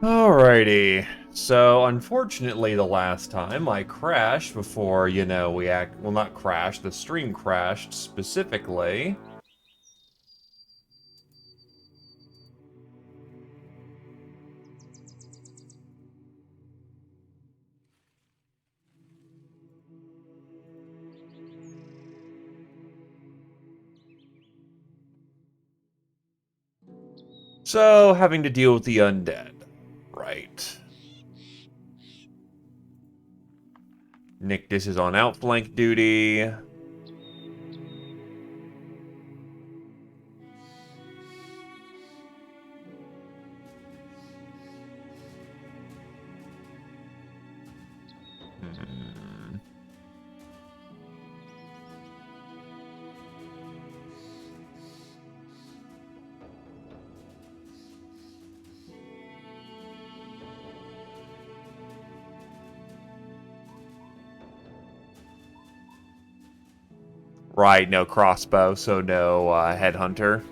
Alrighty. So, unfortunately, the last time I crashed before, well, not crashed, the stream crashed specifically. So, having to deal with the undead. Right. Nictus is on outflank duty. Hmm. Right, no crossbow, so no headhunter.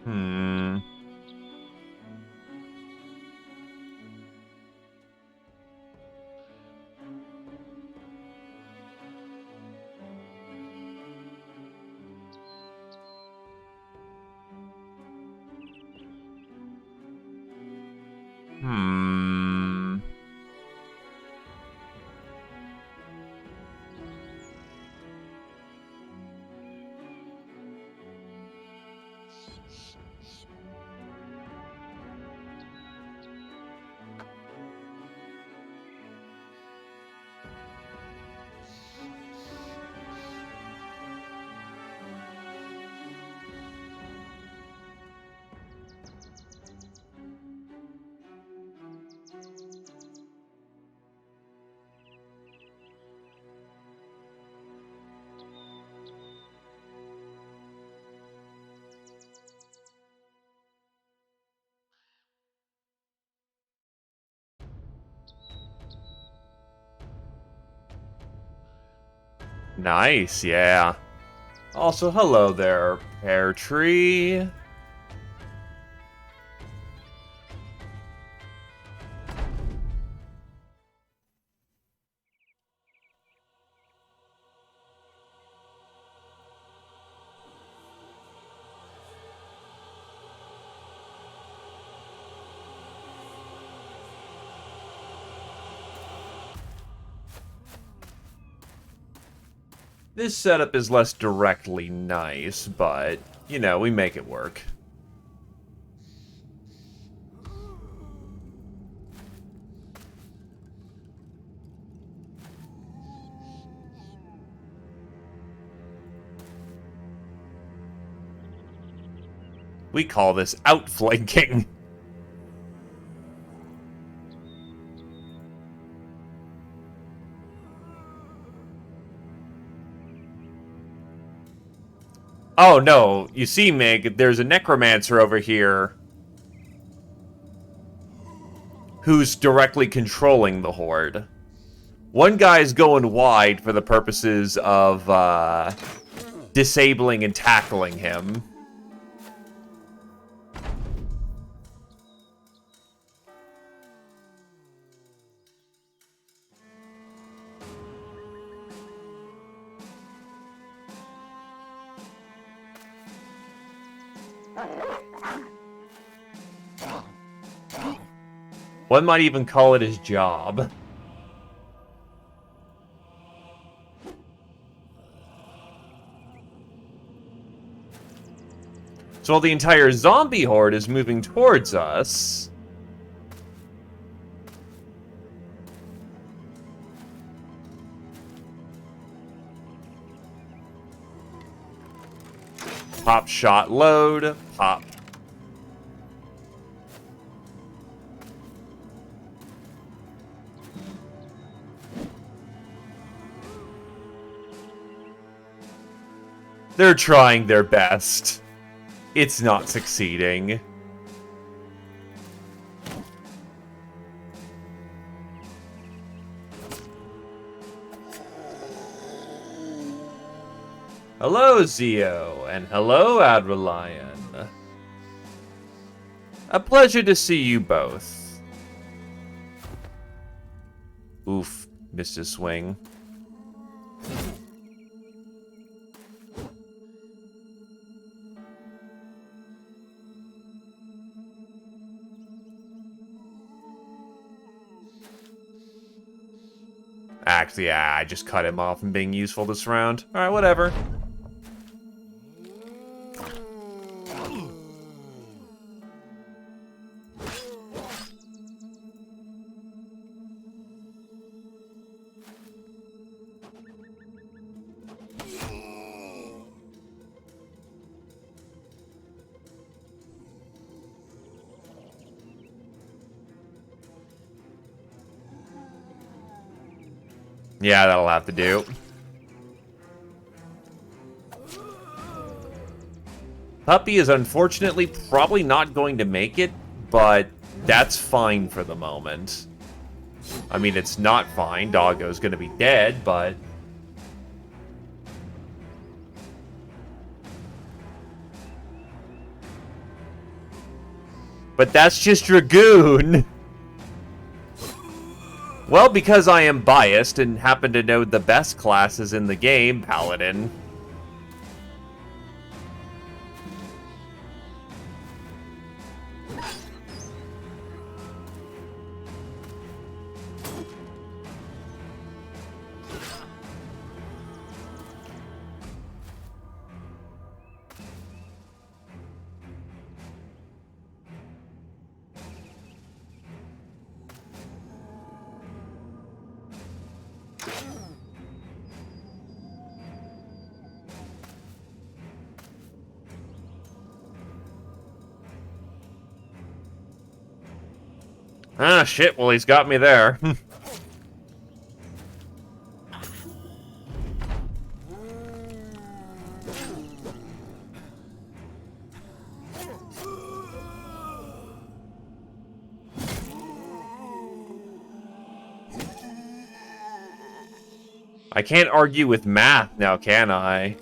Hmm. Hmm. Nice, yeah. Also, hello there, pear tree. This setup is less directly nice, but, we make it work. We call this outflanking. Oh no, you see, Mig, there's a necromancer over here who's directly controlling the horde. One guy's going wide for the purposes of disabling and tackling him. One might even call it his job. So while the entire zombie horde is moving towards us... Pop shot load, pop. They're trying their best. It's not succeeding. Hello, Zio, and hello, Adrelion. A pleasure to see you both. Oof, missed his swing. Actually, yeah, I just cut him off from being useful this round. Alright, whatever. Yeah, that'll have to do. Puppy is unfortunately probably not going to make it, but that's fine for the moment. I mean, it's not fine. Doggo's going to be dead, but... But that's just Dragoon! Well, because I am biased and happen to know the best classes in the game, Paladin. Ah, shit, well, he's got me there. I can't argue with math now, can I?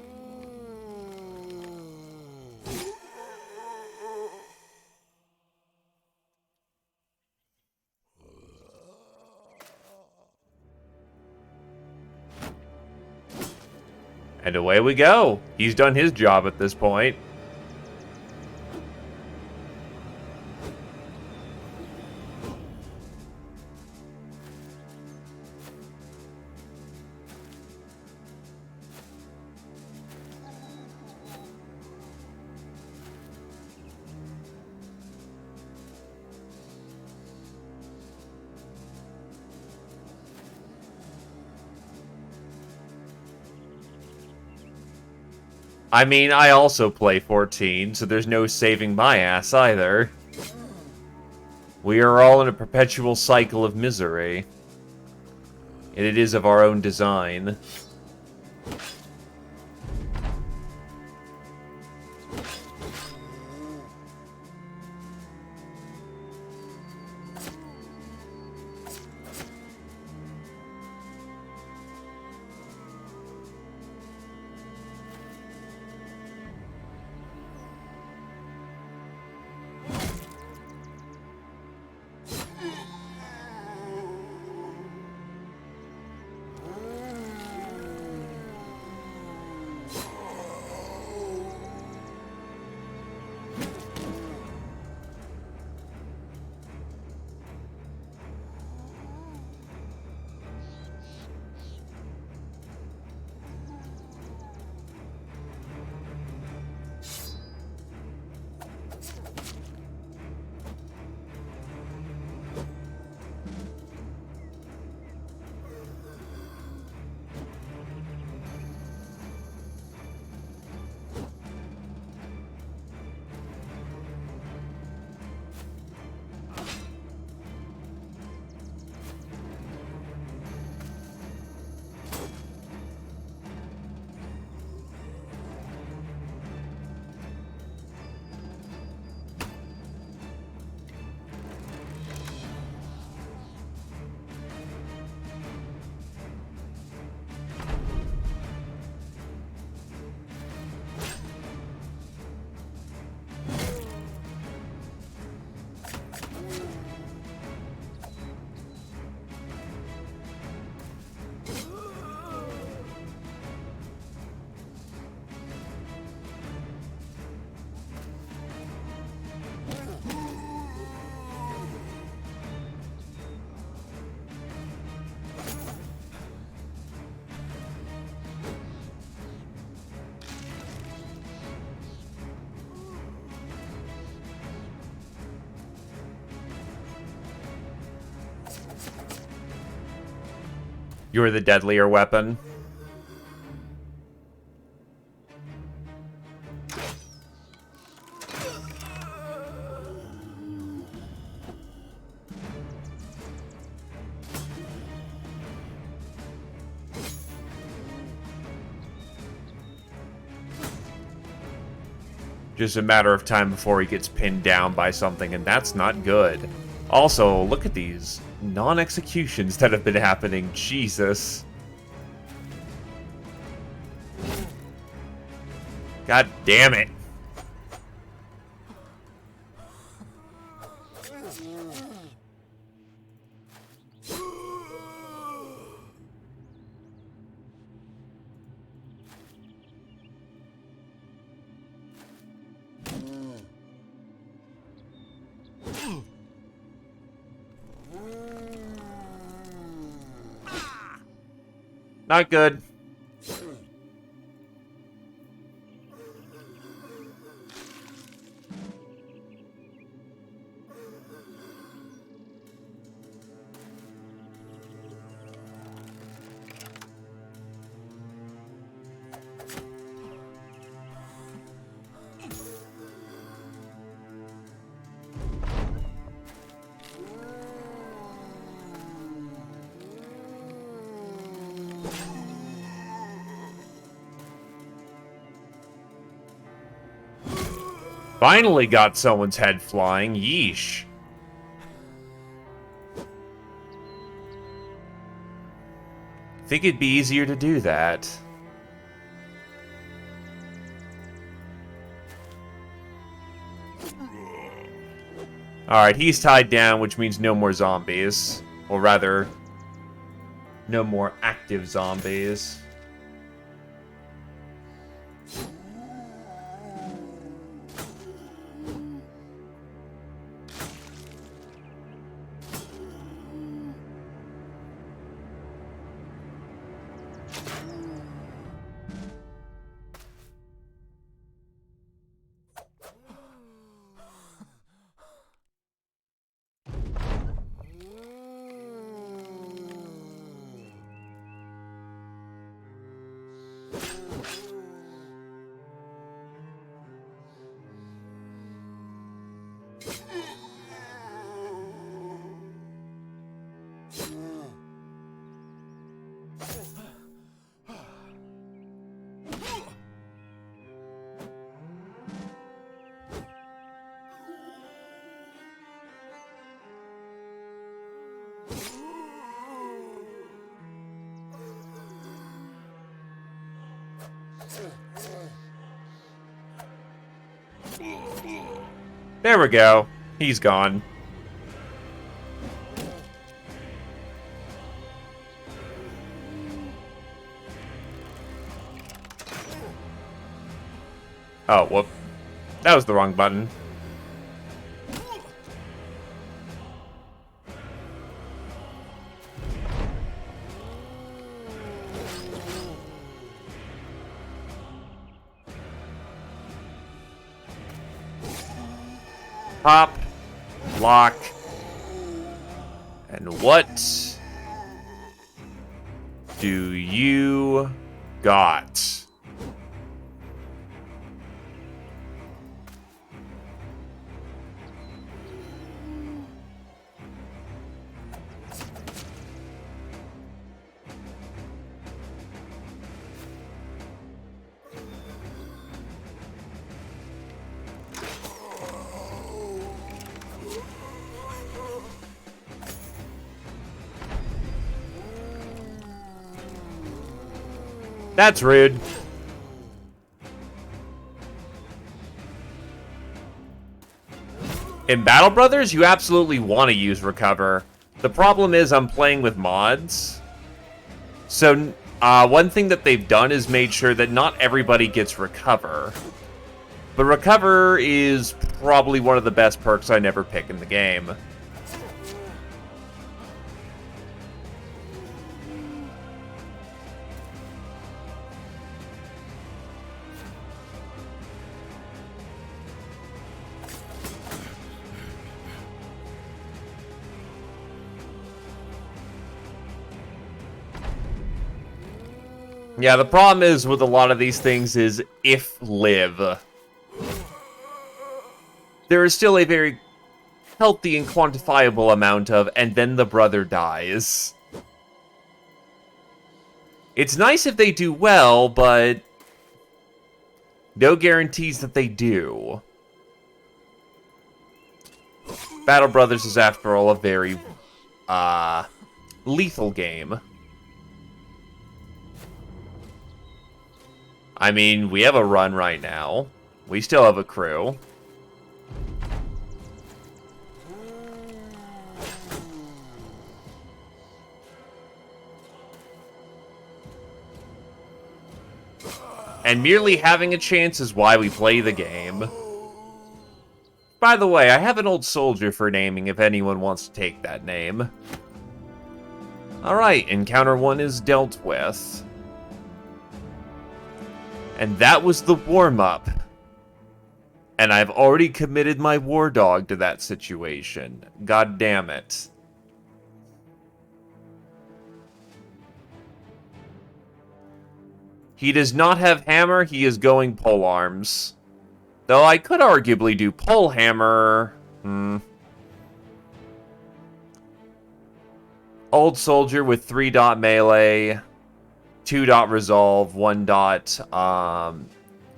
And away we go. He's done his job at this point. I mean, I also play 14, so there's no saving my ass either. We are all in a perpetual cycle of misery. And it is of our own design. You're the deadlier weapon. Just a matter of time before he gets pinned down by something, and that's not good. Also, look at these non-executions that have been happening. Jesus. God damn it. Not good. Finally got someone's head flying. Yeesh. Think it'd be easier to do that. Alright, he's tied down, which means no more zombies. Or rather, no more active zombies. There we go. He's gone. Oh, whoop. That was the wrong button. Pop, lock, and what do you got? That's rude. In Battle Brothers, you absolutely want to use Recover. The problem is I'm playing with mods. So, one thing that they've done is made sure that not everybody gets Recover. But Recover is probably one of the best perks I never pick in the game. Yeah, the problem is with a lot of these things is if live. There is still a very healthy and quantifiable amount of, and then the brother dies. It's nice if they do well, but no guarantees that they do. Battle Brothers is, after all, a very, lethal game. I mean, we have a run right now. We still have a crew. And merely having a chance is why we play the game. By the way, I have an old soldier for naming if anyone wants to take that name. Alright, encounter 1 is dealt with. And that was the warm-up. And I've already committed my war dog to that situation. God damn it. He does not have hammer, he is going pole arms. Though I could arguably do pole hammer. Old soldier with 3-dot melee, 2-dot resolve, 1-dot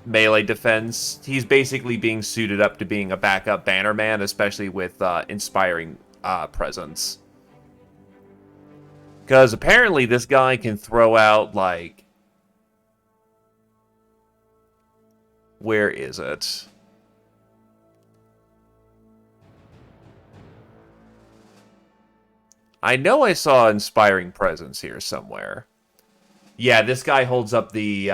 melee defense. He's basically being suited up to being a backup banner man, especially with inspiring presence. Because apparently this guy can throw out, like... Where is it? I know I saw inspiring presence here somewhere. Yeah, this guy holds up the,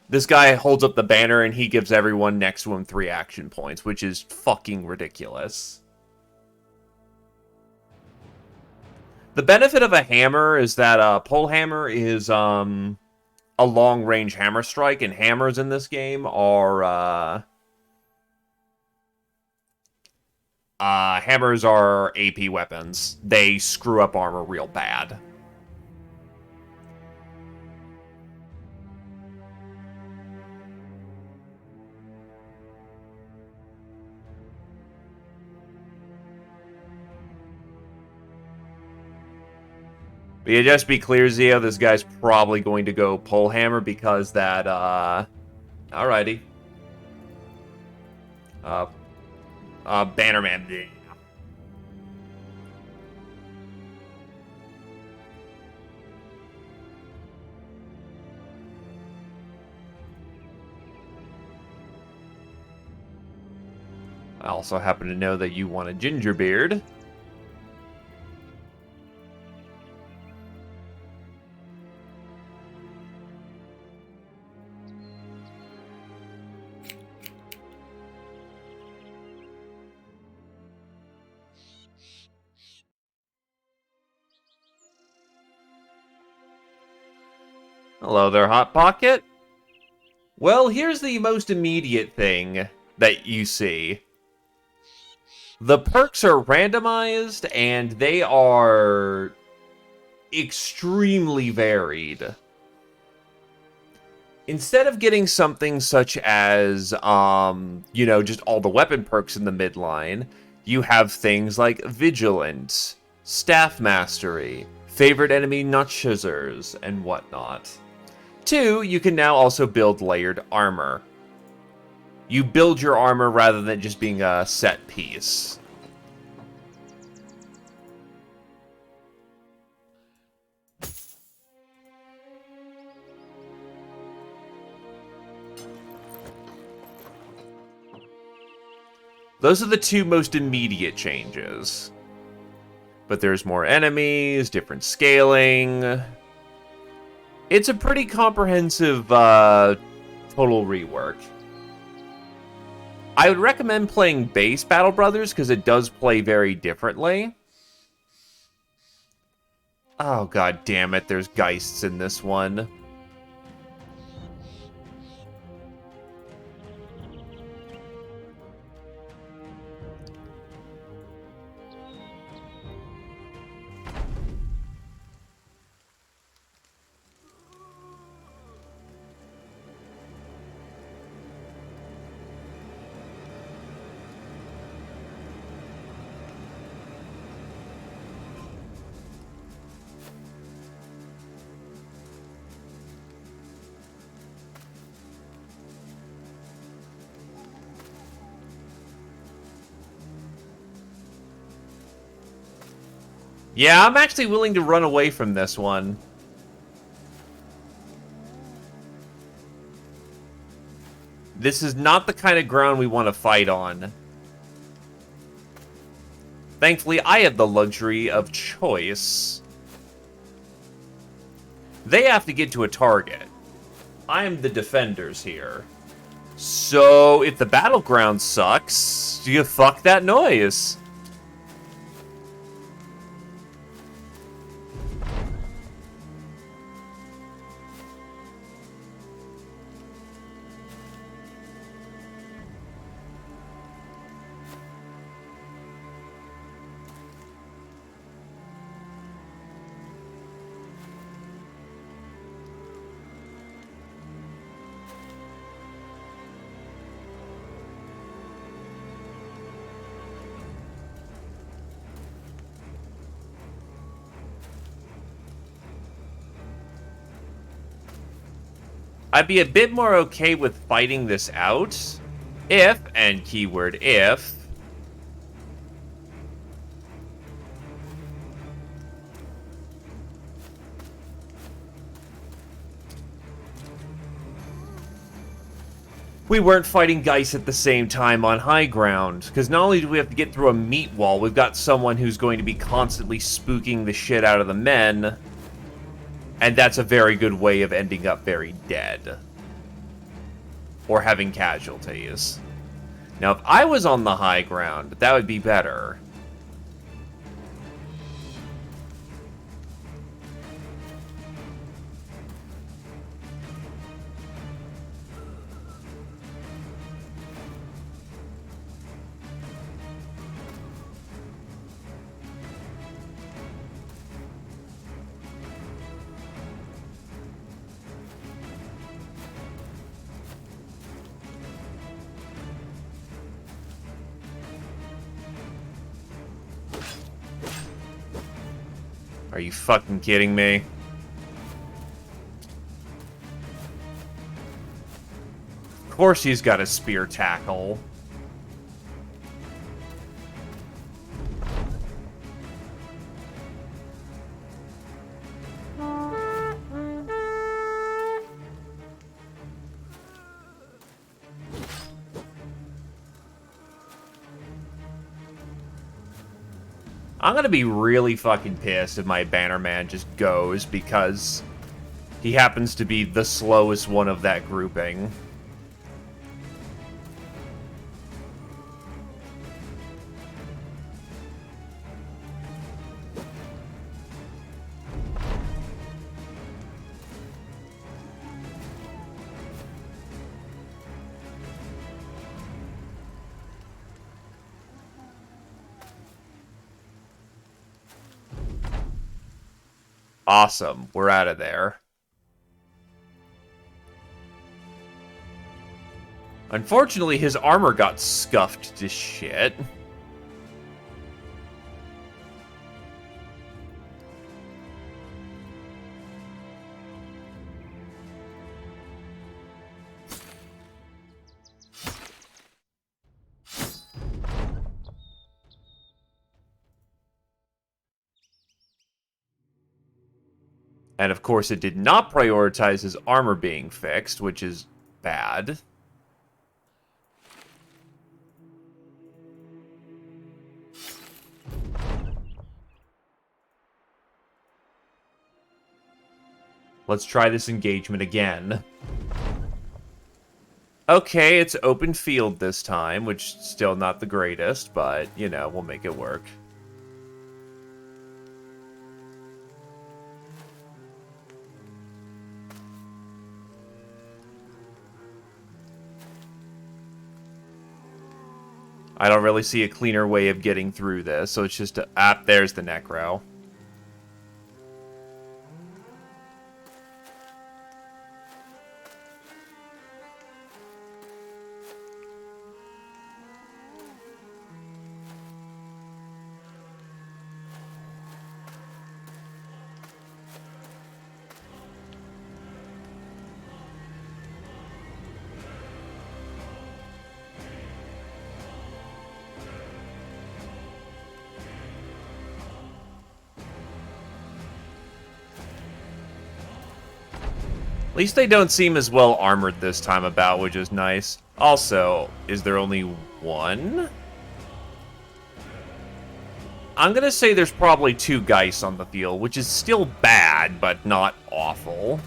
This guy holds up the banner and he gives everyone next to him 3 action points, which is fucking ridiculous. The benefit of a hammer is that pole hammer is a long-range hammer strike, and hammers in this game are hammers are AP weapons. They screw up armor real bad. But yeah, just be clear, Zio, this guy's probably going to go pole hammer because that, alrighty. Bannerman. I also happen to know that you want a ginger beard. Hello there, Hot Pocket. Well, here's the most immediate thing that you see. The perks are randomized, and they are extremely varied. Instead of getting something such as, you know, just all the weapon perks in the midline, you have things like Vigilance, Staff Mastery, Favorite Enemy Nut Scissors, and whatnot. 2, you can now also build layered armor. You build your armor rather than just being a set piece. Those are the 2 most immediate changes. But there's more enemies, different scaling. It's a pretty comprehensive total rework. I would recommend playing base Battle Brothers because it does play very differently. Oh, god damn it, there's Geists in this one. Yeah, I'm actually willing to run away from this one. This is not the kind of ground we want to fight on. Thankfully, I have the luxury of choice. They have to get to a target. I am the defenders here. So, if the battleground sucks, you fuck that noise. I'd be a bit more okay with fighting this out if, and keyword if, we weren't fighting Geist at the same time on high ground. Because not only do we have to get through a meat wall, we've got someone who's going to be constantly spooking the shit out of the men. And that's a very good way of ending up very dead. Or having casualties. Now, if I was on the high ground, that would be better. Are you fucking kidding me? Of course he's got a spear tackle. I'm gonna be really fucking pissed if my Bannerman just goes because he happens to be the slowest one of that grouping. Awesome. We're out of there. Unfortunately, his armor got scuffed to shit. And of course, it did not prioritize his armor being fixed, which is bad. Let's try this engagement again. Okay, it's open field this time, which is still not the greatest, but, you know, we'll make it work. I don't really see a cleaner way of getting through this, so it's just there's the Necro. least they don't seem as well armored this time about, which is nice. Also, is there only one? I'm gonna say there's probably 2 Geist on the field, which is still bad, but not awful.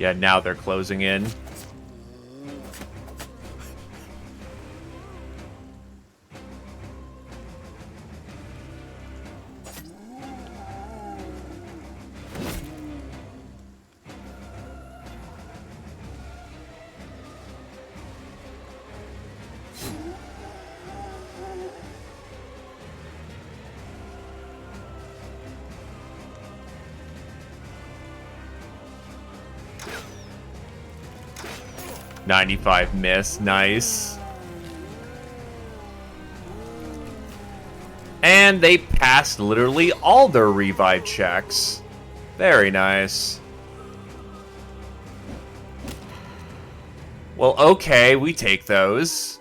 Yeah, now they're closing in. .95 miss, nice. And they passed literally all their revive checks. Very nice. Well, okay, we take those.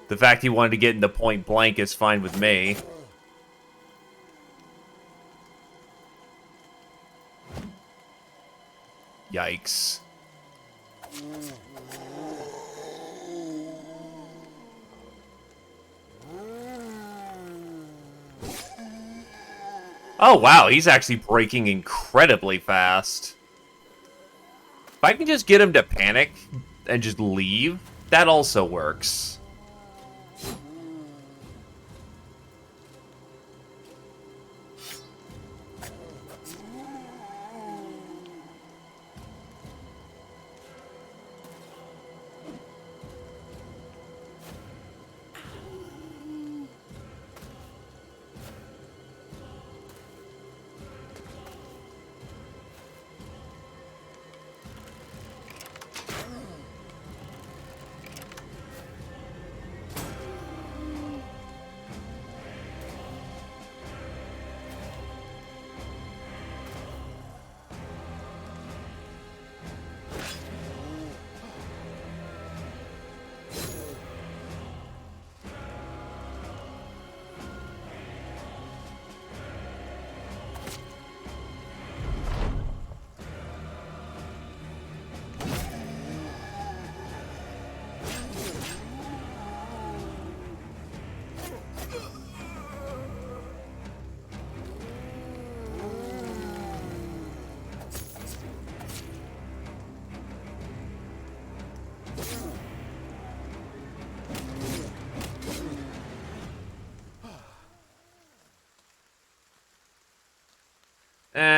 The fact he wanted to get into point blank is fine with me. Yikes. Oh, wow, he's actually breaking incredibly fast. If I can just get him to panic and just leave, that also works.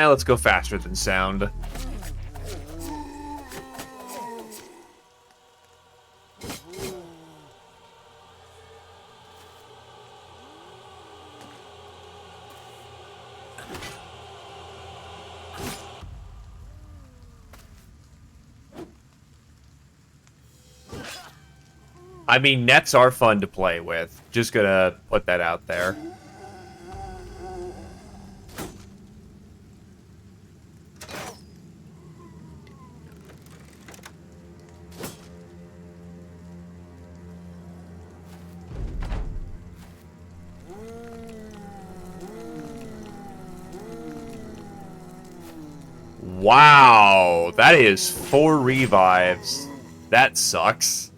Let's go faster than sound. I mean, nets are fun to play with. Just gonna put that out there. Wow, that is 4 revives. That sucks.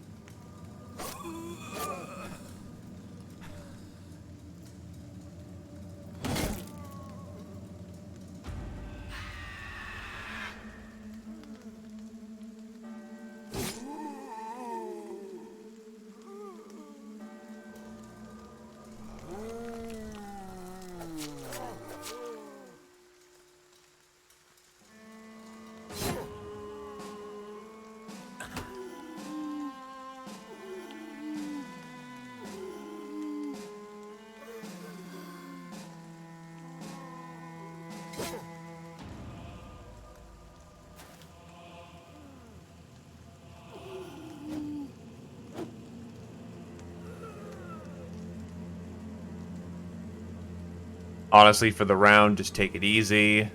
Honestly, for the round, just take it easy.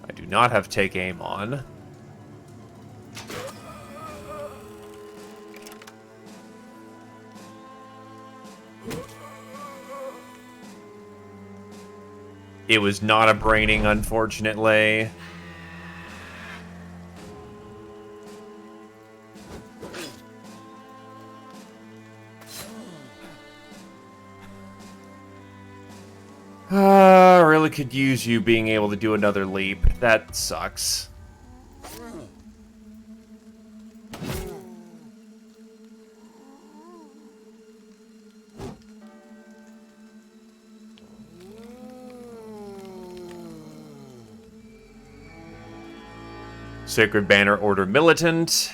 I do not have take aim on. It was not a braining, unfortunately. Really could use you being able to do another leap. That sucks. Sacred Banner Order Militant.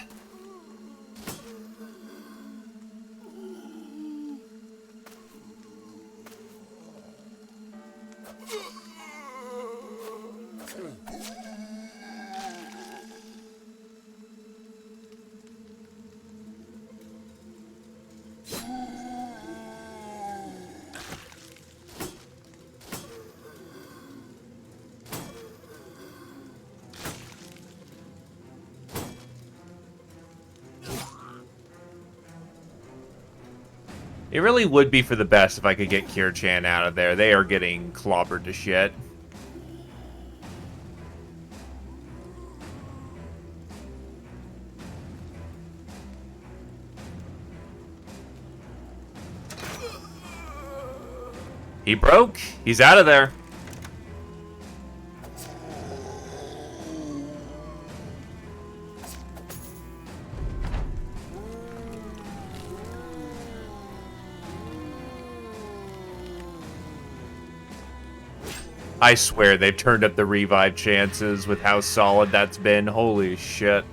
It really would be for the best if I could get Cure-Chan out of there. They are getting clobbered to shit. He broke. He's out of there. I swear they've turned up the revive chances with how solid that's been. Holy shit.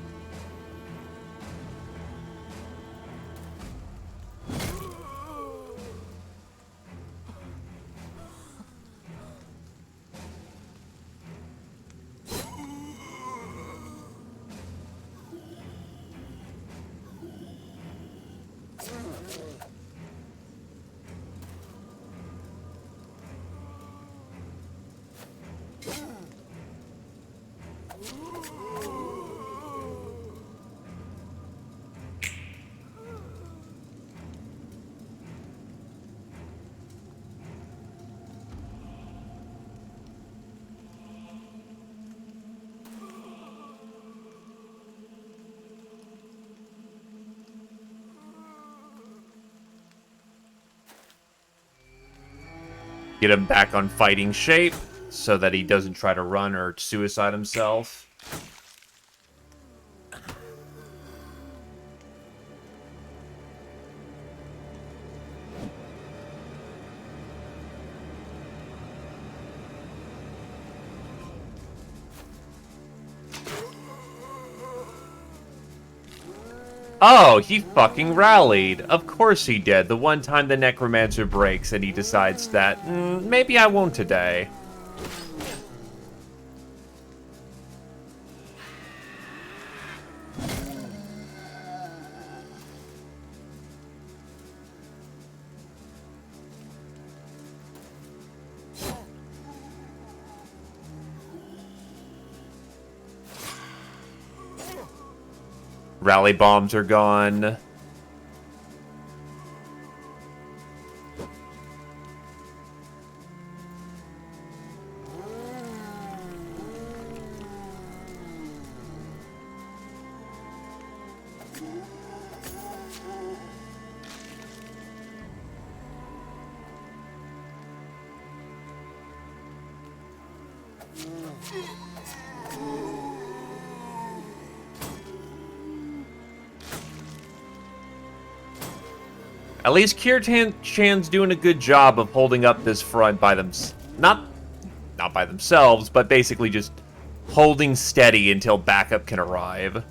Get him back on fighting shape so that he doesn't try to run or suicide himself. Oh, he fucking rallied. Of course he did. The one time the Necromancer breaks and he decides that, maybe I won't today. Rally bombs are gone. At least Cure-Chan's doing a good job of holding up this front by not by themselves, but basically just holding steady until backup can arrive.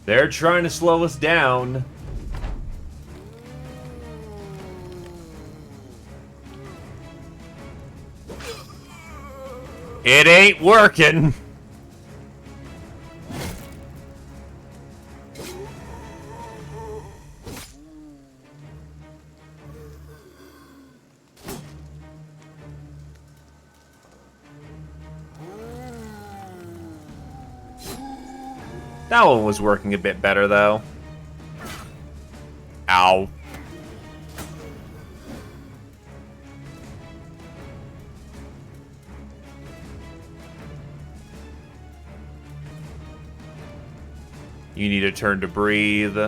They're trying to slow us down. It ain't working. That one was working a bit better, though. Ow. You need a turn to breathe.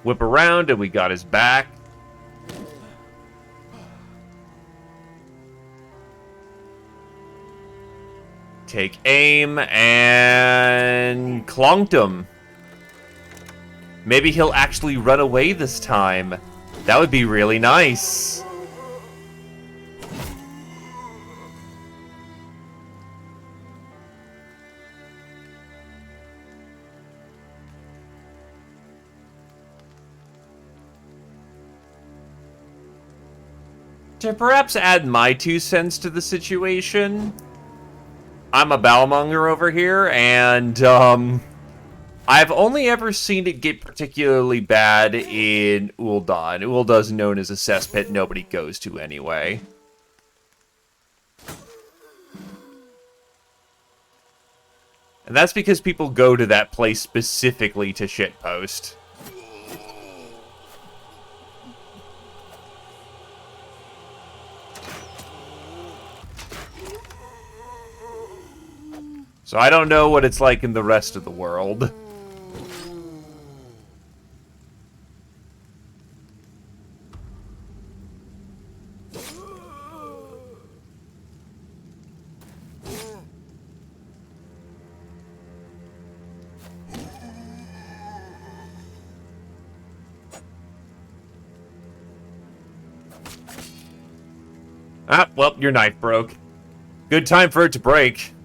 Whip around, and we got his back. Take aim, and clonked him. Maybe he'll actually run away this time. That would be really nice. To perhaps add my 2 cents to the situation, I'm a bowmonger over here, and I've only ever seen it get particularly bad in Ul'dah. Ul'dah's known as a cesspit nobody goes to anyway. And that's because people go to that place specifically to shitpost. So I don't know what it's like in the rest of the world. Ah, well, your knife broke. Good time for it to break.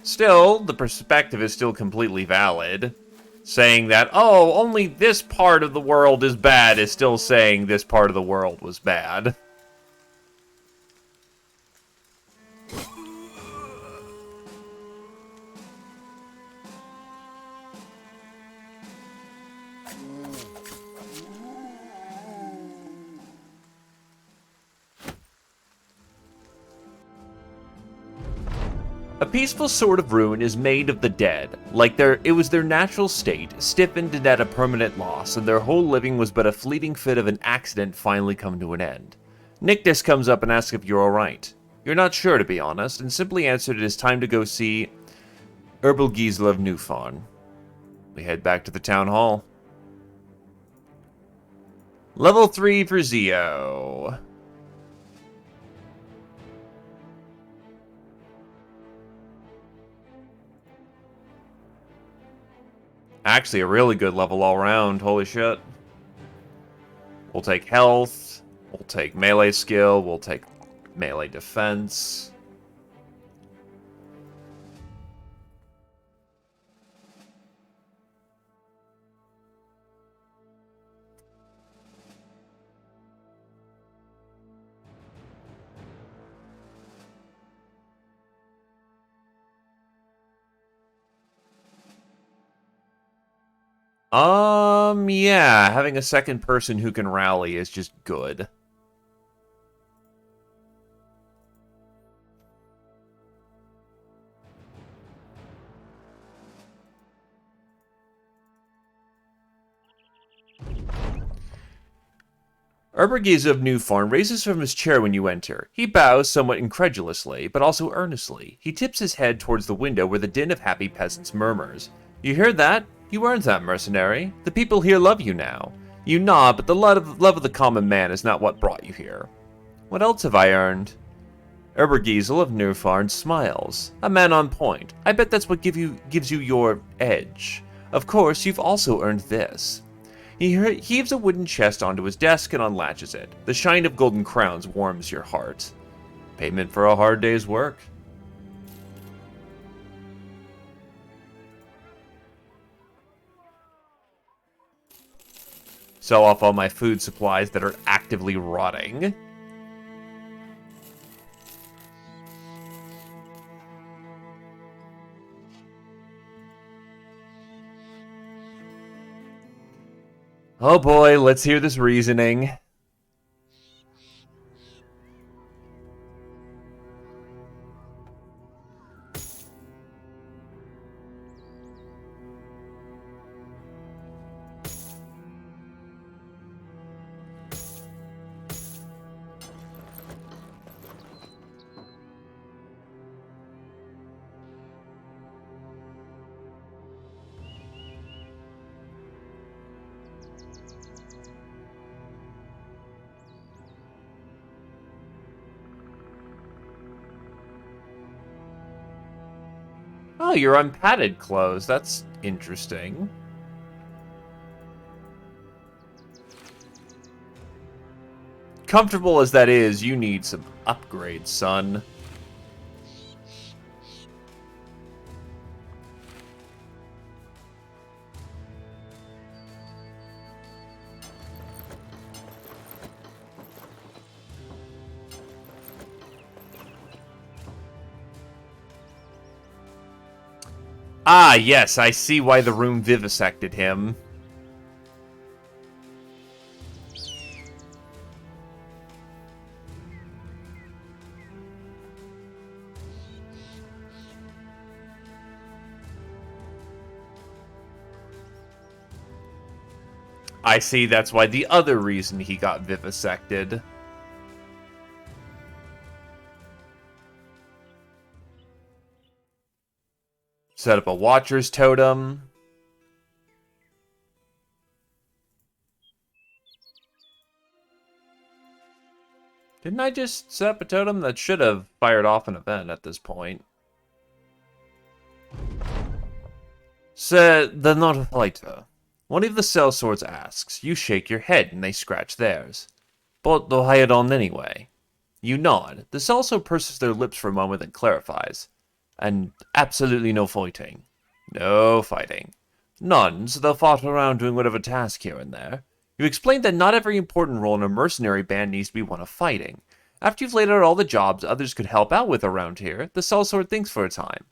Still, the perspective is still completely valid. Saying that, oh, only this part of the world is bad is still saying this part of the world was bad. A peaceful sort of ruin is made of the dead, like it was their natural state, stiffened and at a permanent loss, and their whole living was but a fleeting fit of an accident finally come to an end. Nyctis comes up and asks if you're alright. You're not sure, to be honest, and simply answered it is time to go see Gisla of Newfawn. We head back to the town hall. Level 3 for Zio. Actually, a really good level all around. Holy shit. We'll take health. We'll take melee skill. We'll take melee defense. Yeah, having a second person who can rally is just good. Urbergies of Newfarn raises from his chair when you enter. He bows somewhat incredulously, but also earnestly. He tips his head towards the window where the din of happy peasants murmurs. You hear that? You earned that, mercenary. The people here love you now. You nod, but the love of the common man is not what brought you here. What else have I earned? Urbergiesel of Newfarn smiles. A man on point. I bet that's what gives you your edge. Of course, you've also earned this. He heaves a wooden chest onto his desk and unlatches it. The shine of golden crowns warms your heart. Payment for a hard day's work. Sell off all my food supplies that are actively rotting. Oh boy, let's hear this reasoning. Oh, you're on padded clothes. That's interesting. Comfortable as that is, you need some upgrades, son. Ah, yes, I see why the room vivisected him. I see that's why the other reason he got vivisected. Set up a Watcher's Totem. Didn't I just set up a totem that should have fired off an event at this point? Said they're not a fighter. One of the sellswords asks. You shake your head and they scratch theirs. But they'll hide on anyway. You nod. The sellsword purses their lips for a moment and clarifies. And absolutely no fighting. No fighting. None, so they'll fart around doing whatever task here and there. You explained that not every important role in a mercenary band needs to be one of fighting. After you've laid out all the jobs others could help out with around here, the sellsword thinks for a time.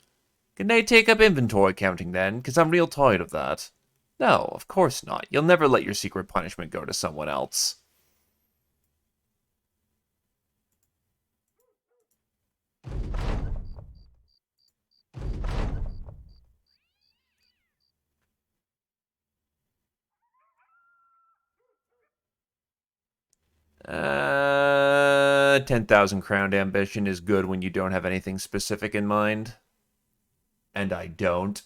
Can they take up inventory counting then? Because I'm real tired of that. No, of course not. You'll never let your secret punishment go to someone else. 10,000 crowned ambition is good when you don't have anything specific in mind. And I don't.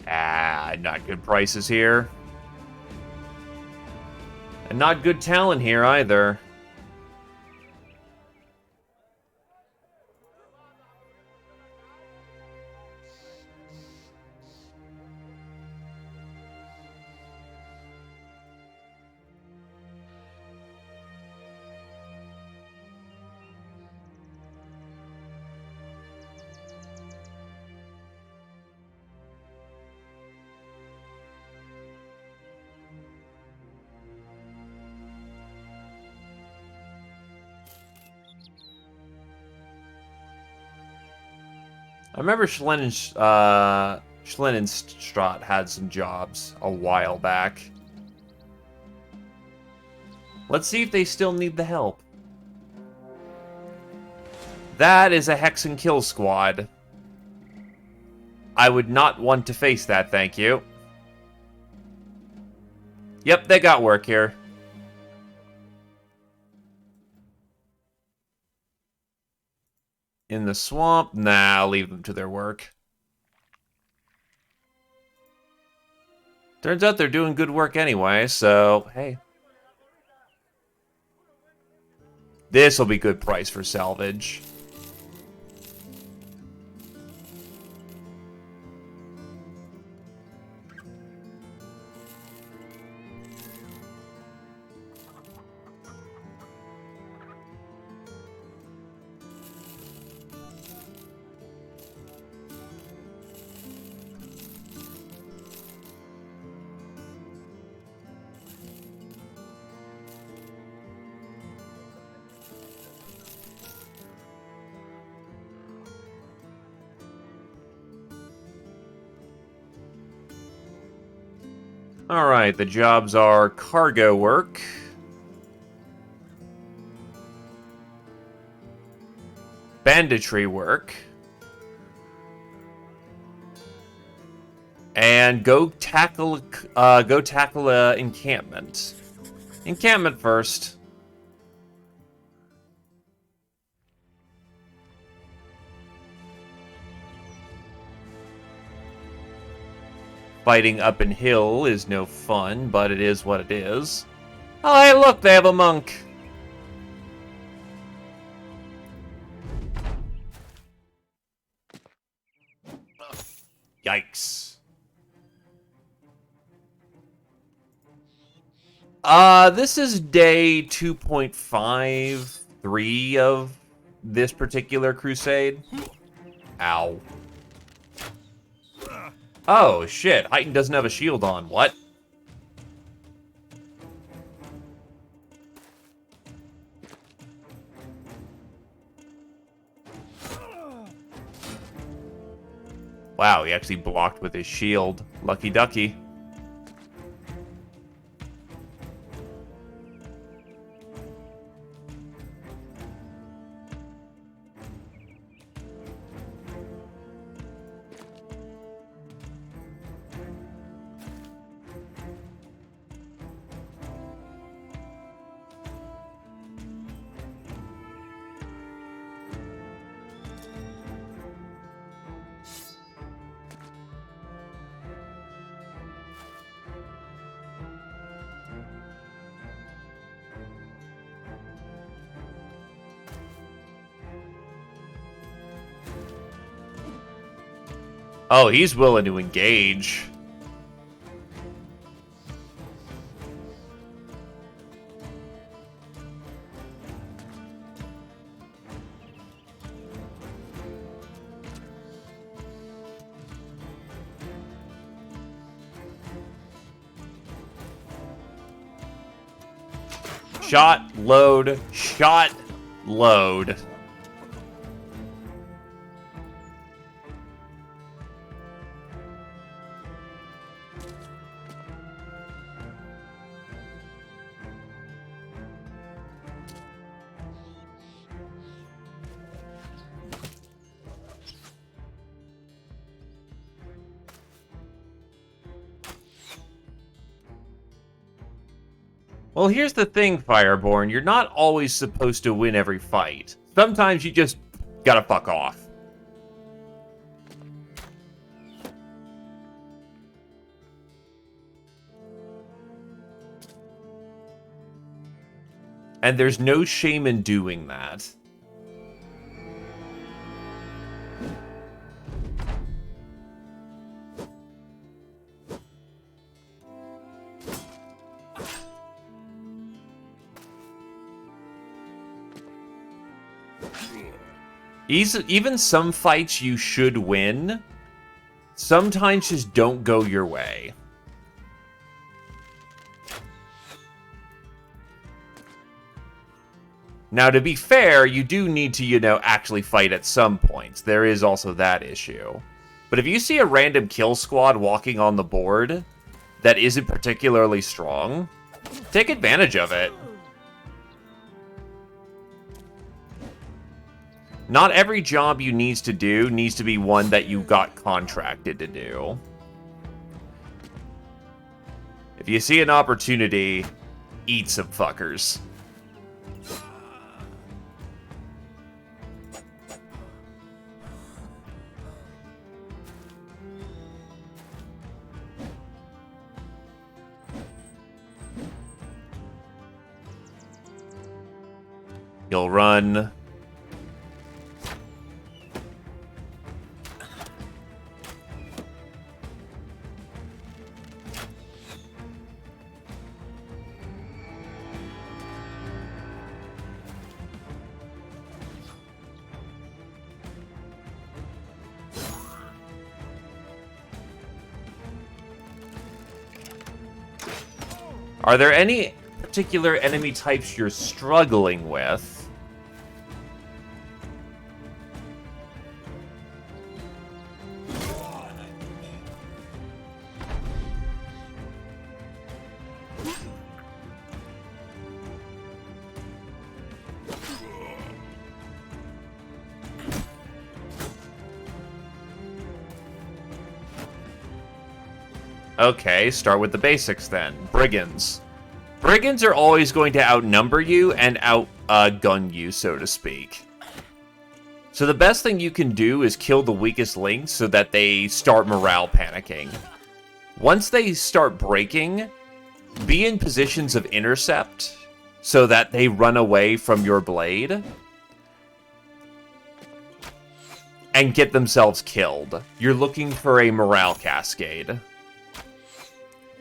Ah, not good prices here. And not good talent here either. I remember Schlenenstraat had some jobs a while back. Let's see if they still need the help. That is a Hex and Kill squad. I would not want to face that, thank you. Yep, they got work here. In the swamp? Nah, I'll leave them to their work. Turns out they're doing good work anyway, so, hey. This'll be good price for salvage. Alright, the jobs are cargo work, banditry work, and go tackle a encampment. Encampment first. Fighting up in hill is no fun, but it is what it is. Oh, hey, look, they have a monk. Yikes. This is day 2.53 of this particular crusade. Ow. Oh, shit. Heighton doesn't have a shield on. What? Wow, he actually blocked with his shield. Lucky ducky. Oh, he's willing to engage. Shot, load, shot, load. Well, here's the thing, Fireborn. You're not always supposed to win every fight. Sometimes you just gotta fuck off. And there's no shame in doing that. Even some fights you should win, sometimes just don't go your way. Now, to be fair, you do need to, you know, actually fight at some points. There is also that issue. But if you see a random kill squad walking on the board that isn't particularly strong, take advantage of it. Not every job you need to do needs to be one that you got contracted to do. If you see an opportunity, eat some fuckers. You'll run. Are there any particular enemy types you're struggling with? Okay, start with the basics then. Brigands. Brigands are always going to outnumber you and outgun you, so to speak. So the best thing you can do is kill the weakest links so that they start morale panicking. Once they start breaking, be in positions of intercept so that they run away from your blade and get themselves killed. You're looking for a morale cascade.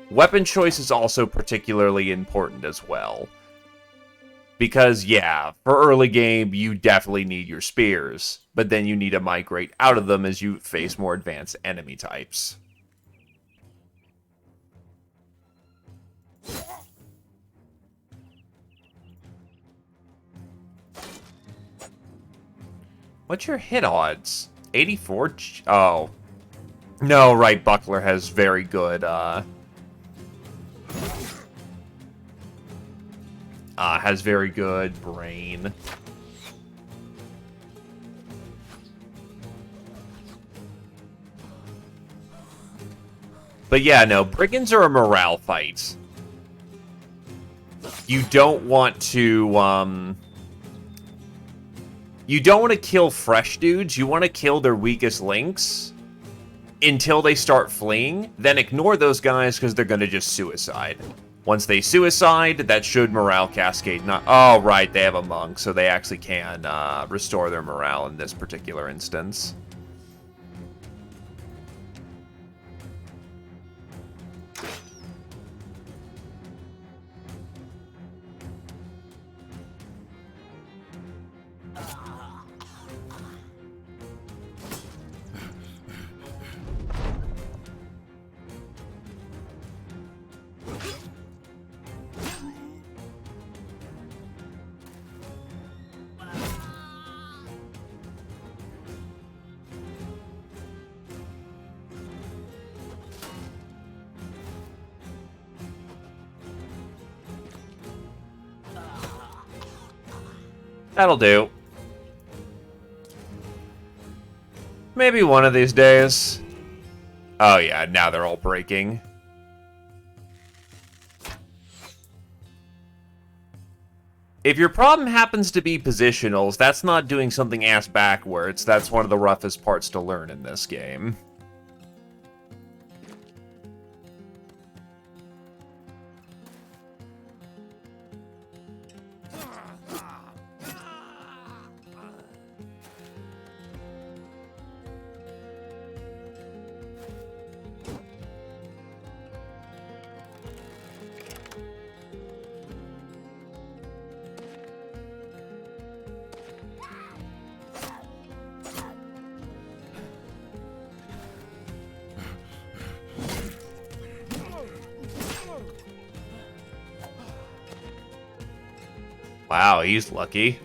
Weapon choice is also particularly important as well. Because, yeah, for early game, you definitely need your spears, but then you need to migrate out of them as you face more advanced enemy types. What's your hit odds? 84? Oh. No, right, Buckler has very good, has very good brain. But yeah, no, Brigands are a morale fight. You don't want to, you don't want to kill fresh dudes, you want to kill their weakest links until they start fleeing, then ignore those guys because they're going to just suicide. Once they suicide, that should morale cascade not... Oh, right, they have a monk, so they actually can restore their morale in this particular instance. That'll do. Maybe one of these days. Oh yeah, now they're all breaking. If your problem happens to be positionals, that's not doing something ass backwards. That's one of the roughest parts to learn in this game. Wow, he's lucky.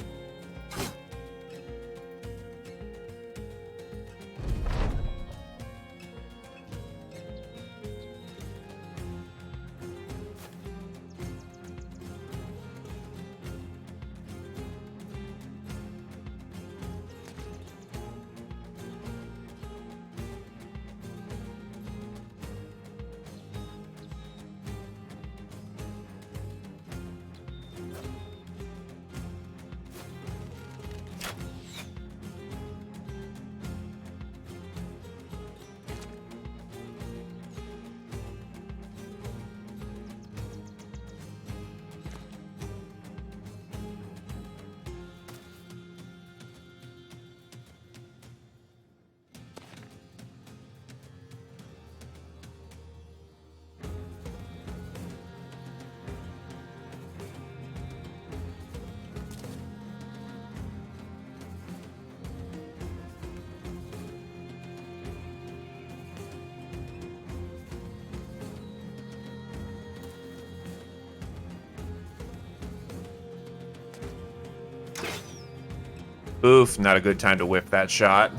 Oof, not a good time to whip that shot.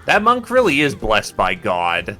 That monk really is blessed by God.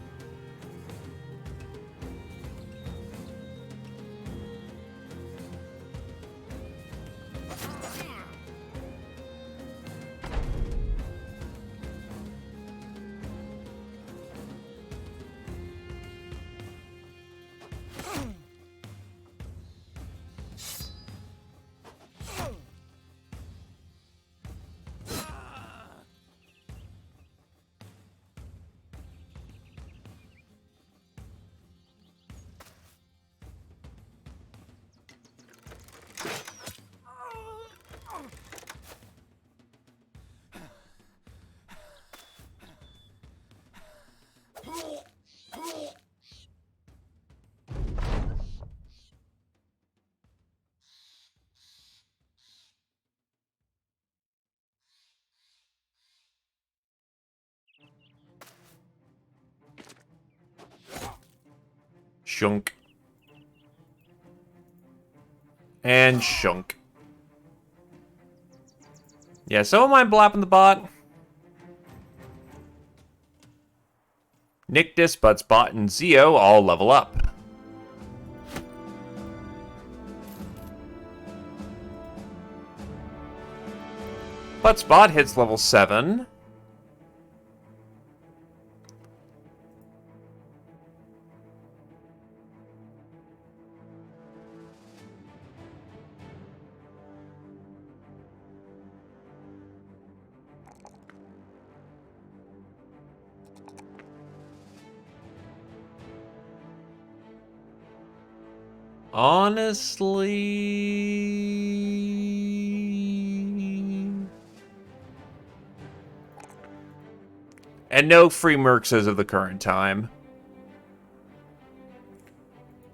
Shunk. And shunk. Yeah, so am I blapping the bot? Nictus, Buttsbot, and Zeo all level up. Buttsbot hits level 7. Honestly... And no free mercs as of the current time.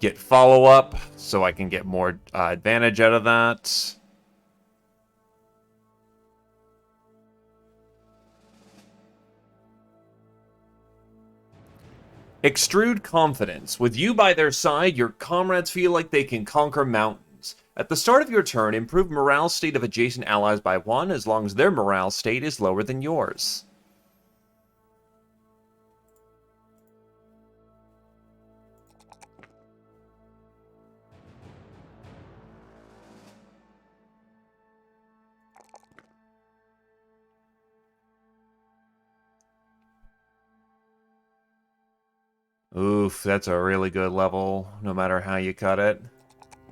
Get follow-up, so I can get more advantage out of that. Extrude confidence. With you by their side, your comrades feel like they can conquer mountains. At the start of your turn, improve morale state of adjacent allies by 1 as long as their morale state is lower than yours. Oof, that's a really good level, no matter how you cut it.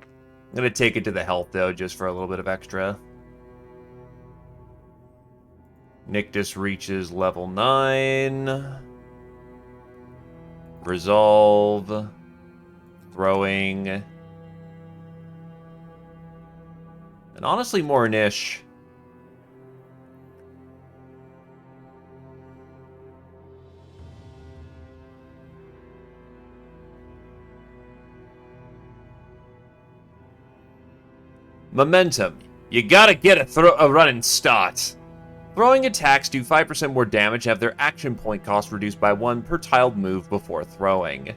I'm gonna take it to the health, though, just for a little bit of extra. Nictus reaches level 9. Resolve. Throwing. And honestly, more niche. Momentum. You gotta get a running start. Throwing attacks do 5% more damage and have their action point cost reduced by 1 per tiled move before throwing.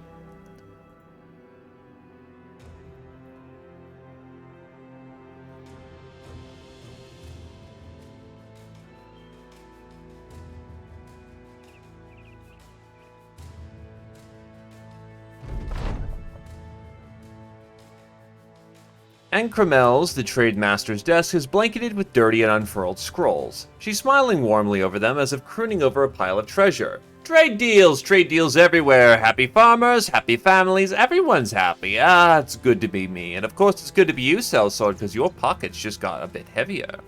And Cremel's, the trade master's desk, is blanketed with dirty and unfurled scrolls. She's smiling warmly over them as if crooning over a pile of treasure. Trade deals everywhere. Happy farmers, happy families, everyone's happy. Ah, it's good to be me. And of course it's good to be you, Sellsword, because your pockets just got a bit heavier.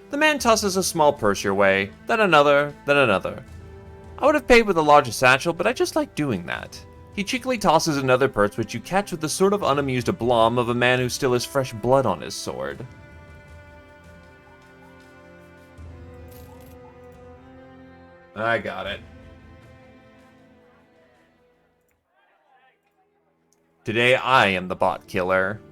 The man tosses a small purse your way, then another, then another. I would have paid with a larger satchel, but I just like doing that. He cheekily tosses another purse, which you catch with the sort of unamused aplomb of a man who still has fresh blood on his sword. I got it. Today I am the bot killer.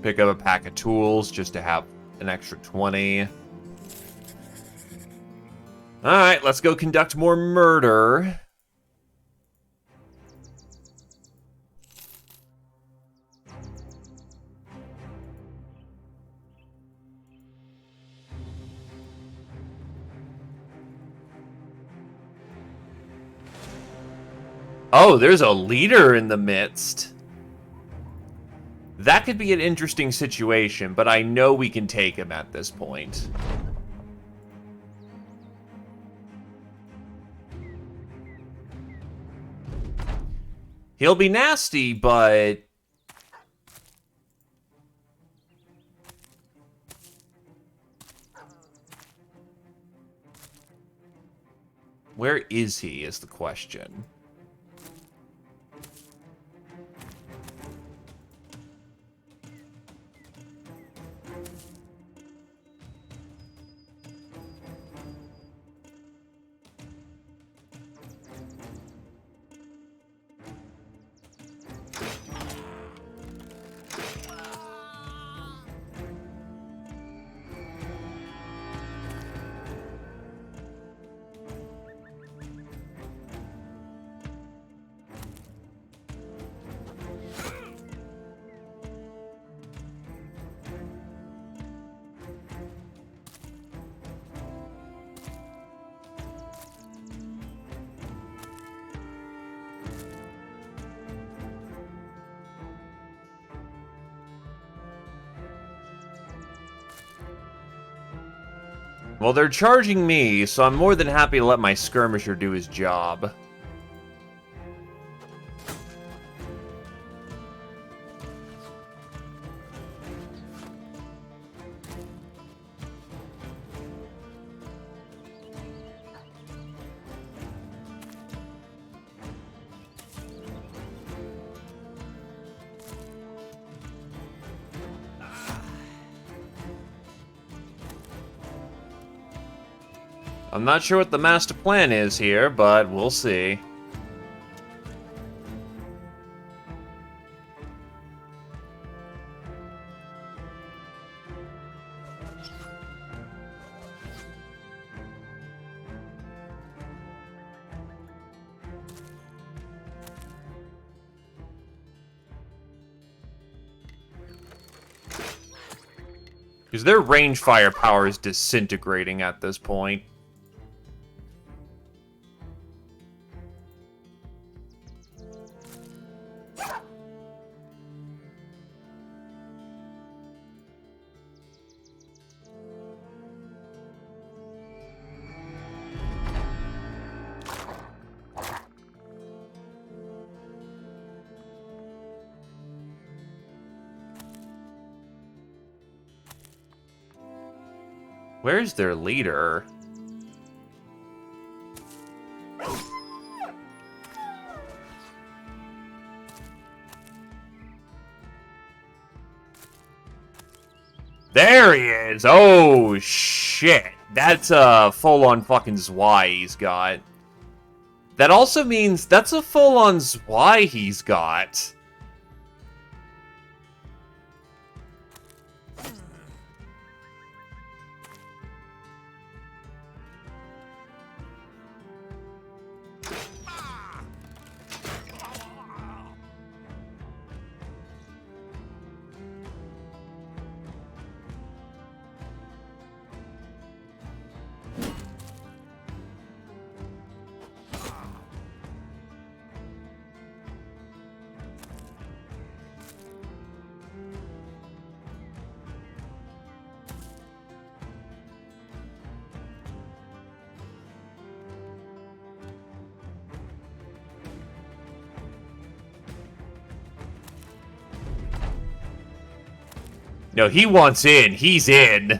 Pick up a pack of tools just to have an extra 20. Alright, let's go conduct more murder. Oh, there's a leader in the midst. That could be an interesting situation, but I know we can take him at this point. He'll be nasty, but... where is he, is the question. Well, they're charging me, so I'm more than happy to let my skirmisher do his job. I'm not sure what the master plan is here, but we'll see. Because their range firepower is disintegrating at this point. Where's their leader? There he is! Oh, shit. That's a full-on fucking Zwei he's got. That also means that's a full-on Zwei he's got. No, he wants in. He's in.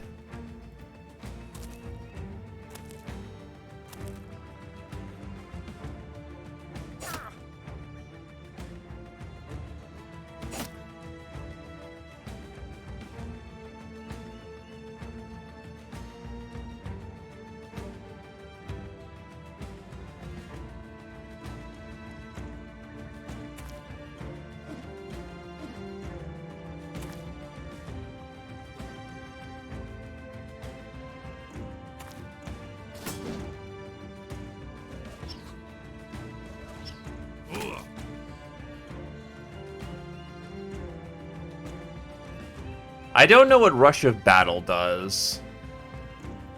I don't know what Rush of Battle does.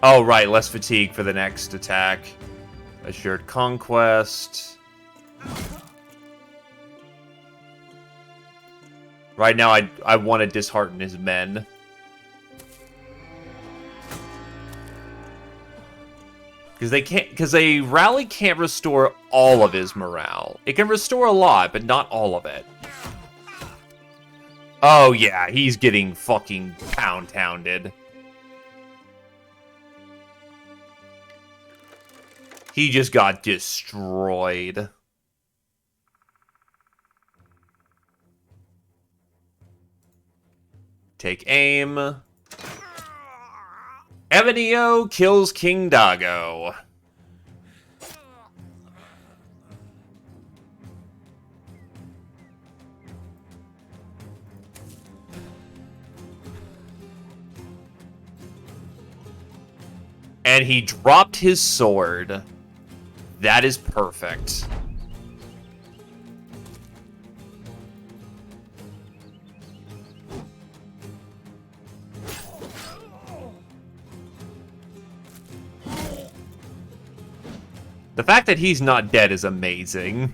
Oh, right, less fatigue for the next attack. Assured Conquest. Right now, I want to dishearten his men. Because a rally can't restore all of his morale. It can restore a lot, but not all of it. Oh yeah, he's getting fucking pound-hounded. He just got destroyed. Take aim. Evanio kills King Dago. And he dropped his sword. That is perfect. The fact that he's not dead is amazing.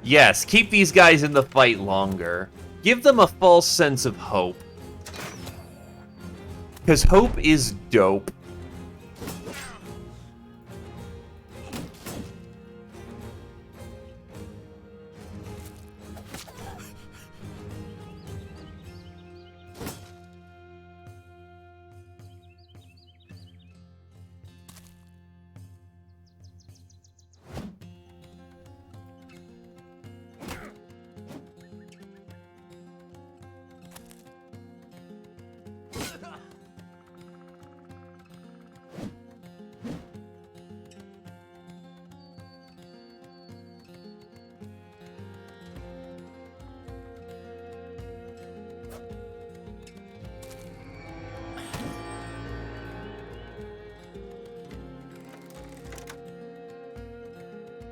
Yes, keep these guys in the fight longer. Give them a false sense of hope. Because hope is dope.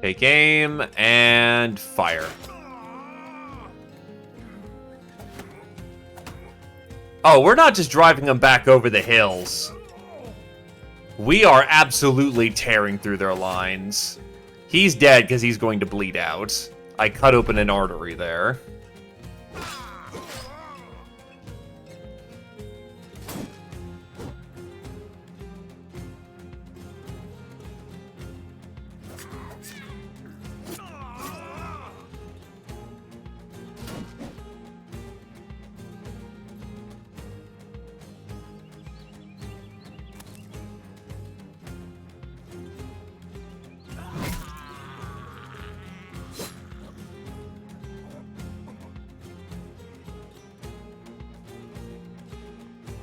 Take aim and fire. Oh, we're not just driving them back over the hills. We are absolutely tearing through their lines. He's dead because he's going to bleed out. I cut open an artery there.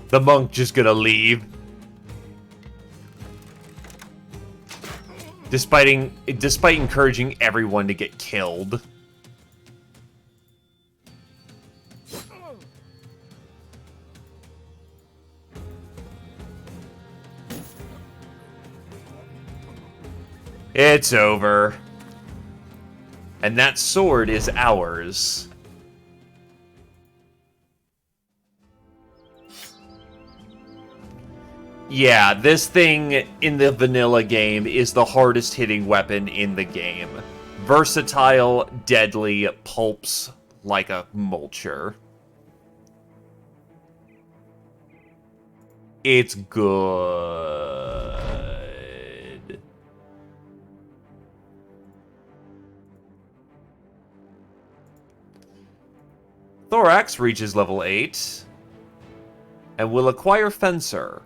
The monk just gonna leave. Despite encouraging everyone to get killed. It's over. And that sword is ours. Yeah, this thing in the vanilla game is the hardest hitting weapon in the game. Versatile, deadly, pulps like a mulcher. It's good. Thorax reaches level 8 and will acquire Fencer.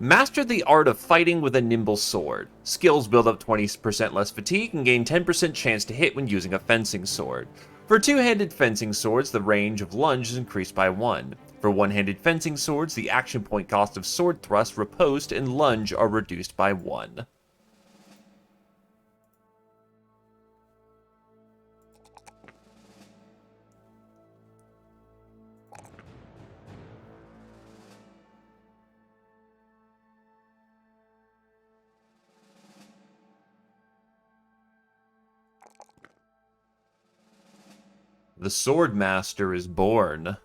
Master the art of fighting with a nimble sword. Skills build up 20% less fatigue and gain 10% chance to hit when using a fencing sword. For two-handed fencing swords, the range of lunge is increased by 1. For one-handed fencing swords, the action point cost of sword thrust, riposte, and lunge are reduced by 1. The Sword Master is born.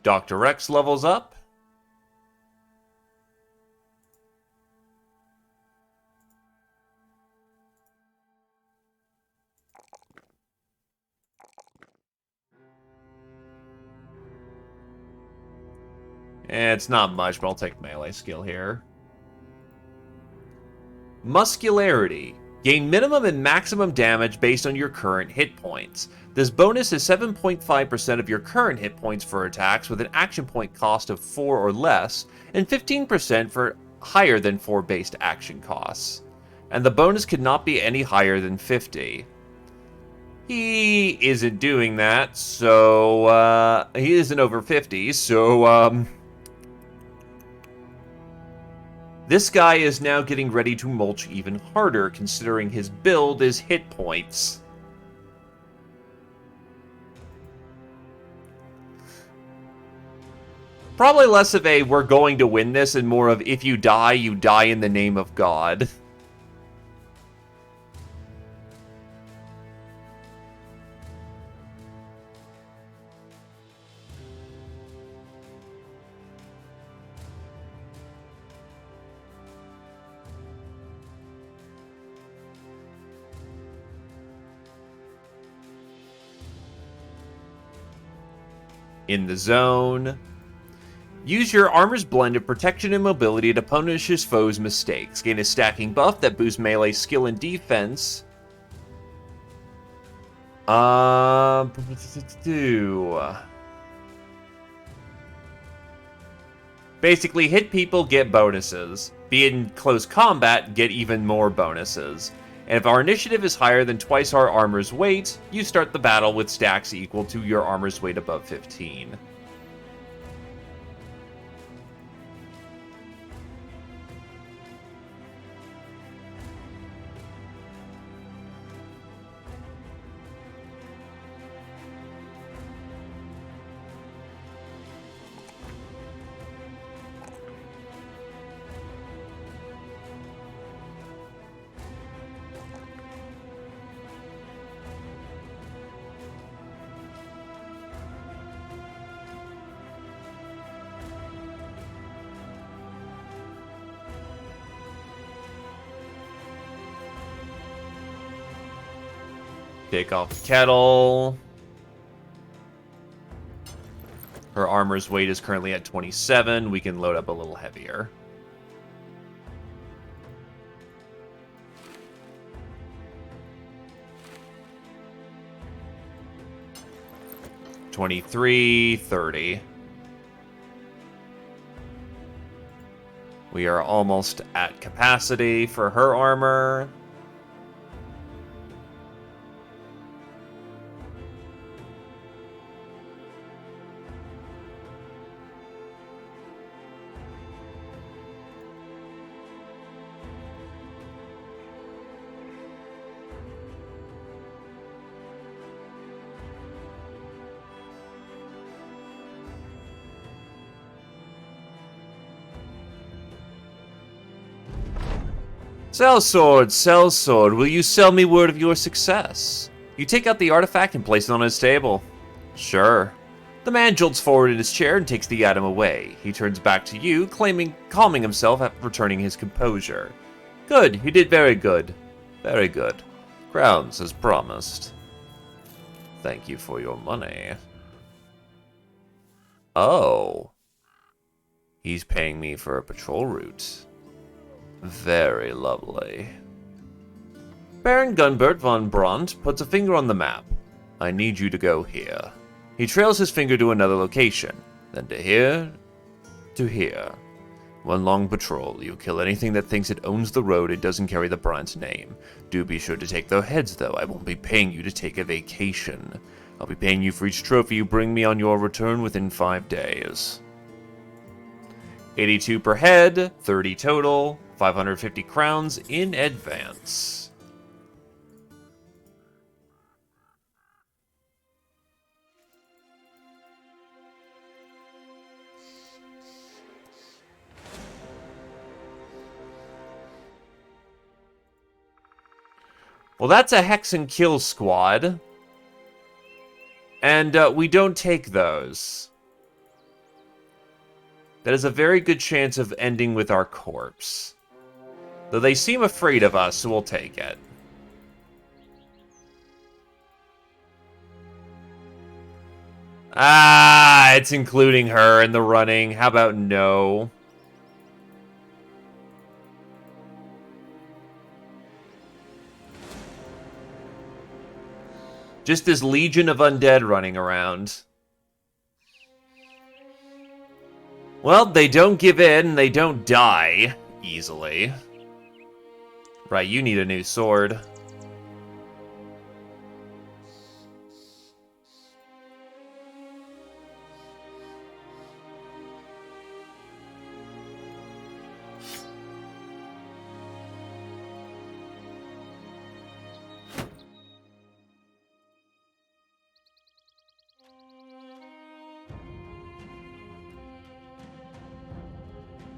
Dr. X levels up. It's not much, but I'll take melee skill here. Muscularity. Gain minimum and maximum damage based on your current hit points. This bonus is 7.5% of your current hit points for attacks with an action point cost of 4 or less, and 15% for higher than 4 based action costs. And the bonus could not be any higher than 50. He isn't doing that, so, he isn't over 50, so, this guy is now getting ready to mulch even harder, considering his build is hit points. Probably less of a, we're going to win this, and more of, if you die in the name of God. In the zone. Use your armor's blend of protection and mobility to punish his foes' mistakes. Gain a stacking buff that boosts melee skill and defense. Basically, hit people, get bonuses. Be in close combat, get even more bonuses. And if our initiative is higher than twice our armor's weight, you start the battle with stacks equal to your armor's weight above 15. Take off the kettle. Her armor's weight is currently at 27. We can load up a little heavier. $23, $30. We are almost at capacity for her armor. Sell sword, will you sell me word of your success? You take out the artifact and place it on his table. Sure. The man jolts forward in his chair and takes the item away. He turns back to you, calming himself after returning his composure. Good, you did very good. Very good. Crowns as promised. Thank you for your money. Oh. He's paying me for a patrol route. Very lovely. Baron Gunbert von Brandt puts a finger on the map. I need you to go here. He trails his finger to another location, then to here, to here. One long patrol. You kill anything that thinks it owns the road it doesn't carry the Brandt's name. Do be sure to take their heads, though. I won't be paying you to take a vacation. I'll be paying you for each trophy you bring me on your return within 5 days. 82 per head, 30 total, 550 crowns in advance. Well, that's a hex and kill squad. And we don't take those. That is a very good chance of ending with our corpse. Though they seem afraid of us, so we'll take it. Ah, it's including her in the running. How about no? Just this legion of undead running around. Well, they don't give in, they don't die easily. Right, you need a new sword.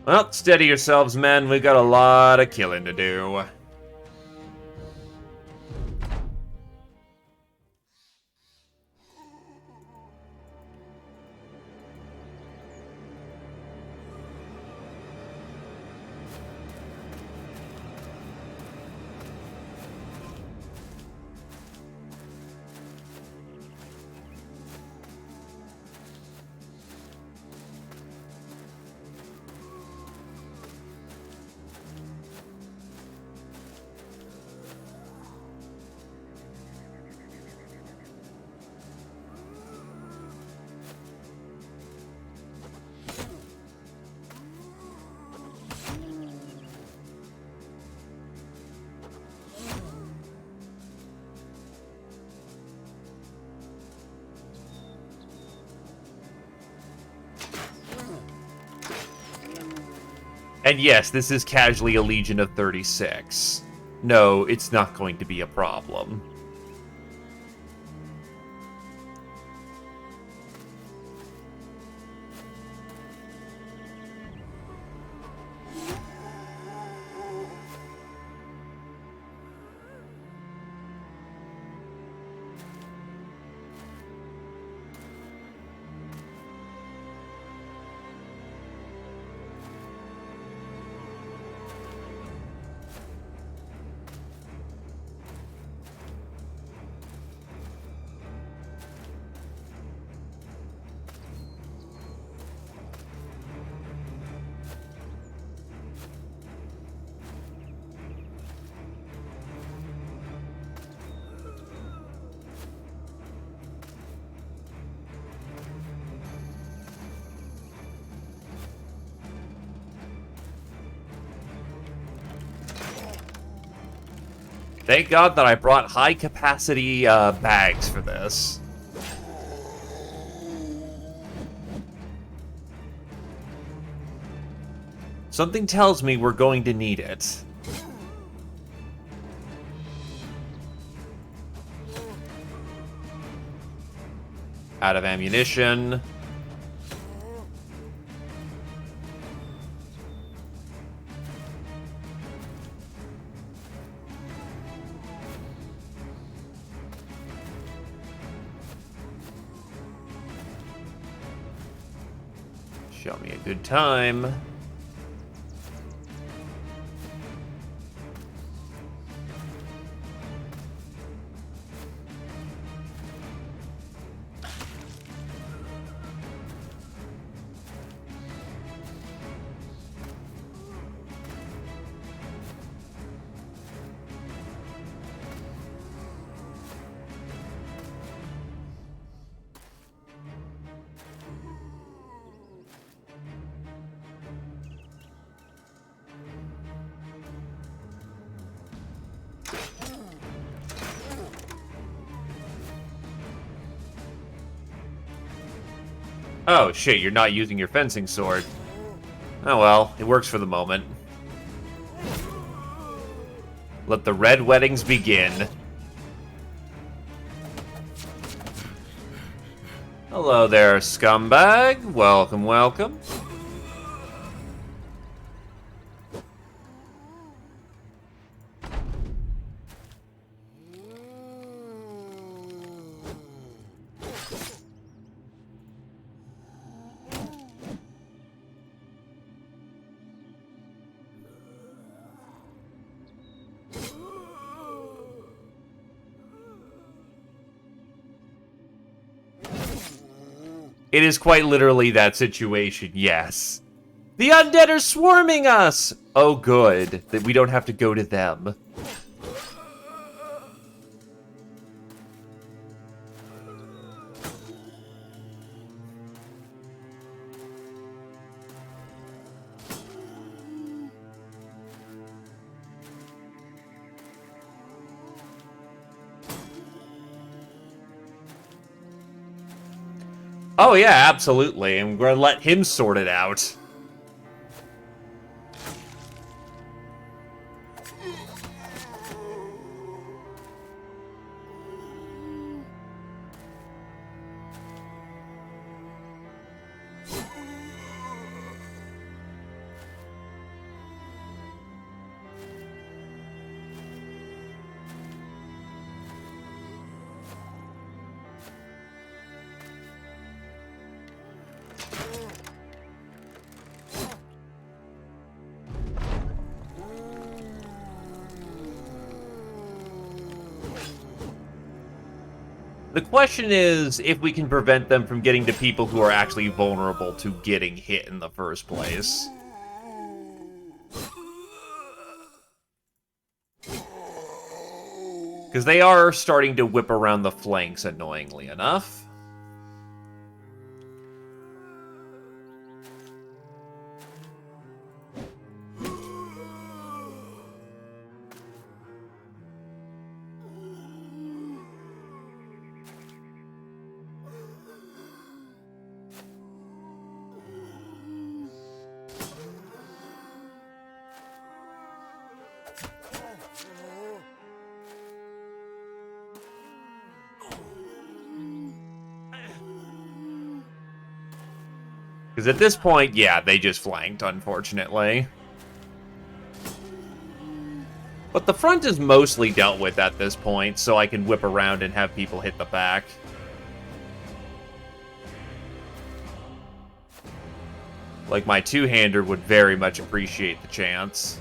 Well, steady yourselves, men. We've got a lot of killing to do. And yes, this is casually a Legion of 36. No, it's not going to be a problem. Thank God that I brought high-capacity bags for this. Something tells me we're going to need it. Out of ammunition. Show me a good time. Oh, shit, you're not using your fencing sword. Oh well, it works for the moment. Let the red weddings begin. Hello there, scumbag. Welcome, welcome. It is quite literally that situation, yes. The undead are swarming us! Oh, good. That we don't have to go to them. Oh yeah, absolutely. I'm gonna let him sort it out. The question is if we can prevent them from getting to people who are actually vulnerable to getting hit in the first place. Because they are starting to whip around the flanks, annoyingly enough. Because at this point, yeah, they just flanked, unfortunately. But the front is mostly dealt with at this point, so I can whip around and have people hit the back. Like, my two-hander would very much appreciate the chance.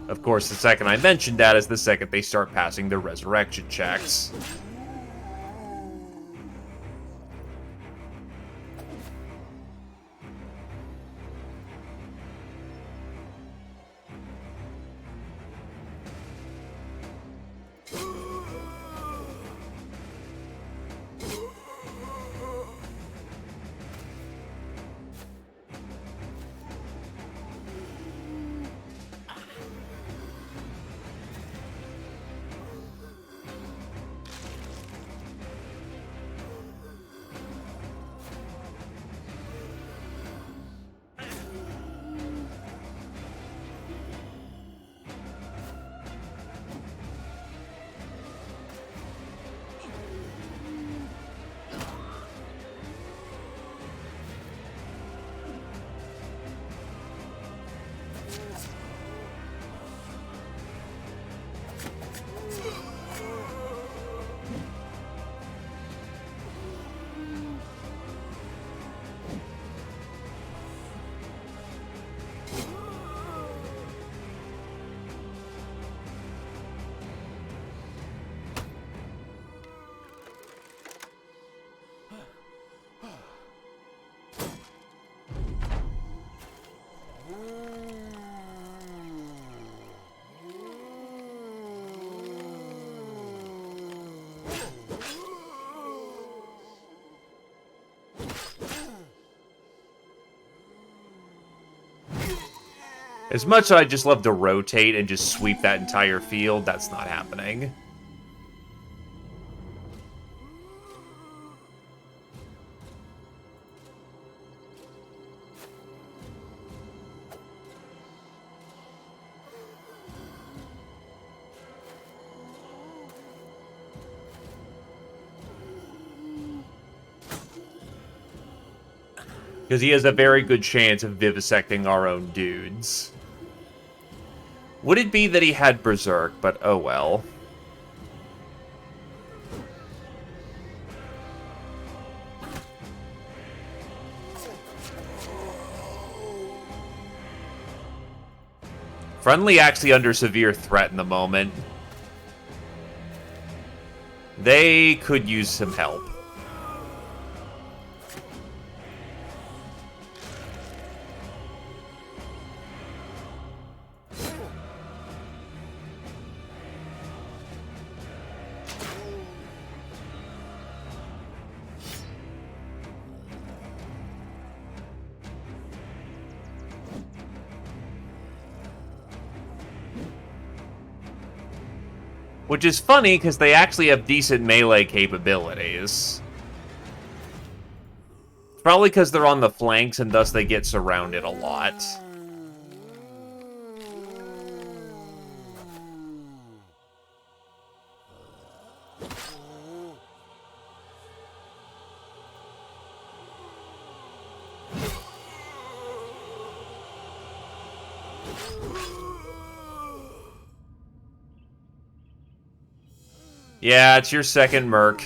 Of course, the second I mentioned that is the second they start passing their resurrection checks. As much as I'd just love to rotate and just sweep that entire field, that's not happening. Because he has a very good chance of vivisecting our own dudes. Would it be that he had Berserk, but oh well. Friendly actually under severe threat in the moment. They could use some help. Which is funny, because they actually have decent melee capabilities. It's probably because they're on the flanks, and thus they get surrounded a lot. Yeah, it's your second Merc.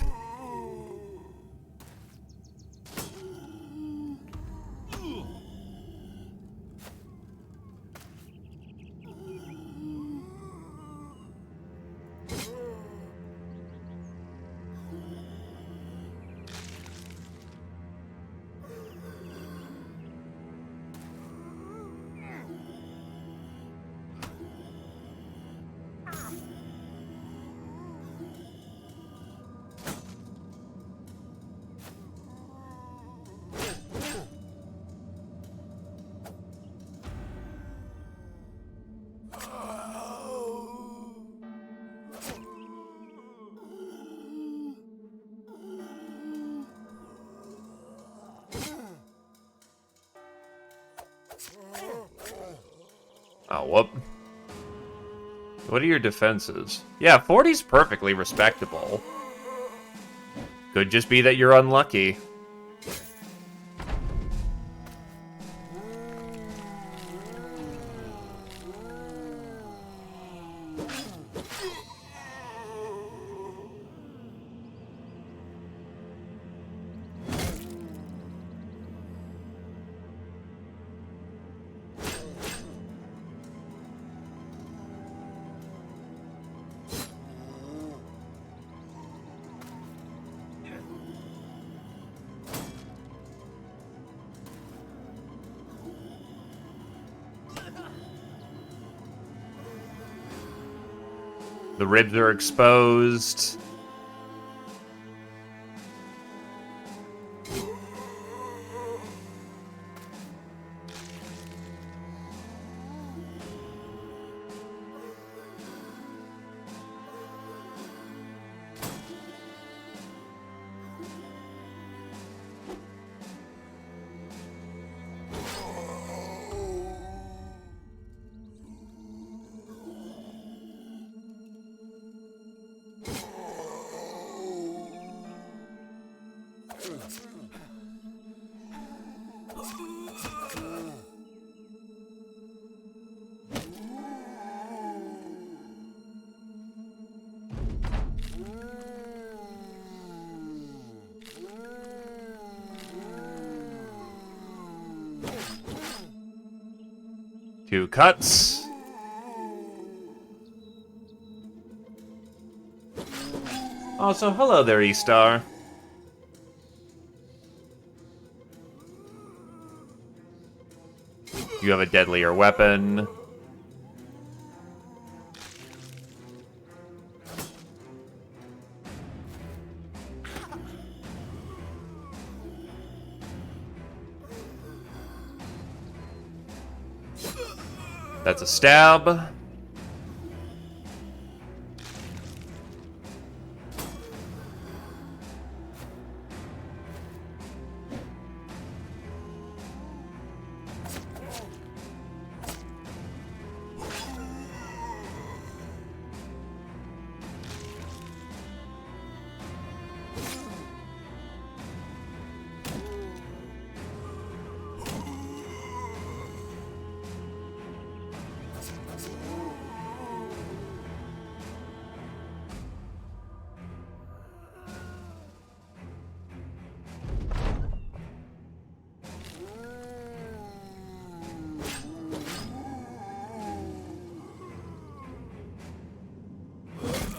Oh, whoop. What are your defenses? Yeah, 40's perfectly respectable. Could just be that you're unlucky. The ribs are exposed. Two cuts. Also, hello there, E-Star. You have a deadlier weapon. That's a stab.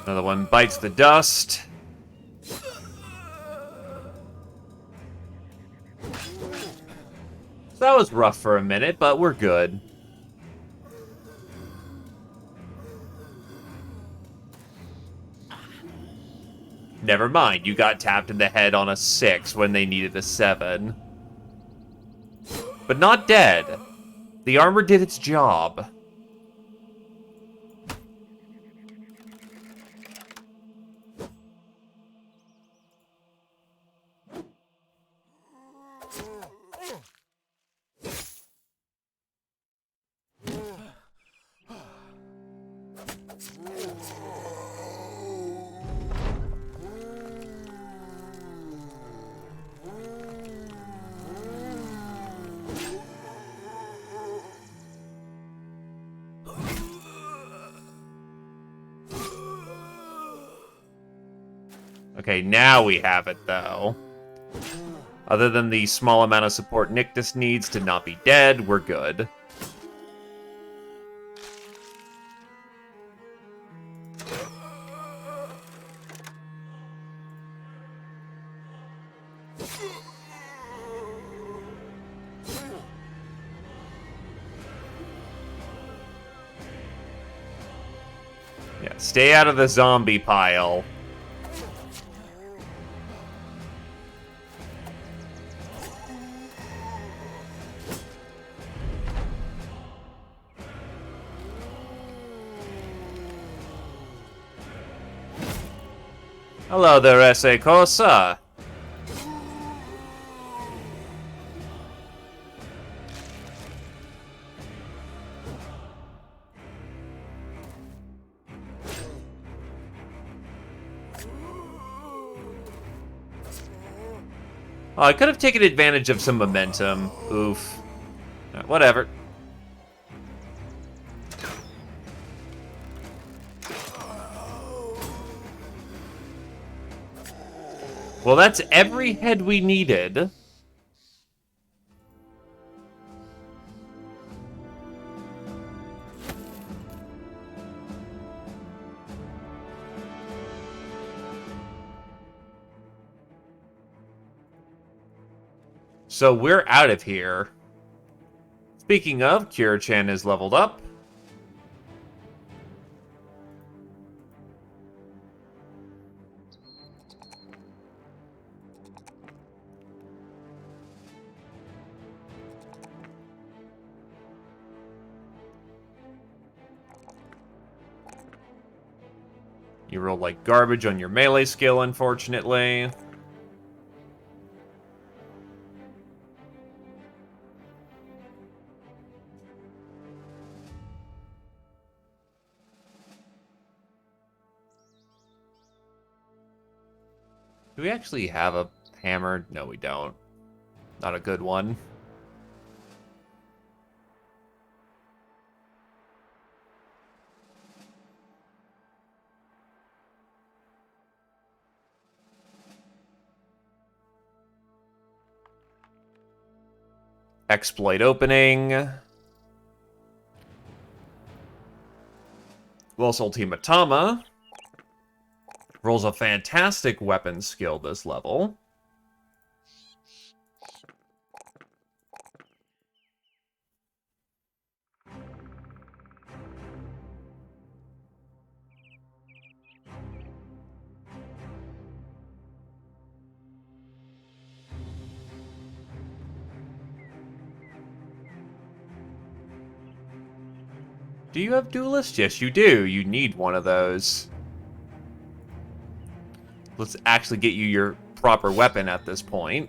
Another one bites the dust. So that was rough for a minute, but we're good. Never mind, you got tapped in the head on a 6 when they needed a 7. But not dead. The armor did its job. Okay, now we have it, though. Other than the small amount of support Nictus needs to not be dead, we're good. Yeah, stay out of the zombie pile. Hello there, S.A. Cosa. Oh, I could have taken advantage of some momentum. Oof. Whatever. Well, that's every head we needed. So we're out of here. Speaking of, Kira-chan is leveled up. You rolled like garbage on your melee skill, unfortunately. Do we actually have a hammer? No, we don't. Not a good one. Exploit opening. Los Ultimatama rolls a fantastic weapon skill this level. Do you have duelists? Yes, you do. You need one of those. Let's actually get you your proper weapon at this point.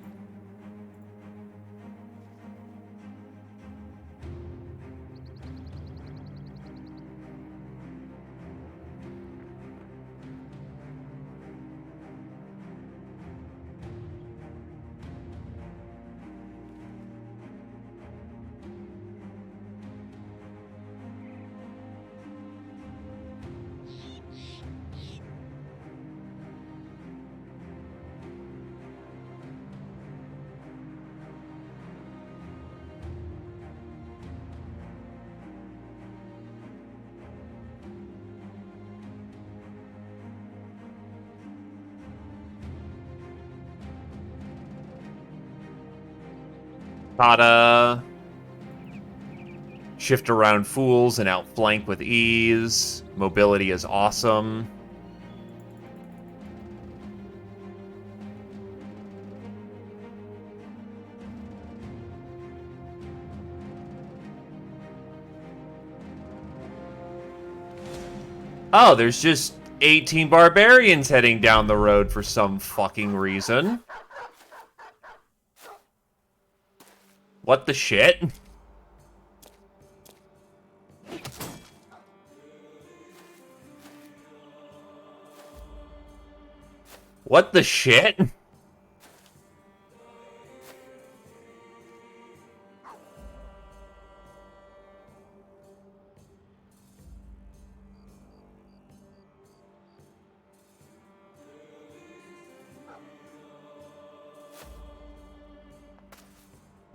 Kata. Shift around fools and outflank with ease. Mobility is awesome. Oh, there's just 18 barbarians heading down the road for some fucking reason. What the shit? What the shit?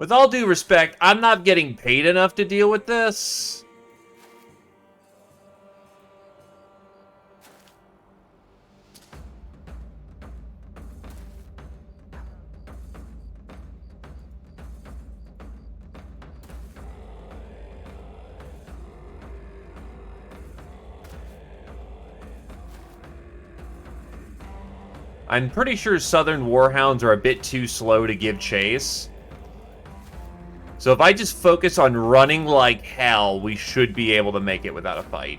With all due respect, I'm not getting paid enough to deal with this. I'm pretty sure Southern Warhounds are a bit too slow to give chase. So if I just focus on running like hell, we should be able to make it without a fight.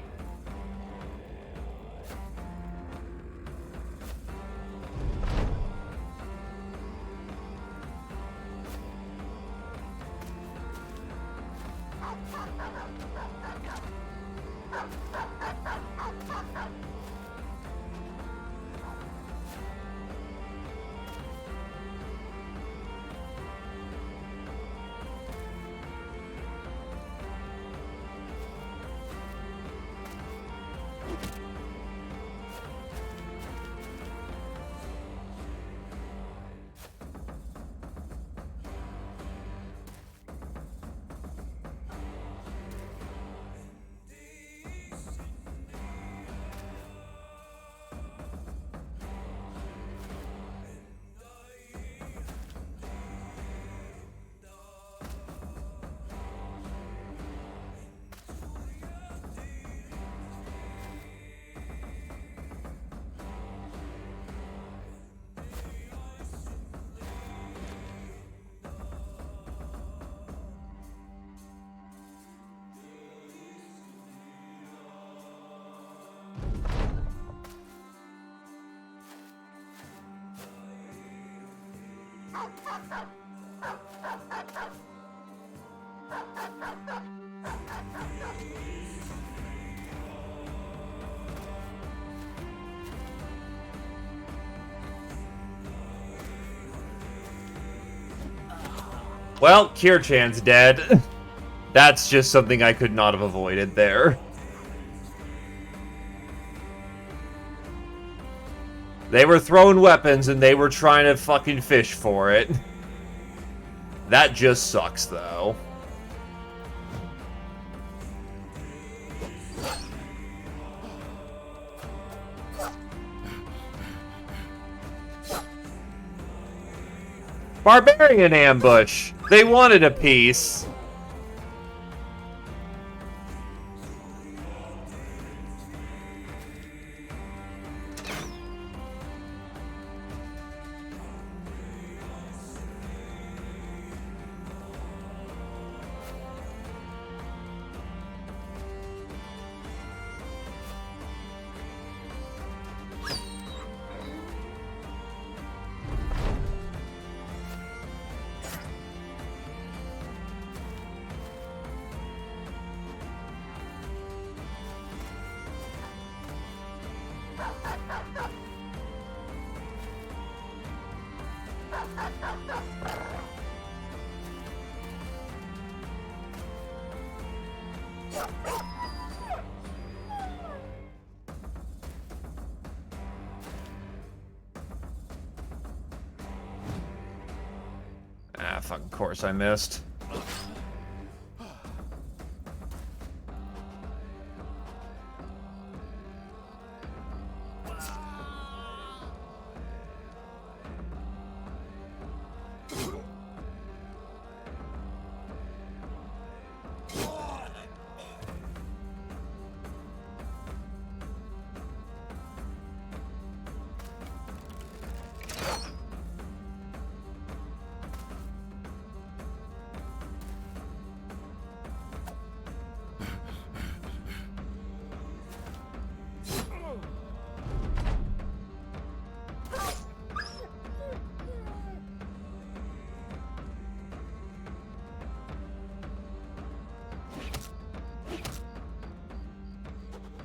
Well, Kirchan's dead. That's just something I could not have avoided there. They were throwing weapons and they were trying to fucking fish for it. That just sucks, though. Barbarian ambush! They wanted a piece. Ah, fucking course I missed.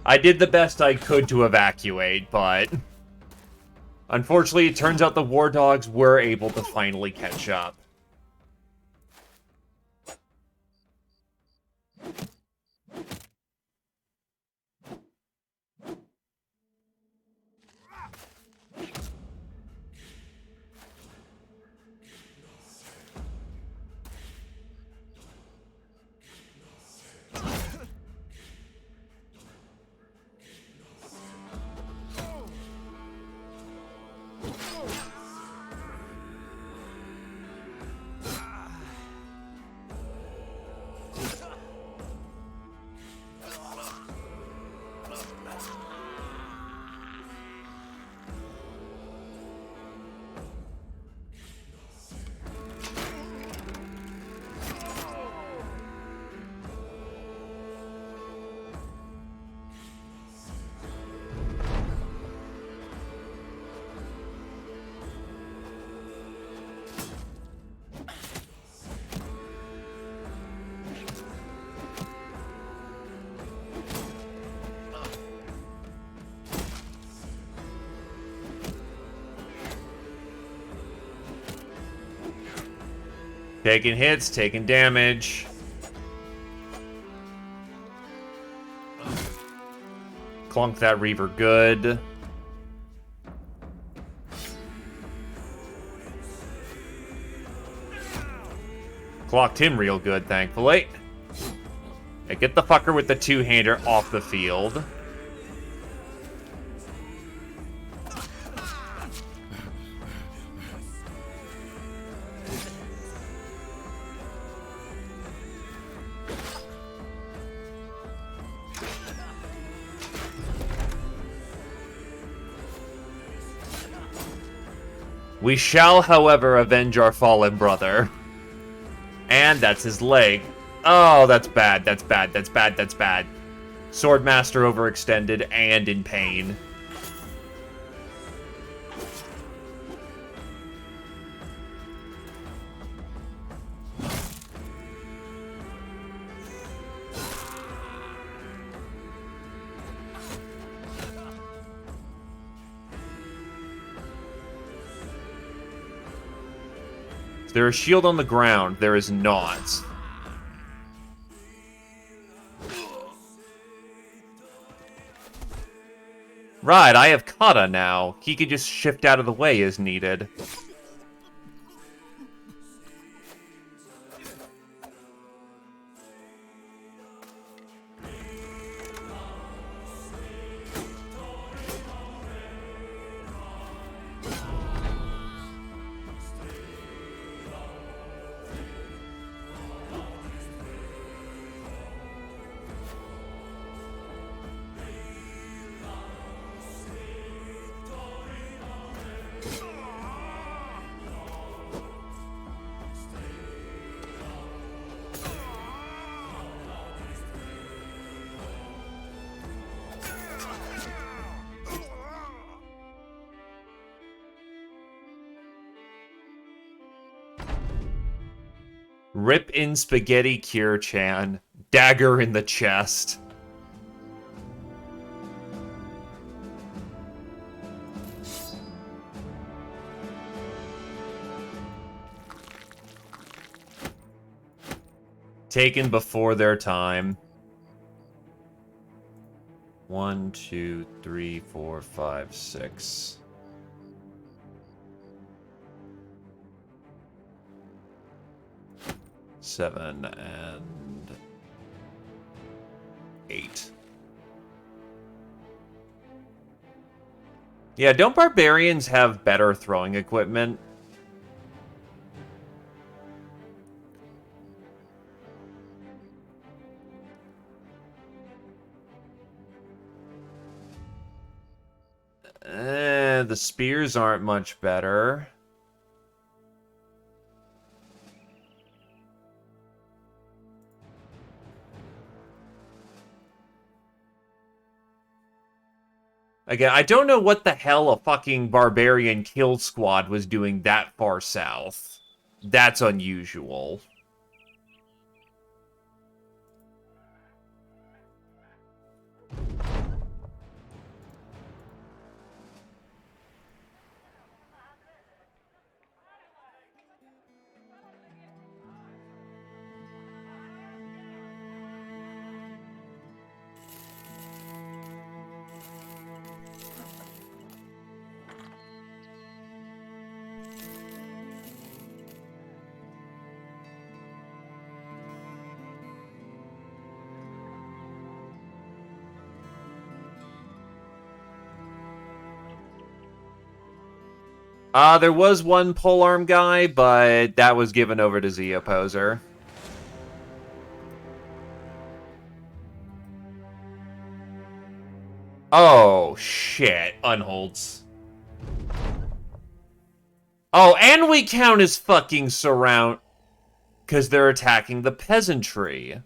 I did the best I could to evacuate, but unfortunately, it turns out the war dogs were able to finally catch up. Taking hits, taking damage. Clunk that Reaver good. Clocked him real good, thankfully. Hey, get the fucker with the two-hander off the field. We shall, however, avenge our fallen brother. And that's his leg. Oh, that's bad, that's bad, that's bad, that's bad. Swordmaster overextended and in pain. Is there a shield on the ground? There is not. Right, I have Kata now. He can just shift out of the way as needed. Rip in spaghetti Cure-chan. Dagger in the chest. Taken before their time. 1, 2, 3, 4, 5, 6. Seven and 8. Yeah, don't barbarians have better throwing equipment? The spears aren't much better. Again, I don't know what the hell a fucking barbarian kill squad was doing that far south. That's unusual. There was one polearm guy, but that was given over to Z Opposer. Oh, shit. Unholds. Oh, and we count as fucking surround... because they're attacking the peasantry.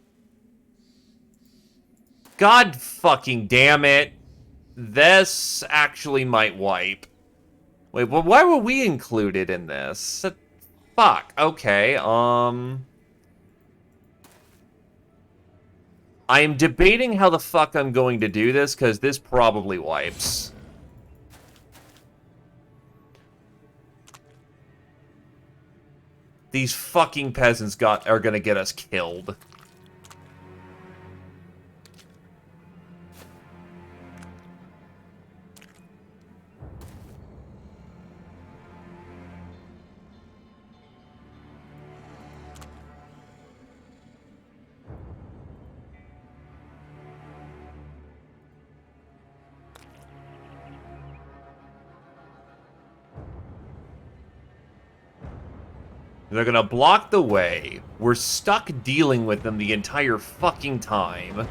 God fucking damn it. This actually might wipe. Wait, well, why were we included in this? Fuck, okay, I am debating how the fuck I'm going to do this, because this probably wipes. These fucking peasants are gonna get us killed. They're gonna block the way. We're stuck dealing with them the entire fucking time.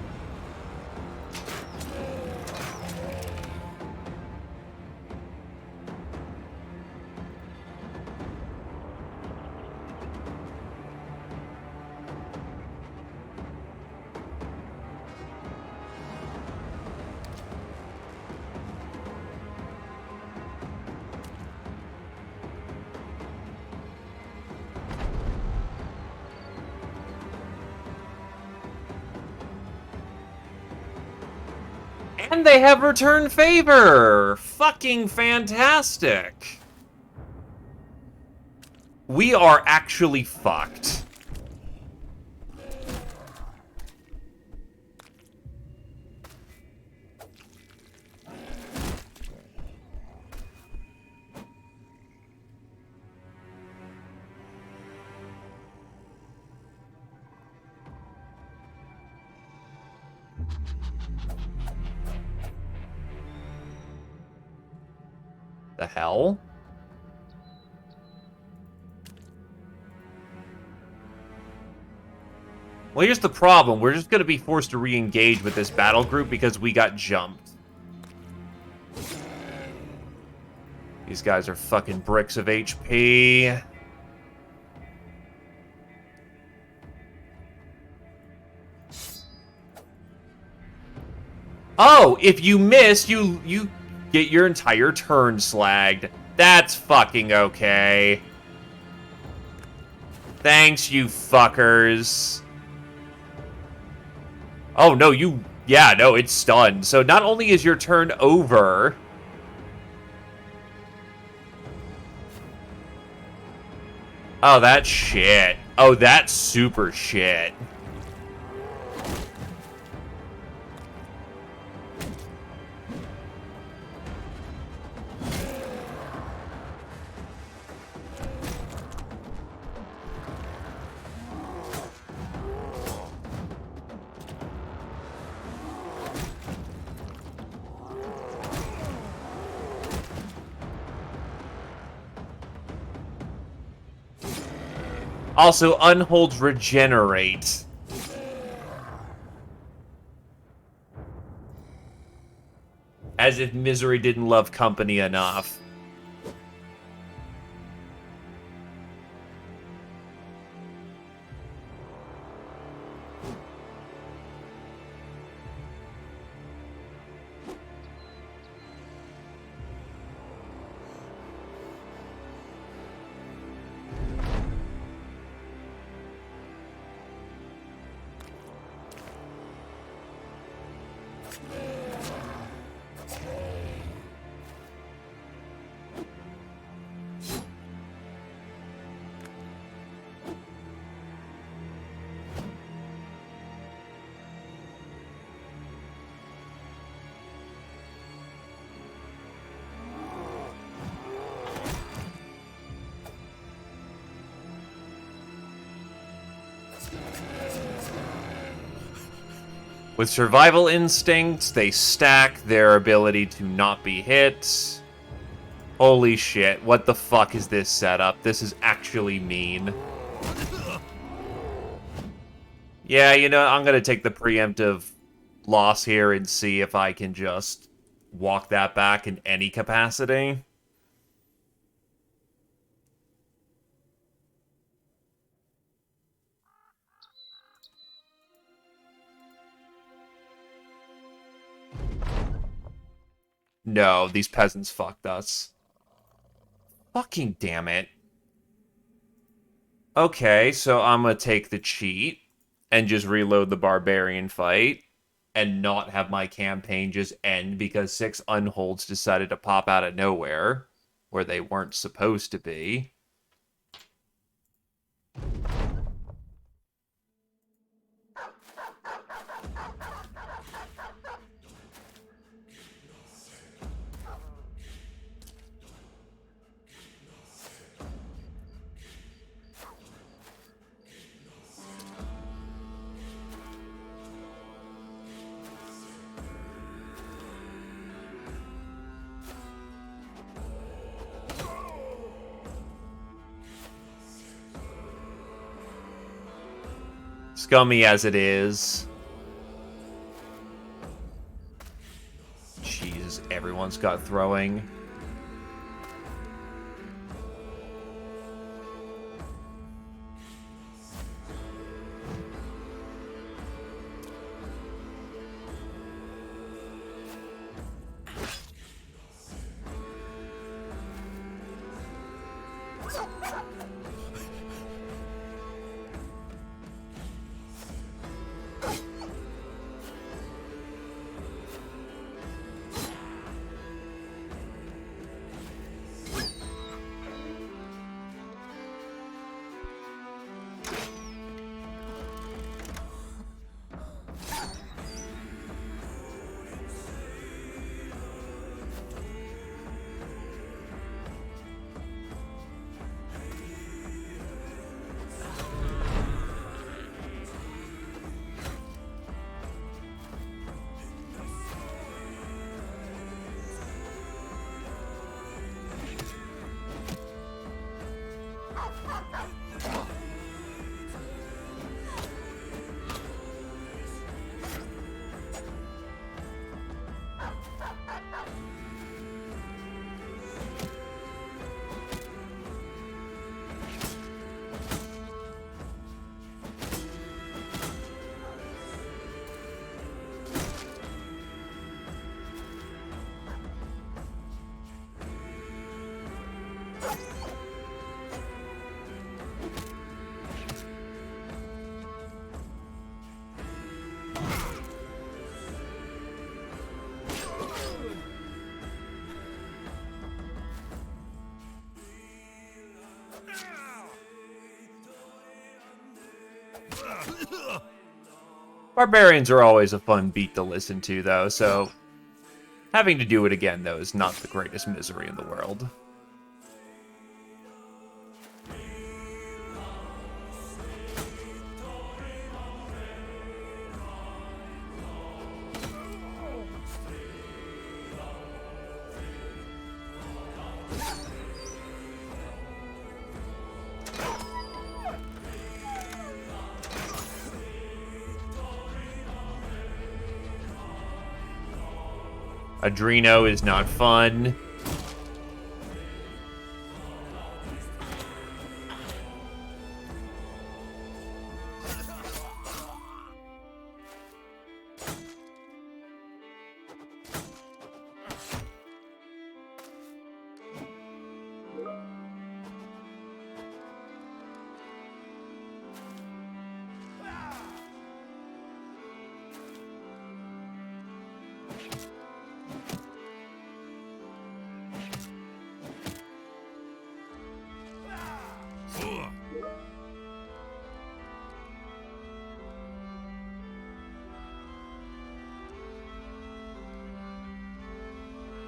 And they have returned favor! Fucking fantastic! We are actually fucked. The hell? Well, here's the problem. We're just going to be forced to re-engage with this battle group because we got jumped. These guys are fucking bricks of HP. Oh, if you miss, you get your entire turn slagged. That's fucking okay. Thanks, you fuckers. Oh, no, yeah, no, it's stunned. So not only is your turn over... Oh, that's shit. Oh, that's super shit. Also, unholds regenerate. As if Misery didn't love company enough. With survival instincts, they stack their ability to not be hit. Holy shit, what the fuck is this setup? This is actually mean. Yeah, you know, I'm gonna take the preemptive loss here and see if I can just walk that back in any capacity. No, these peasants fucked us. Fucking damn it. Okay, so I'm gonna take the cheat and just reload the barbarian fight and not have my campaign just end because 6 unholds decided to pop out of nowhere where they weren't supposed to be. Scummy as it is. Jesus, everyone's got throwing. Barbarians are always a fun beat to listen to, though, so having to do it again, though, is not the greatest misery in the world. Adreno is not fun.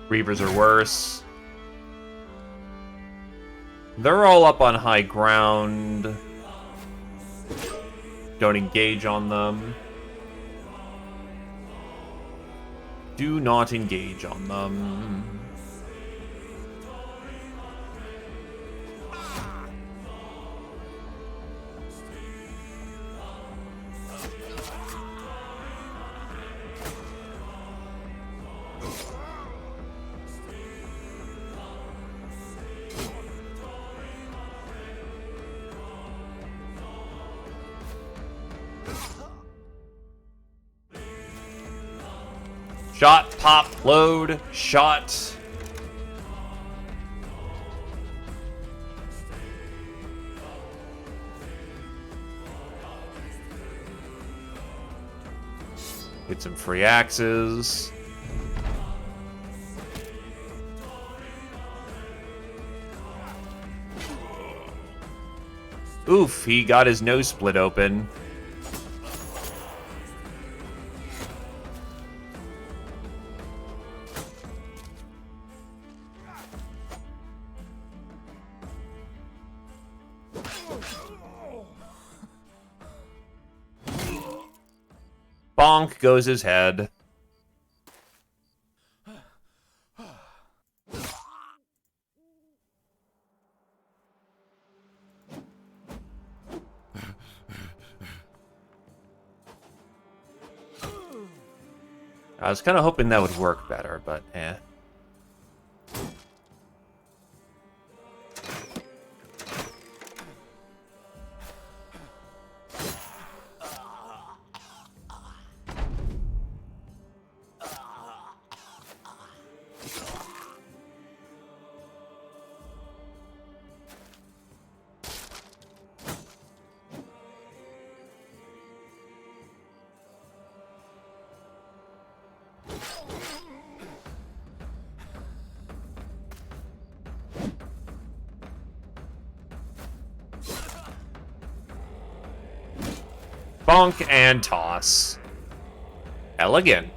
Reavers are worse. They're all up on high ground. Don't engage on them. Do not engage on them. Shot, pop, load, shot. Get some free axes. Oof, he got his nose split open. Bonk goes his head. I was kind of hoping that would work better, but eh. Bonk and toss. Elegant.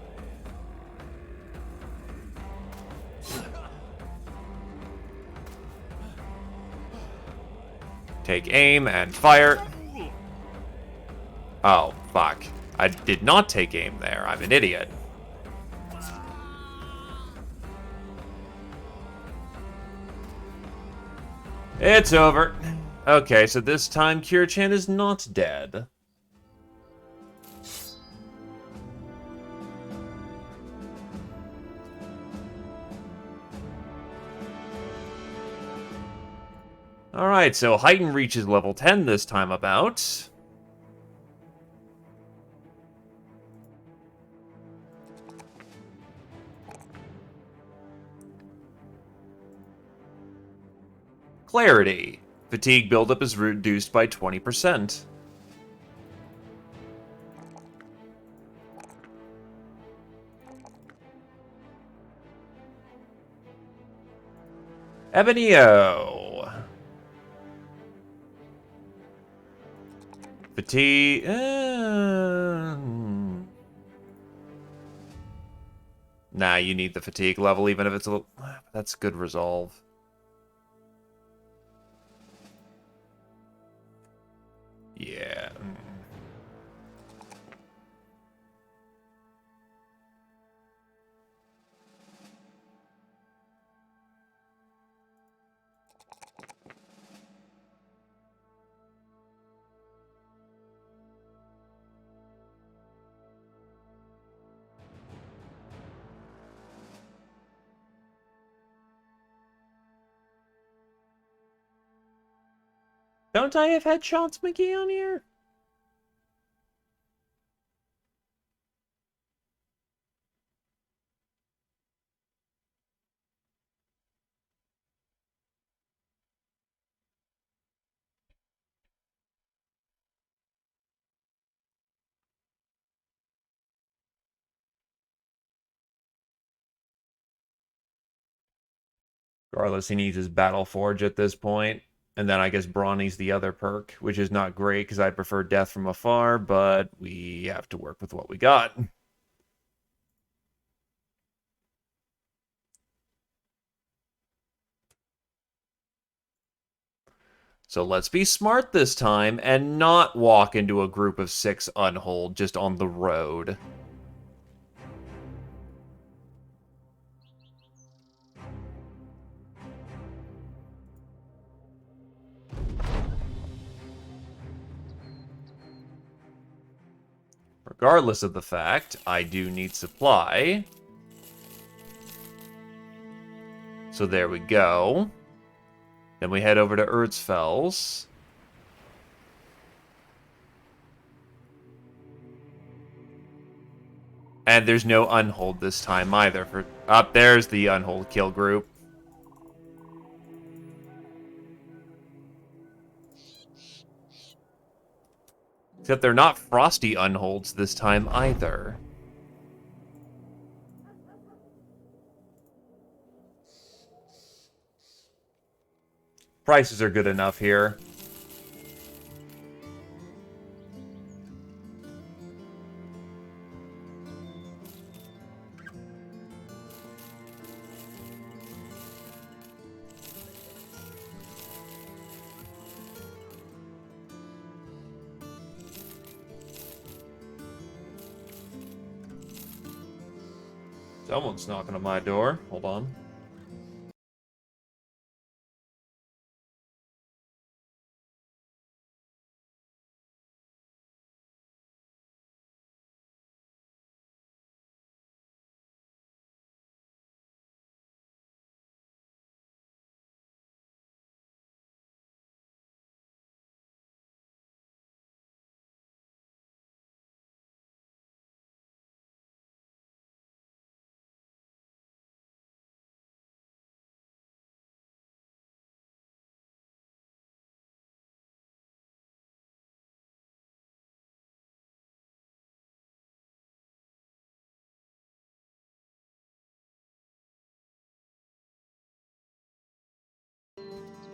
Take aim and fire. Oh, fuck. I did not take aim there. I'm an idiot. It's over. Okay, so this time Kira-chan is not dead. Alright, so Heighten reaches level 10 this time about. Clarity. Fatigue buildup is reduced by 20%. Ebonio. Fatigue. Nah, you need the fatigue level, even if it's a little. That's good resolve. Yeah. Don't I have had Chance McGee on here? Regardless, he needs his Battle Forge at this point. And then I guess Brawny's the other perk, which is not great because I prefer Death from Afar, but we have to work with what we got. So let's be smart this time and not walk into a group of 6 unhold just on the road. Regardless of the fact, I do need supply. So there we go. Then we head over to Erzfels. And there's no unhold this time either. For there's the unhold kill group. Except they're not frosty unholds this time either. Prices are good enough here. Someone's knocking on my door. Hold on.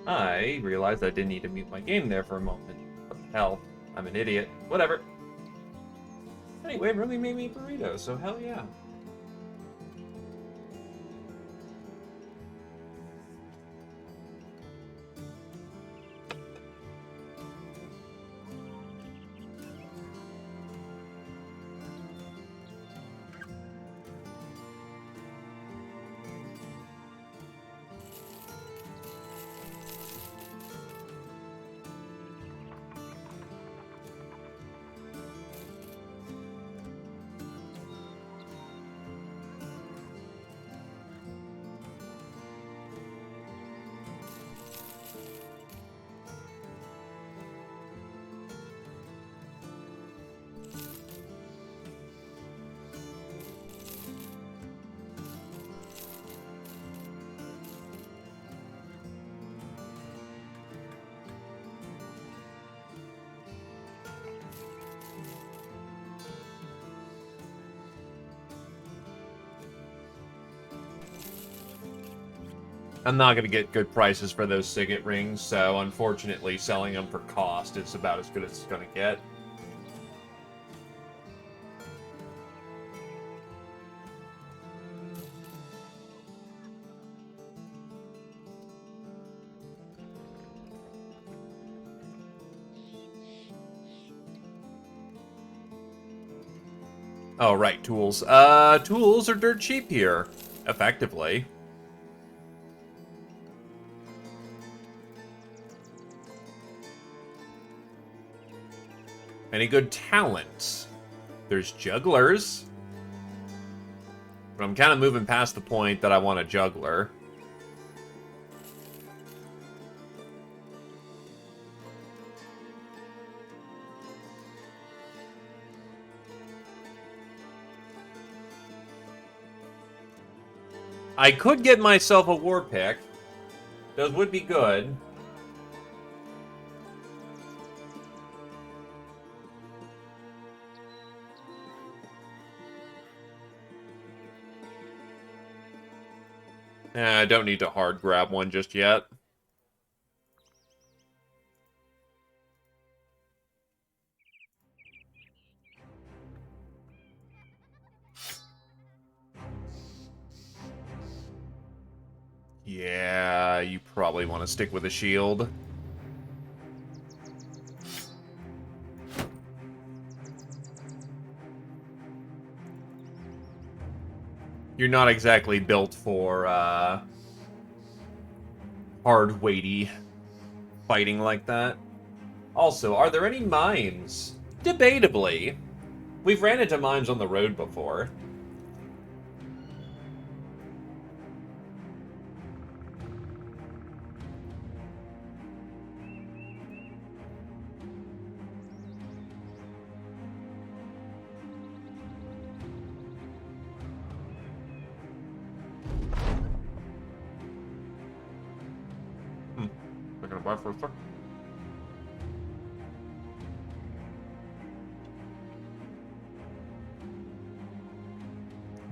I realized I didn't need to mute my game there for a moment. What the hell? I'm an idiot. Whatever. Anyway, Rumi made me a burrito, so hell yeah. I'm not going to get good prices for those Signet rings, so unfortunately selling them for cost is about as good as it's going to get. Oh, right, tools. Tools are dirt cheap here, effectively. Any good talents? There's jugglers. But I'm kind of moving past the point that I want a juggler. I could get myself a war pick. Those would be good. I don't need to hard grab one just yet. Yeah, you probably want to stick with a shield. You're not exactly built for, hard, weighty fighting like that. Also, are there any mines? Debatably. We've ran into mines on the road before. We're gonna buy for a fuck.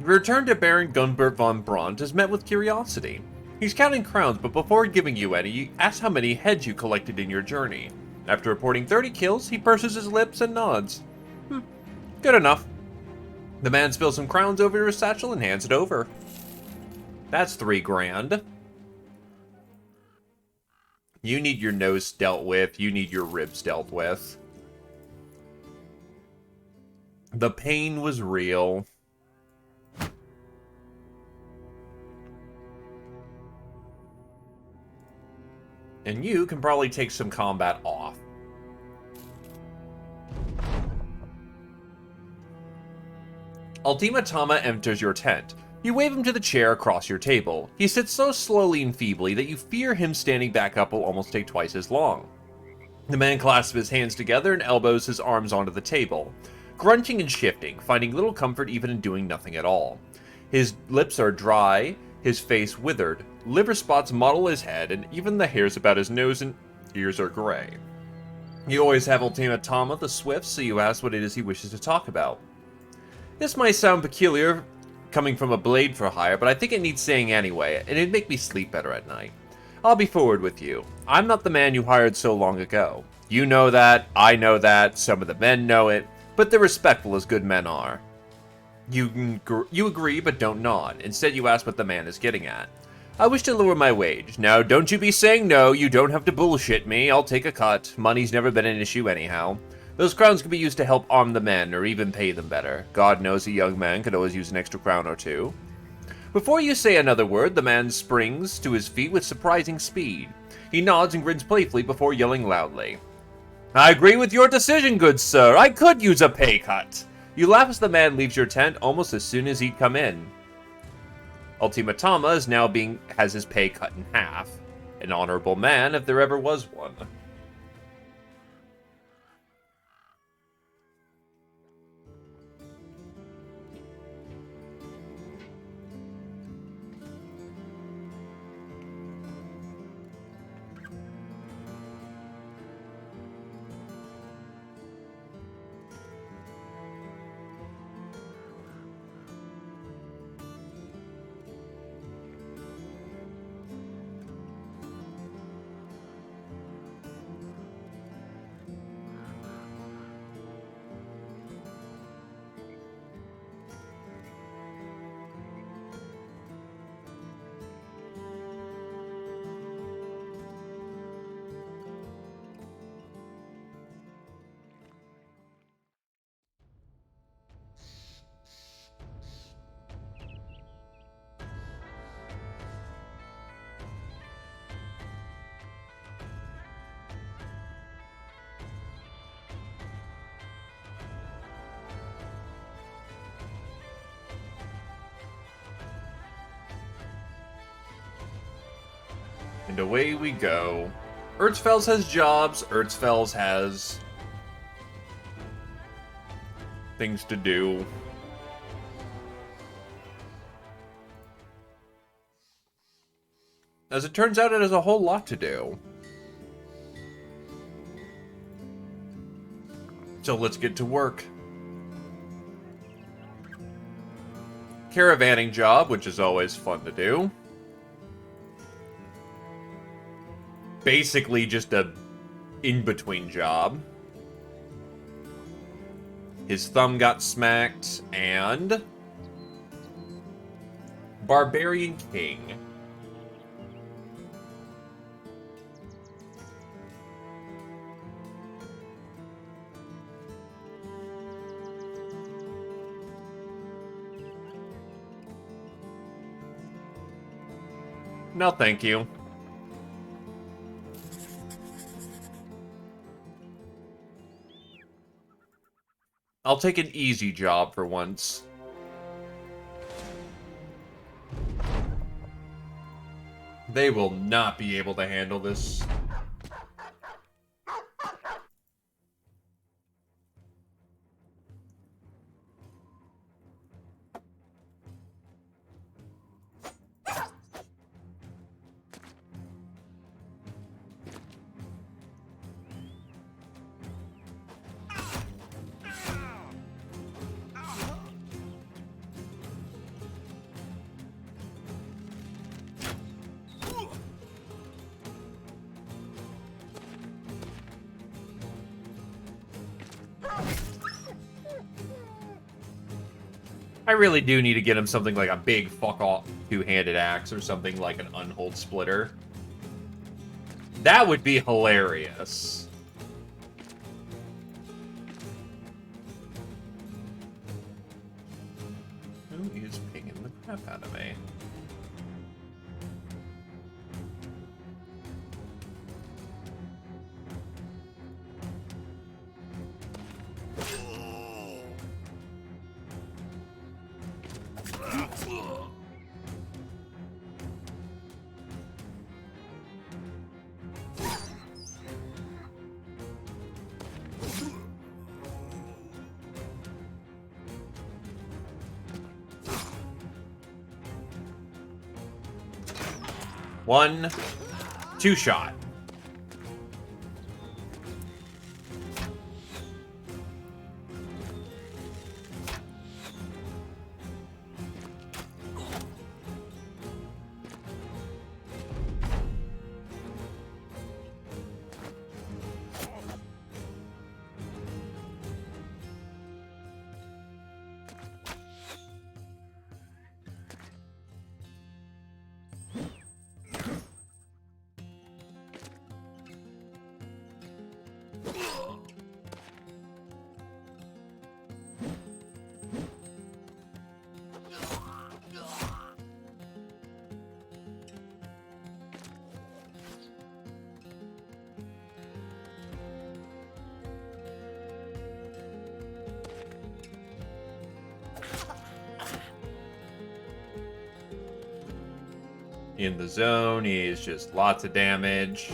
The return to Baron Gunbert von Brandt is met with curiosity. He's counting crowns, but before giving you any, he asks how many heads you collected in your journey. After reporting 30 kills, he purses his lips and nods. Good enough. The man spills some crowns over his satchel and hands it over. That's 3 grand. You need your nose dealt with. You need your ribs dealt with. The pain was real. And you can probably take some combat off. Ultima Tama enters your tent. You wave him to the chair across your table. He sits so slowly and feebly that you fear him standing back up will almost take twice as long. The man clasps his hands together and elbows his arms onto the table, grunting and shifting, finding little comfort even in doing nothing at all. His lips are dry, his face withered, liver spots mottle his head, and even the hairs about his nose and ears are gray. You always have Ultima Tama the Swift, so you ask what it is he wishes to talk about. This might sound peculiar coming from a blade for hire, but I think it needs saying anyway, and it'd make me sleep better at night. I'll be forward with you. I'm not the man you hired so long ago. You know that, I know that, some of the men know it, but they're respectful as good men are. You agree, but don't nod. Instead, you ask what the man is getting at. I wish to lower my wage. Now, don't you be saying no, you don't have to bullshit me, I'll take a cut. Money's never been an issue anyhow. Those crowns could be used to help arm the men, or even pay them better. God knows a young man could always use an extra crown or two. Before you say another word, the man springs to his feet with surprising speed. He nods and grins playfully before yelling loudly. I agree with your decision, good sir. I could use a pay cut. You laugh as the man leaves your tent almost as soon as he'd come in. Ultima Tama is now has his pay cut in half. An honorable man if there ever was one. And away we go. Erzfels has jobs, Erzfels has things to do. As it turns out, it has a whole lot to do. So let's get to work. Caravanning job, which is always fun to do. Basically just a in-between job. His thumb got smacked, and... Barbarian King. No, thank you. I'll take an easy job for once. They will not be able to handle this. I really do need to get him something like a big fuck-off two-handed axe or something like an unhold splitter. That would be hilarious. Who is pinging the crap out of me? One, two shot. In the zone, he's just lots of damage.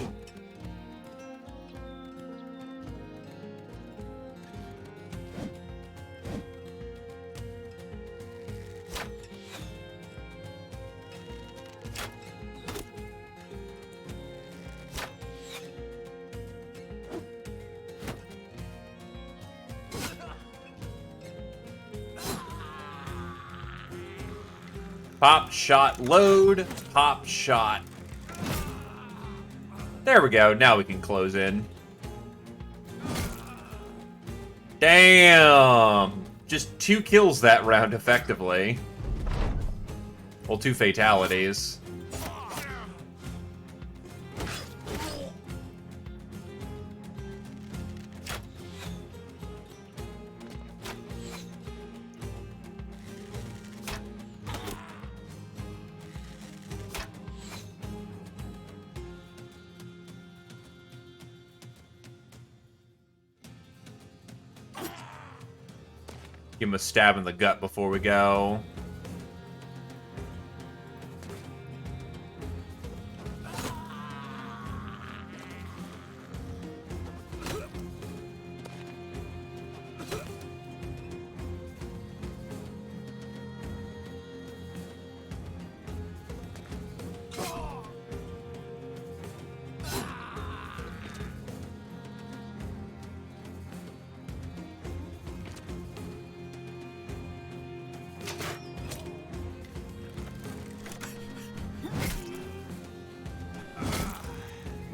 Pop, shot, load. Pop, shot. There we go. Now we can close in. Damn! Just 2 kills that round, effectively. Well, 2 fatalities. Give him a stab in the gut before we go.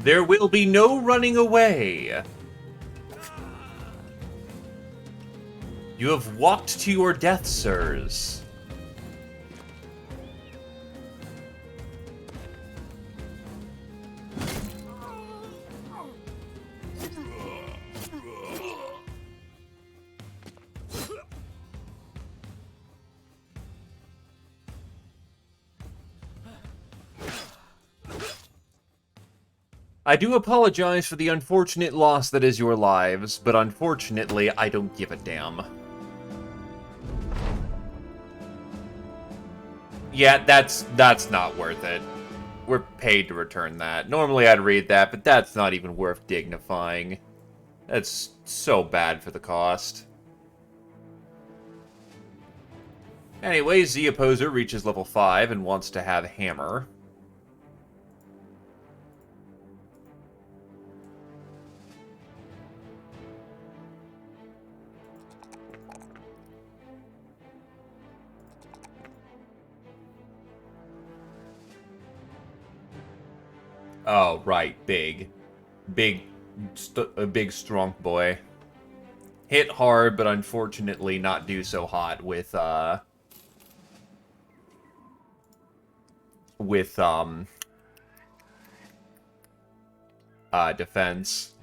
There will be no running away. You have walked to your death, sirs. I do apologize for the unfortunate loss that is your lives, but unfortunately, I don't give a damn. Yeah, that's not worth it. We're paid to return that. Normally I'd read that, but that's not even worth dignifying. That's so bad for the cost. Anyways, the opposer reaches level 5 and wants to have Hammer. Oh, right, big. A big strong boy. Hit hard, but unfortunately not do so hot with defense.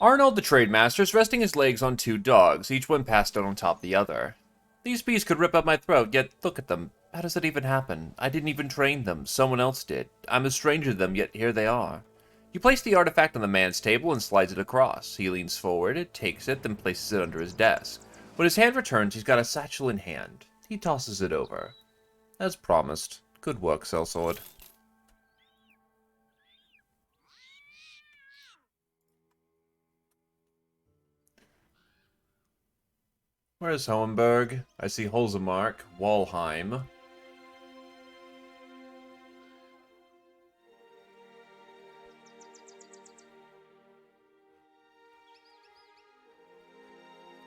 Arnold the Trademaster is resting his legs on 2 dogs, each one passed out on top of the other. These beasts could rip out my throat, yet look at them. How does that even happen? I didn't even train them. Someone else did. I'm a stranger to them, yet here they are. You place the artifact on the man's table and slides it across. He leans forward, takes it, then places it under his desk. When his hand returns, he's got a satchel in hand. He tosses it over. As promised. Good work, Sellsword. Where's Hohenberg? I see Holzemark, Walheim.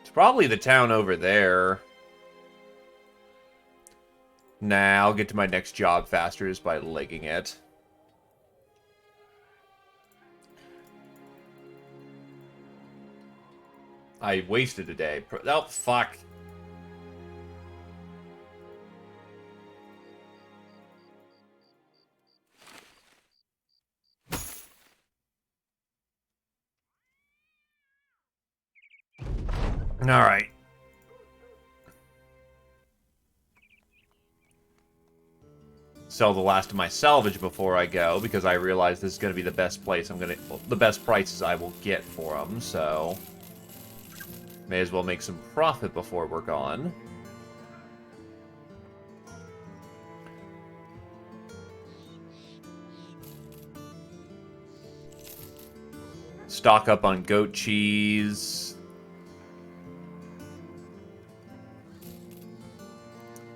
It's probably the town over there. Nah, I'll get to my next job faster just by legging it. I wasted a day. Oh, fuck. Alright. Sell the last of my salvage before I go, because I realize this is going to be the best place the best prices I will get for them, so... May as well make some profit before we're gone. Stock up on goat cheese.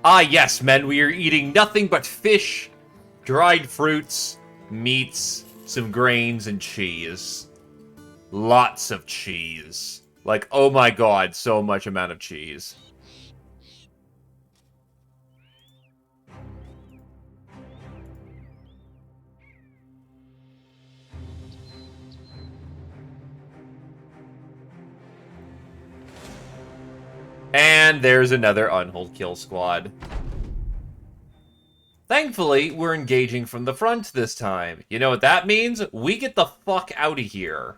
Ah, yes, men, we are eating nothing but fish, dried fruits, meats, some grains, and cheese. Lots of cheese. Like, oh my god, so much amount of cheese. And there's another Unhold Kill Squad. Thankfully, we're engaging from the front this time. You know what that means? We get the fuck out of here.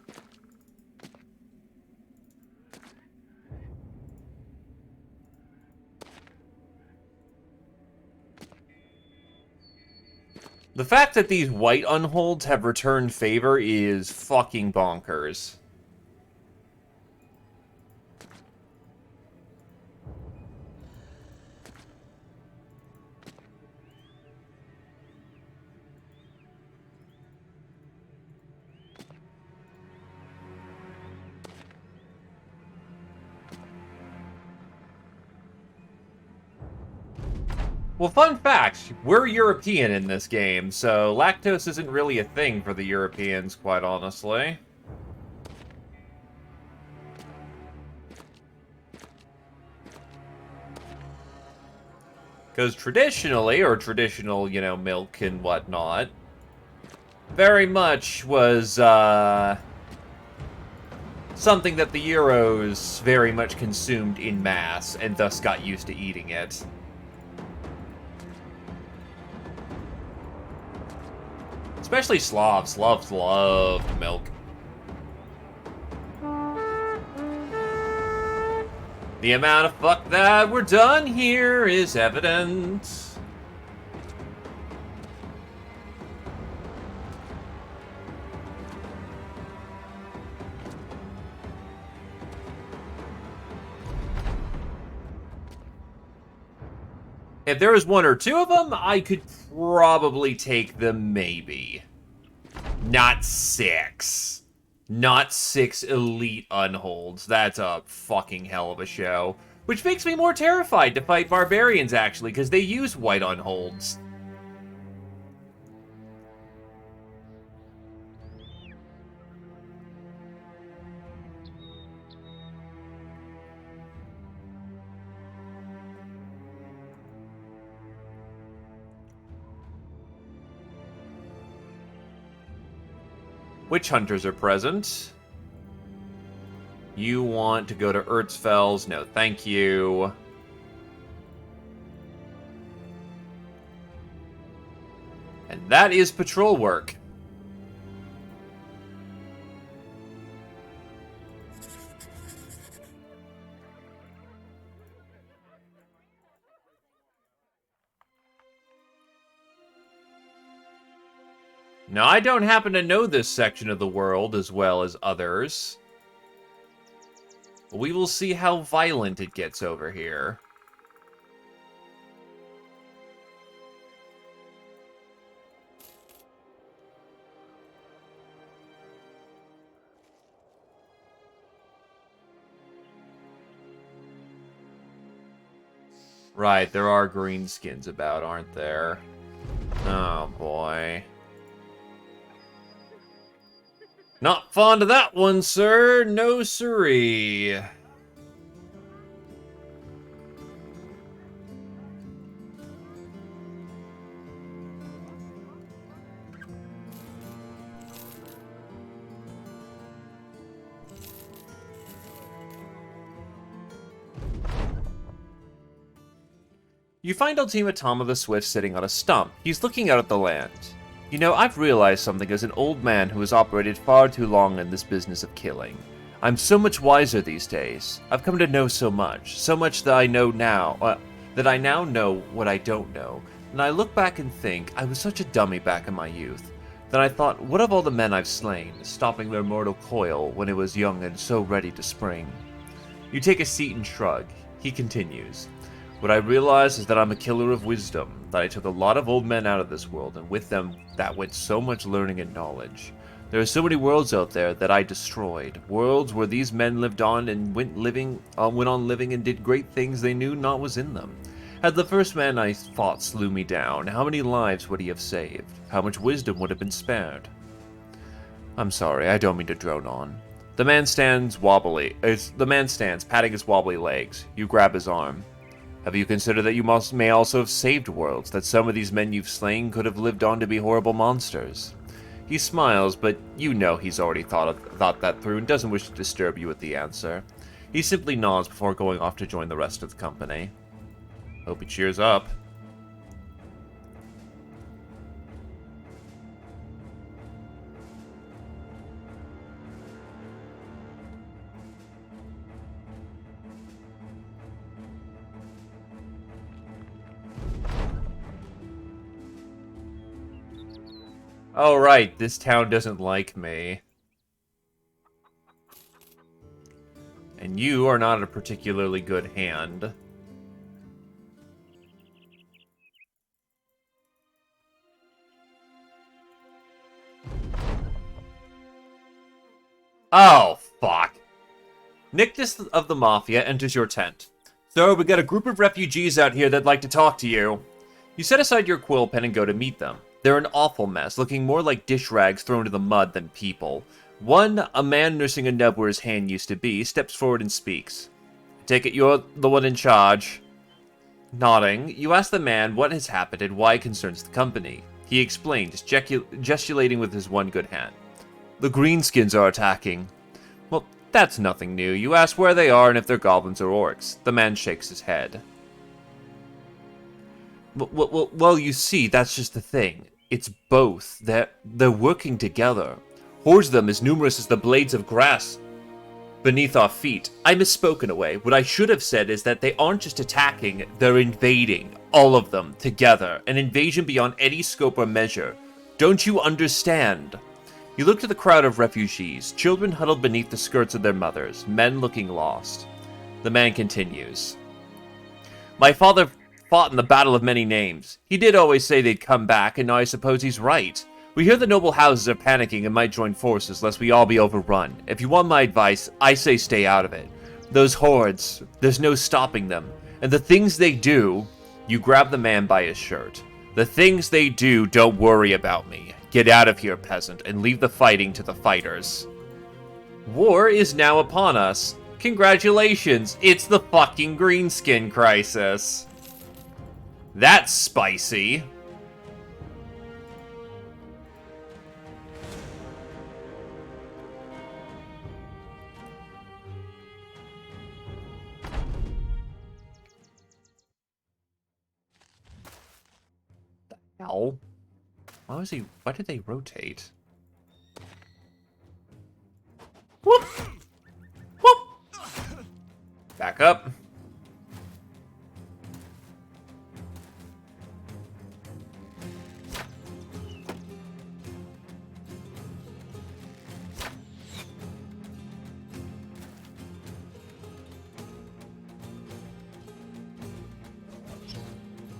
The fact that these white Unholds have returned favor is fucking bonkers. Well, fun fact, we're European in this game, so lactose isn't really a thing for the Europeans, quite honestly. Because traditionally, or traditional, you know, milk and whatnot, very much was, something that the Euros very much consumed in mass, and thus got used to eating it. Especially Slavs. Slavs loved milk. The amount of fuck that we're done here is evident. If there was one or two of them, I could probably take them, maybe. Not 6. Not 6 elite unholds. That's a fucking hell of a show. Which makes me more terrified to fight barbarians, actually, because they use white unholds. Witch hunters are present. You want to go to Erzfels? No, thank you. And that is patrol work. Now, I don't happen to know this section of the world as well as others. We will see how violent it gets over here. Right, there are greenskins about, aren't there? Oh, boy. Not fond of that one, sir. No siree. You find Ultima Thoma the Swift sitting on a stump. He's looking out at the land. You know, I've realized something as an old man who has operated far too long in this business of killing. I'm so much wiser these days. I've come to know so much that I know now, that I now know what I don't know. And I look back and think, I was such a dummy back in my youth. Then I thought, what of all the men I've slain, stopping their mortal coil when it was young and so ready to spring? You take a seat and shrug. He continues. What I realize is that I'm a killer of wisdom, that I took a lot of old men out of this world, and with them that went so much learning and knowledge. There are so many worlds out there that I destroyed, worlds where these men lived on and went on living and did great things they knew not was in them. Had the first man I fought slew me down, how many lives would he have saved? How much wisdom would have been spared? I'm sorry, I don't mean to drone on. The man stands, patting his wobbly legs. You grab his arm. Have you considered that you may also have saved worlds, that some of these men you've slain could have lived on to be horrible monsters? He smiles, but you know he's already thought that through and doesn't wish to disturb you with the answer. He simply nods before going off to join the rest of the company. Hope he cheers up. Oh, right, this town doesn't like me. And you are not a particularly good hand. Oh, fuck. Nictus of the Mafia enters your tent. So, we got a group of refugees out here that'd like to talk to you. You set aside your quill pen and go to meet them. They're an awful mess, looking more like dish rags thrown to the mud than people. One, a man nursing a nub where his hand used to be, steps forward and speaks. I take it you're the one in charge. Nodding, you ask the man what has happened and why it concerns the company. He explained, gesticulating with his one good hand. The Greenskins are attacking. Well, that's nothing new. You ask where they are and if they're goblins or orcs. The man shakes his head. Well, you see, that's just the thing. It's both. They're working together. Hordes of them as numerous as the blades of grass beneath our feet. I misspoke in a way. What I should have said is that they aren't just attacking, they're invading. All of them, together. An invasion beyond any scope or measure. Don't you understand? You look to the crowd of refugees, children huddled beneath the skirts of their mothers, men looking lost. The man continues. My father fought in the Battle of Many Names. He did always say they'd come back, and now I suppose he's right. We hear the noble houses are panicking and might join forces, lest we all be overrun. If you want my advice, I say stay out of it. Those hordes, there's no stopping them. And the things they do, you grab the man by his shirt. The things they do, don't worry about me. Get out of here, peasant, and leave the fighting to the fighters. War is now upon us. Congratulations, it's the fucking greenskin crisis. That's spicy. The hell? Why did they rotate? Whoop! Whoop! Back up.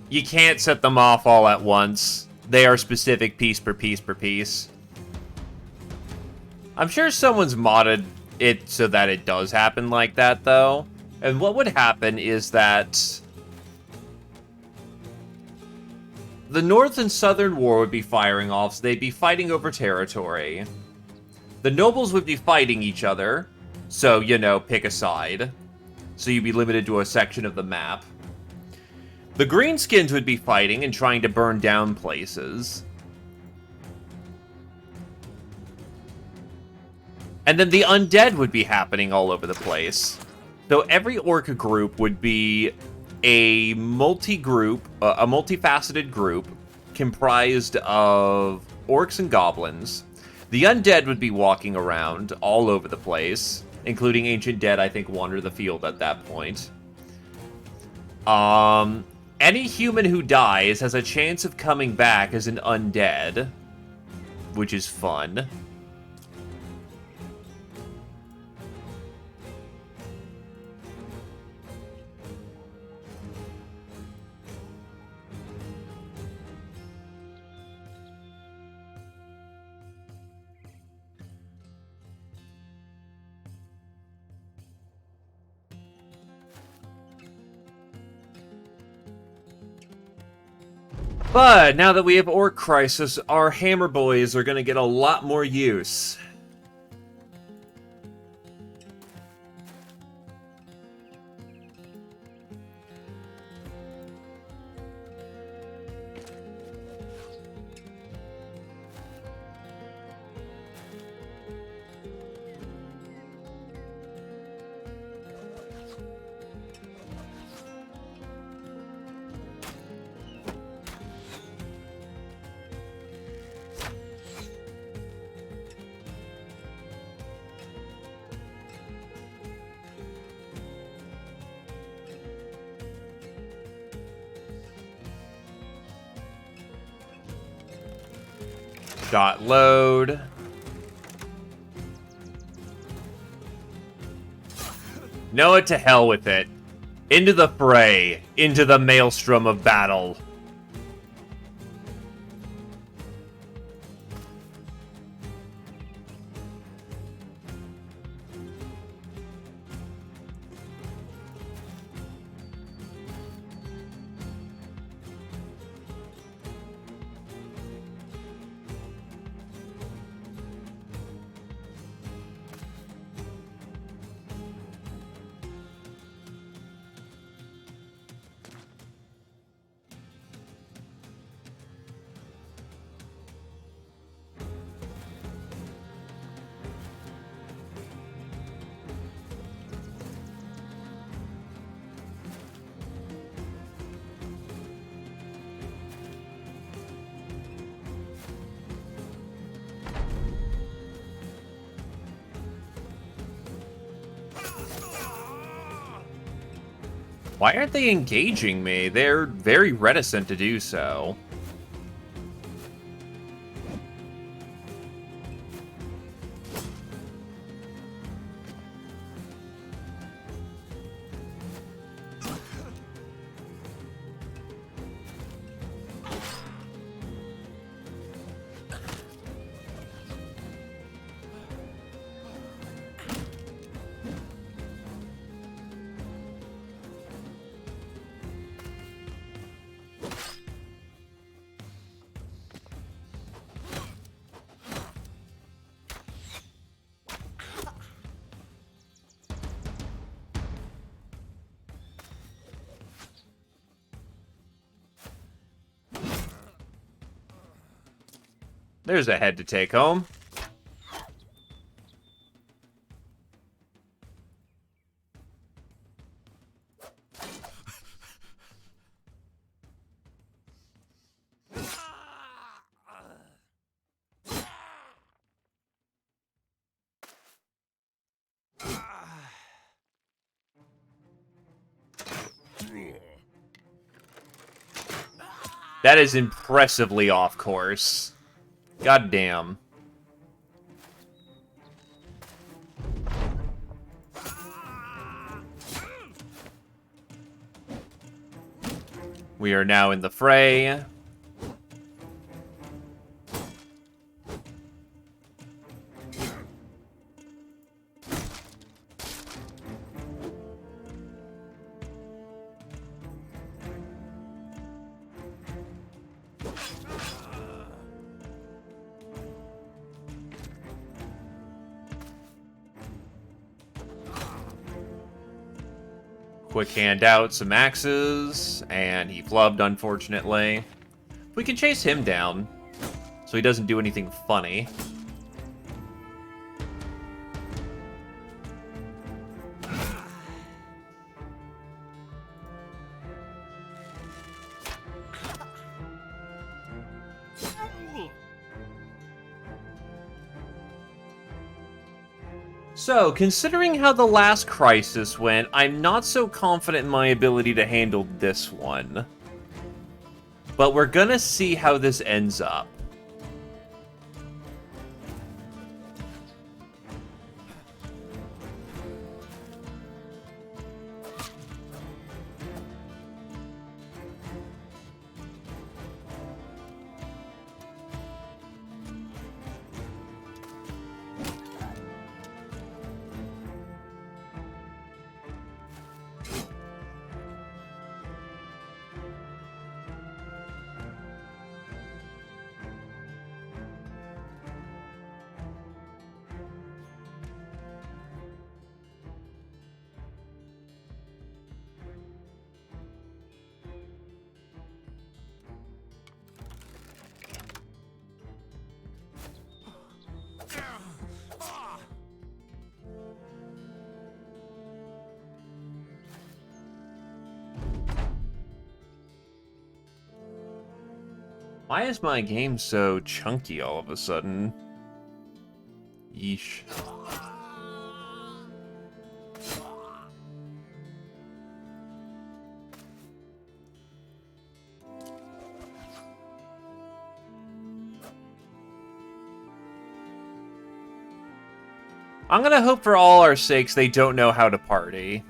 You can't set them off all at once. They are specific piece per piece per piece. I'm sure someone's modded it so that it does happen like that, though. And what would happen is that the North and Southern War would be firing off, so they'd be fighting over territory. The nobles would be fighting each other, so, you know, pick a side. So you'd be limited to a section of the map. The Greenskins would be fighting and trying to burn down places. And then the undead would be happening all over the place. So every orc group would be a multi-group, a multifaceted group comprised of orcs and goblins. The undead would be walking around all over the place, including Ancient Dead, I think, wander the field at that point. Any human who dies has a chance of coming back as an undead, which is fun. But now that we have Orc Crisis, our Hammer Boys are going to get a lot more use. Dot load. Know it, to hell with it. Into the fray. Into the maelstrom of battle. Why aren't they engaging me? They're very reticent to do so. There's a head to take home. That is impressively off course. God damn. We are now in the fray. Quick hand out some axes, and he flubbed, unfortunately. We can chase him down, so he doesn't do anything funny. So, considering how the last crisis went, I'm not so confident in my ability to handle this one. But we're gonna see how this ends up. Why is my game so chunky all of a sudden? Yeesh. I'm gonna hope for all our sakes they don't know how to party.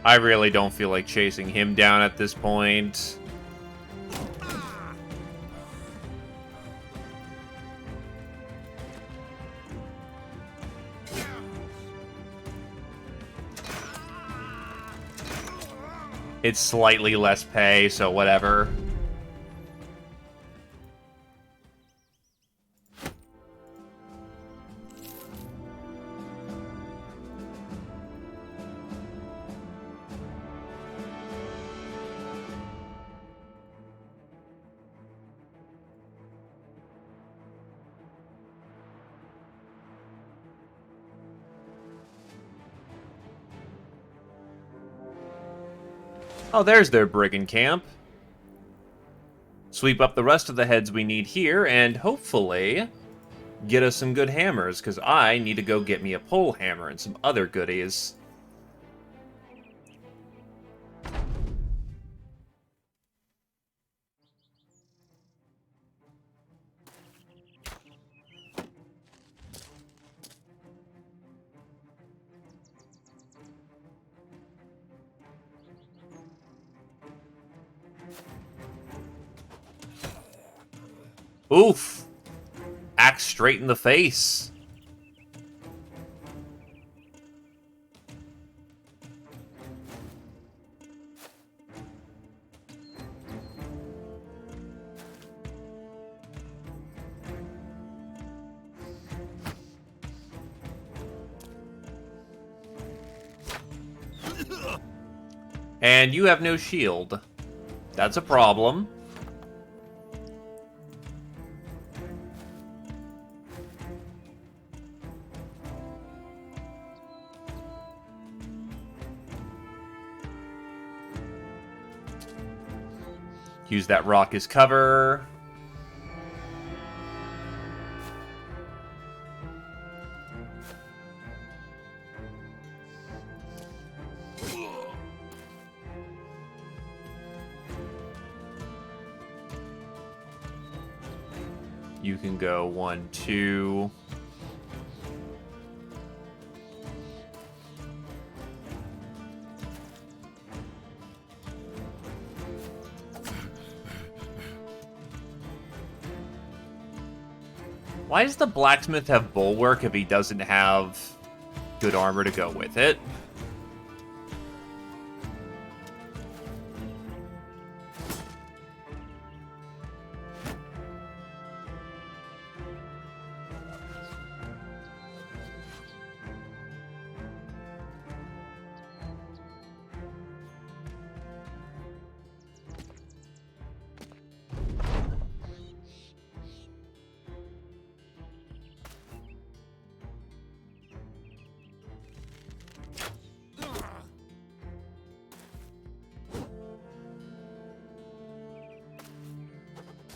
I really don't feel like chasing him down at this point. It's slightly less pay, so whatever. Oh, there's their brigand camp. Sweep up the rest of the heads we need here, and hopefully get us some good hammers, because I need to go get me a pole hammer and some other goodies. Oof! Axe straight in the face. And you have no shield. That's a problem. Use that rock as cover. You can go 1, 2. Why does the blacksmith have bulwark if he doesn't have good armor to go with it?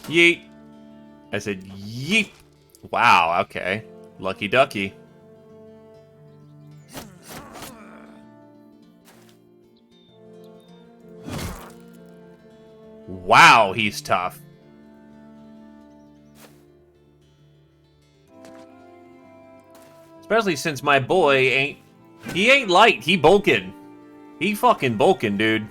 Yeet. I said yeet. Wow, okay. Lucky ducky. Wow, he's tough. Especially since my boy ain't... He ain't light, he bulking. He fucking bulking, dude.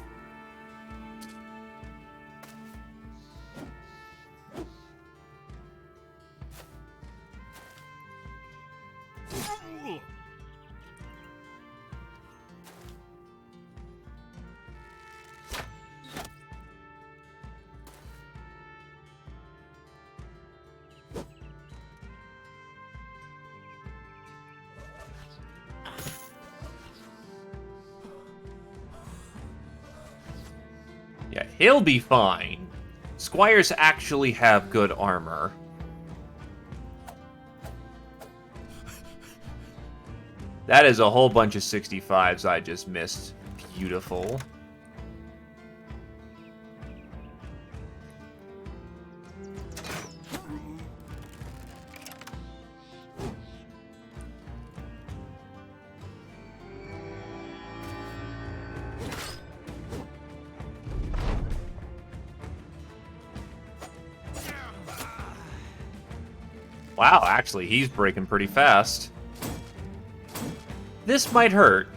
Yeah, he'll be fine. Squires actually have good armor. That is a whole bunch of 65s I just missed. Beautiful. Wow, actually, he's breaking pretty fast. This might hurt.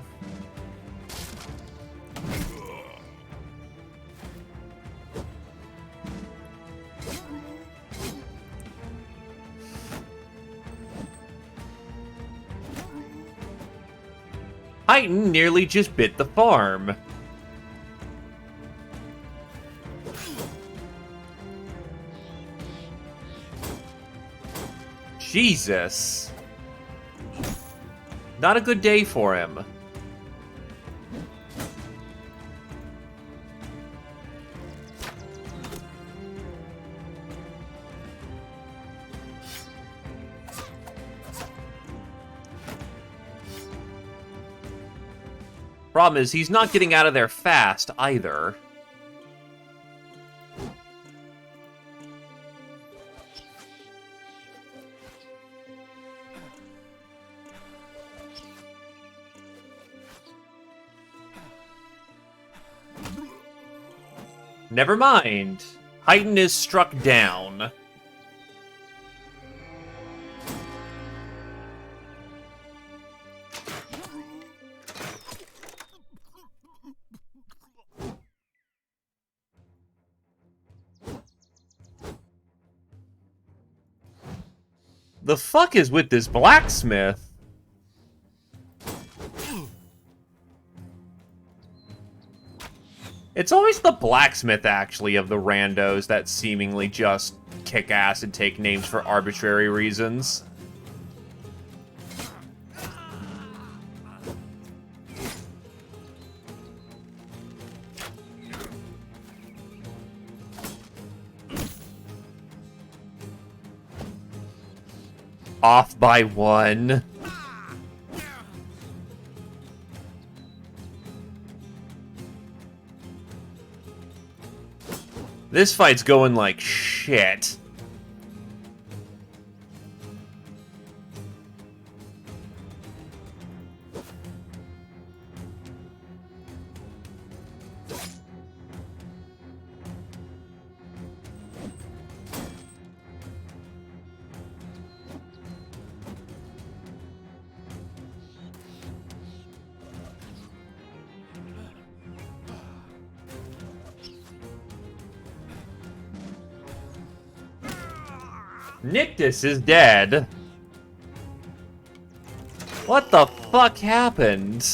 Heighton nearly just bit the farm. Jesus. Not a good day for him. Problem is, he's not getting out of there fast, either. Never mind. Heighton is struck down. The fuck is with this blacksmith? It's always the blacksmith, actually, of the randos that seemingly just kick ass and take names for arbitrary reasons. Off by one. This fight's going like shit. Nictus is dead. What the fuck happened?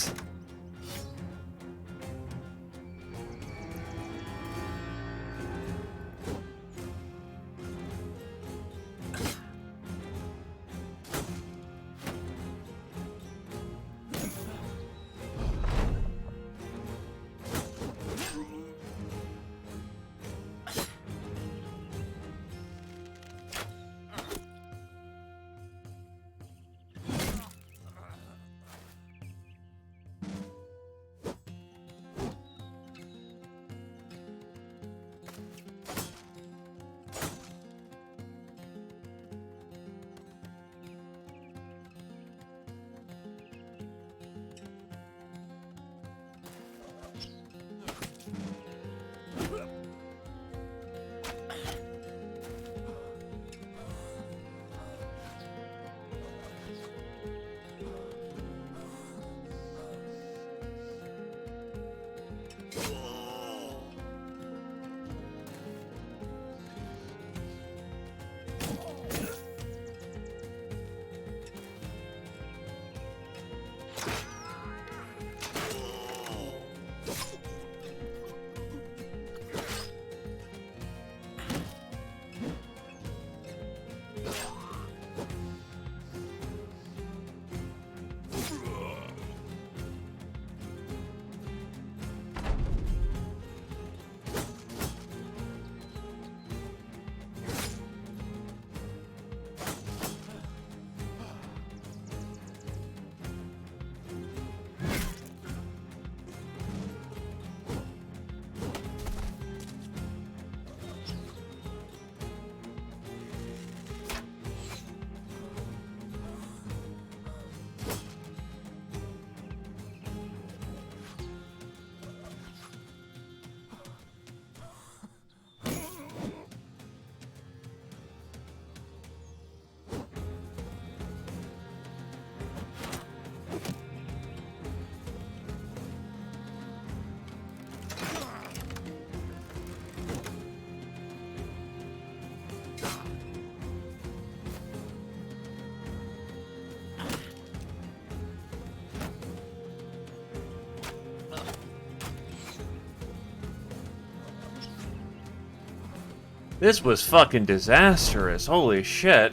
This was fucking disastrous. Holy shit.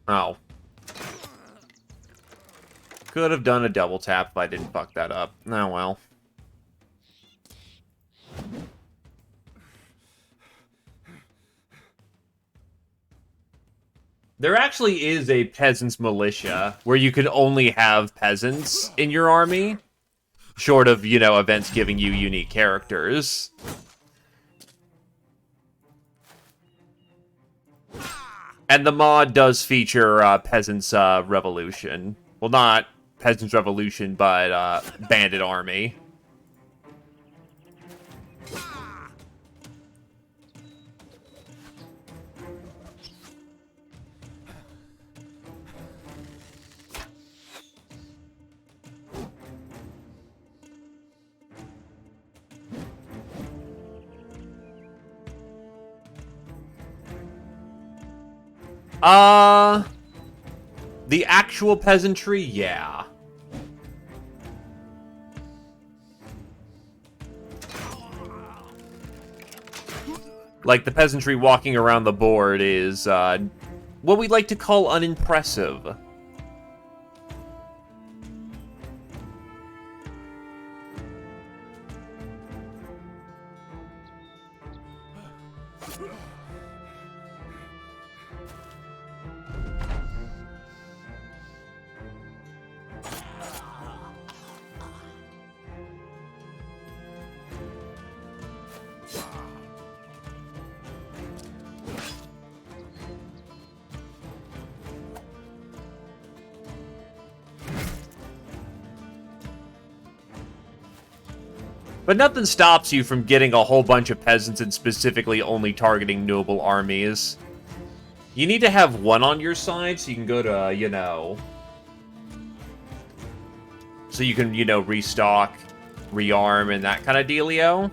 Oh. Could have done a double tap if I didn't fuck that up. Oh well. There actually is a peasants militia where you can only have peasants in your army. Short of, you know, events giving you unique characters. And the mod does feature Peasants Revolution. Well, not Peasants Revolution, but Bandit Army. The actual peasantry, yeah. Like, the peasantry walking around the board is, what we like to call unimpressive. But nothing stops you from getting a whole bunch of peasants and specifically only targeting noble armies. You need to have one on your side so you can go to, you know... So you can, you know, restock, rearm, and that kind of dealio.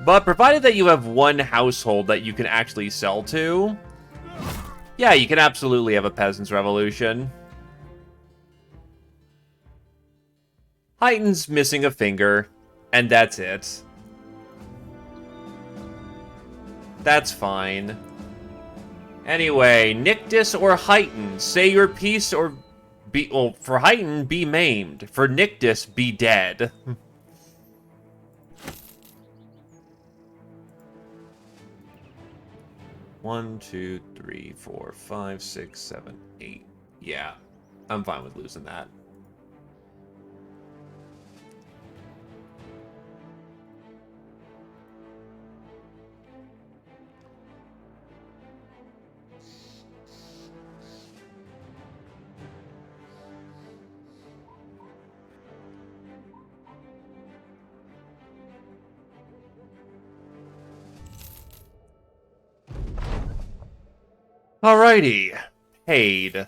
But provided that you have one household that you can actually sell to, yeah, you can absolutely have a peasants' revolution. Heighten's missing a finger, and that's it. That's fine. Anyway, Nictus or Heighten, say your piece or be... Well, for Heighten, be maimed. For Nictus, be dead. One, two, three, four, five, six, seven, eight. Yeah, I'm fine with losing that. Alrighty. Paid.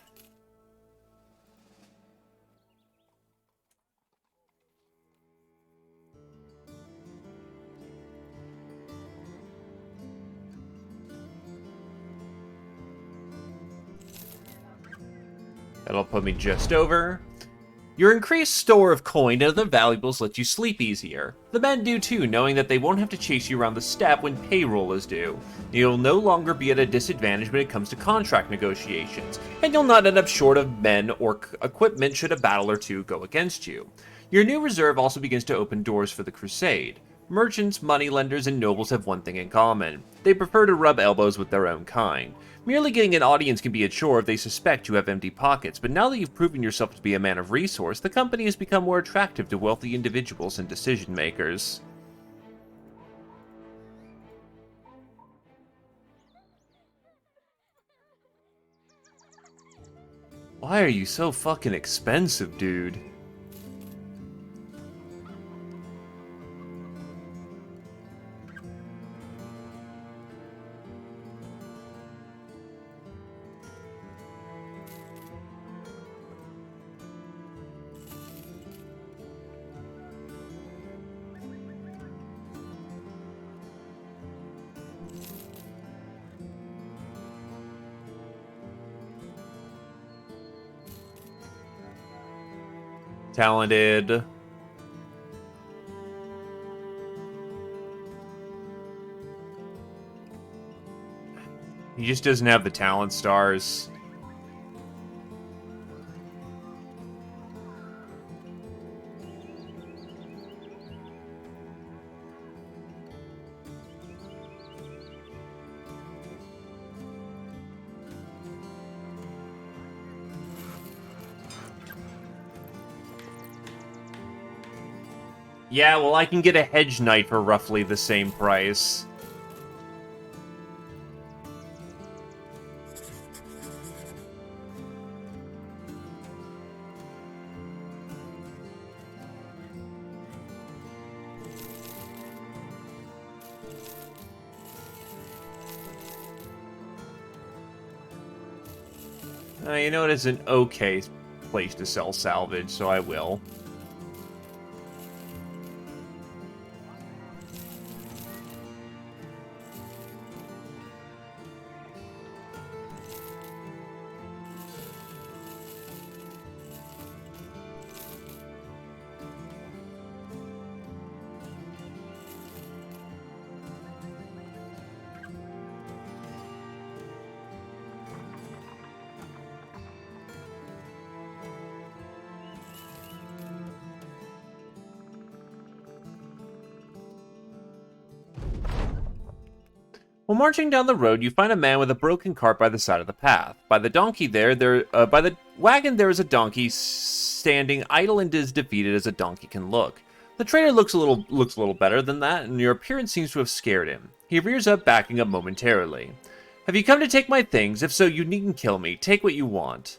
That'll put me just over. Your increased store of coin and other valuables lets you sleep easier. The men do too, knowing that they won't have to chase you around the steppe when payroll is due. You'll no longer be at a disadvantage when it comes to contract negotiations, and you'll not end up short of men or equipment should a battle or two go against you. Your new reserve also begins to open doors for the Crusade. Merchants, moneylenders, and nobles have one thing in common. They prefer to rub elbows with their own kind. Merely getting an audience can be a chore if they suspect you have empty pockets, but now that you've proven yourself to be a man of resource, the company has become more attractive to wealthy individuals and decision makers. Why are you so fucking expensive, dude? Talented. He just doesn't have the talent stars. Yeah, well, I can get a Hedge Knight for roughly the same price. You know, it is an okay place to sell salvage, so I will. While marching down the road, you find a man with a broken cart by the side of the path. By the wagon, there is a donkey standing idle and as defeated as a donkey can look. The trader looks a little better than that, and your appearance seems to have scared him. He rears up, backing up momentarily. Have you come to take my things? If so, you needn't kill me. Take what you want.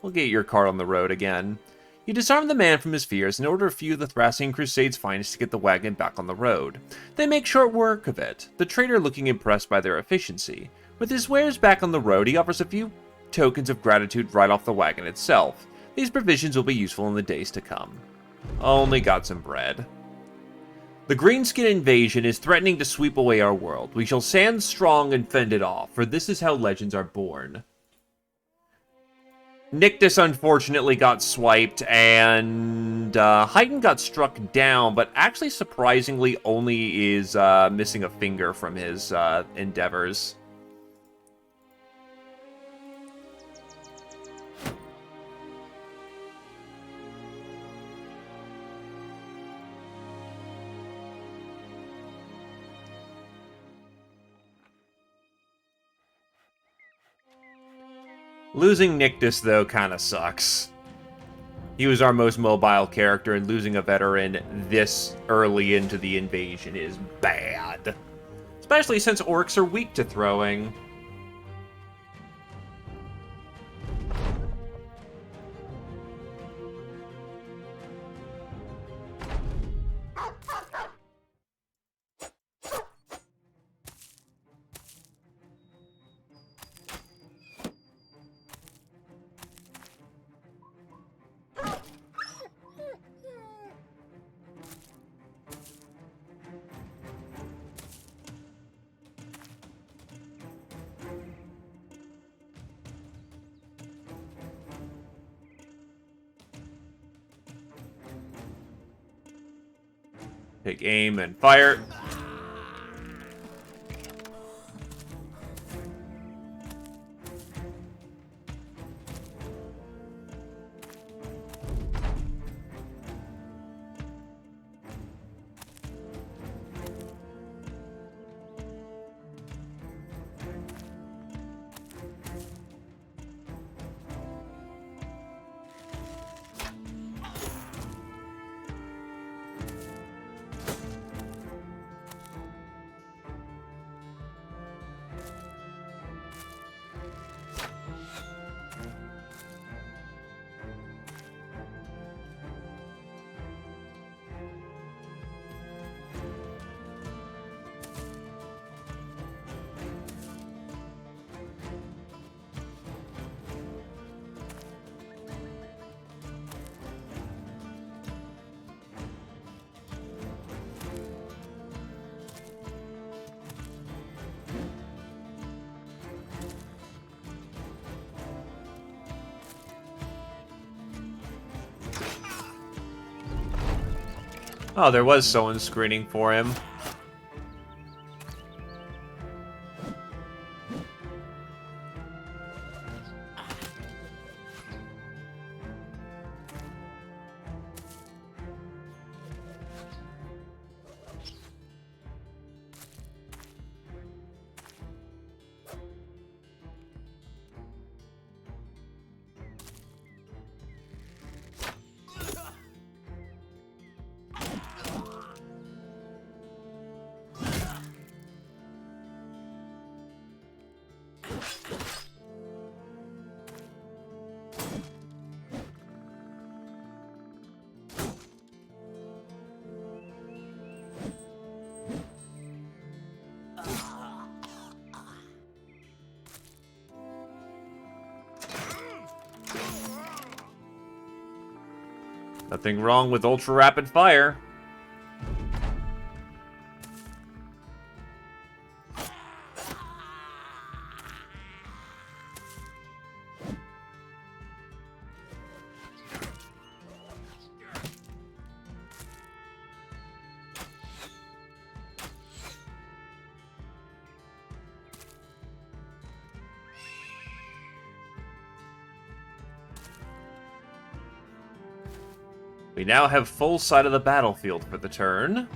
We'll get your cart on the road again. You disarm the man from his fears and order a few of the Thracian Crusade's finest to get the wagon back on the road. They make short work of it, the trader looking impressed by their efficiency. With his wares back on the road, he offers a few tokens of gratitude right off the wagon itself. These provisions will be useful in the days to come. Only got some bread. The Greenskin invasion is threatening to sweep away our world. We shall stand strong and fend it off, for this is how legends are born. Nictus unfortunately got swiped, and Haydn got struck down, but actually surprisingly only is missing a finger from his endeavors. Losing Nictus, though, kind of sucks. He was our most mobile character, and losing a veteran this early into the invasion is bad. Especially since orcs are weak to throwing. Take aim and fire. Oh, there was someone screening for him. Nothing wrong with ultra rapid fire. We now have full sight of the battlefield for the turn.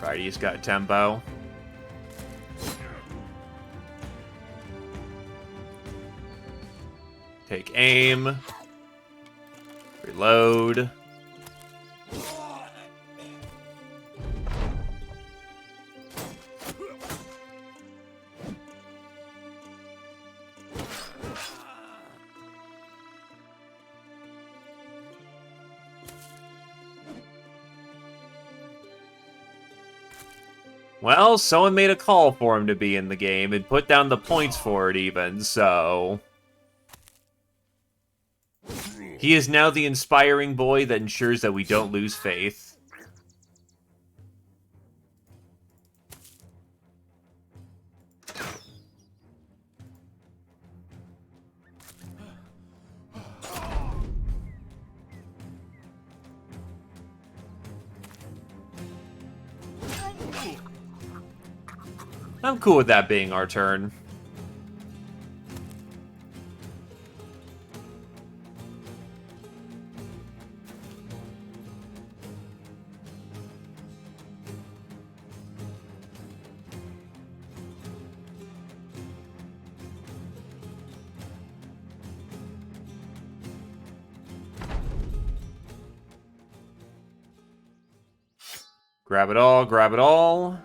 Right, he's got tempo. Take aim. Reload. Well, someone made a call for him to be in the game and put down the points for it even, so... He is now the inspiring boy that ensures that we don't lose faith. I'm cool with that being our turn. Grab it all, grab it all.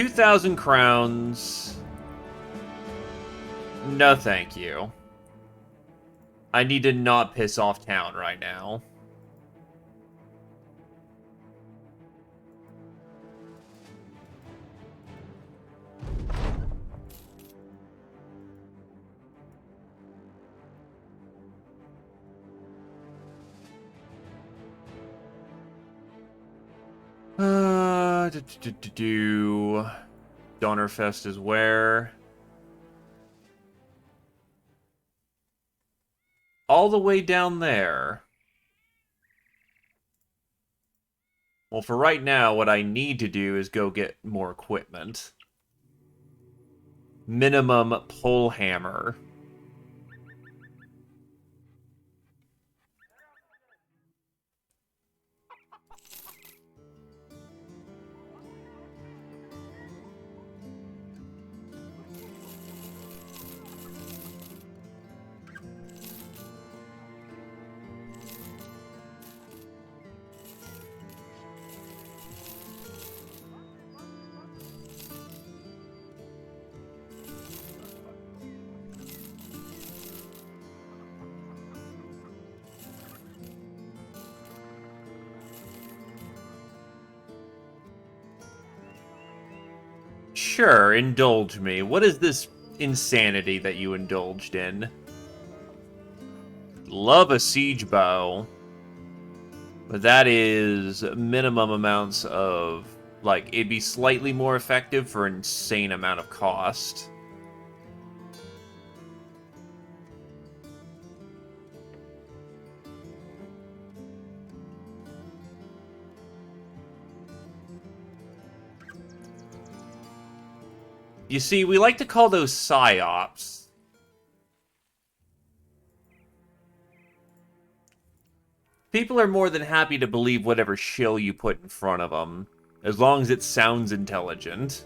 2,000 crowns. No, thank you. I need to not piss off town right now. Donnerfest is where? All the way down there. Well, for right now, what I need to do is go get more equipment. Minimum pole hammer. Sure, indulge me. What is this insanity that you indulged in? Love a siege bow. But that is minimum amounts of... Like, it'd be slightly more effective for an insane amount of cost. You see, we like to call those psyops. People are more than happy to believe whatever shill you put in front of them, as long as it sounds intelligent.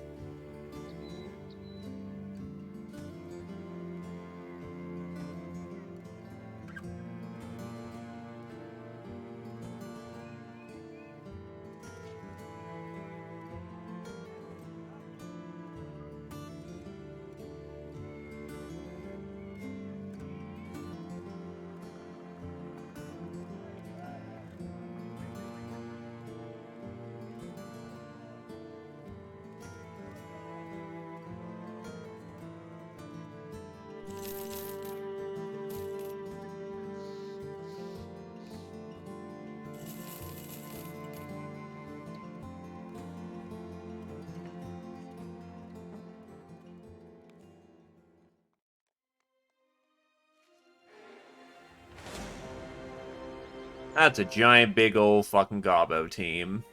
That's a giant big old fucking gobbo team.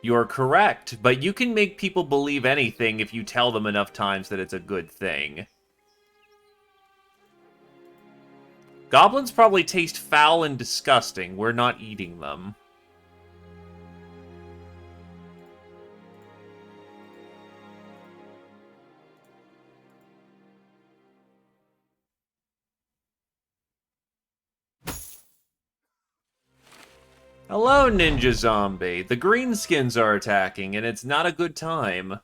You're correct, but you can make people believe anything if you tell them enough times that it's a good thing. Goblins probably taste foul and disgusting. We're not eating them. Hello, Ninja Zombie. The greenskins are attacking, and it's not a good time.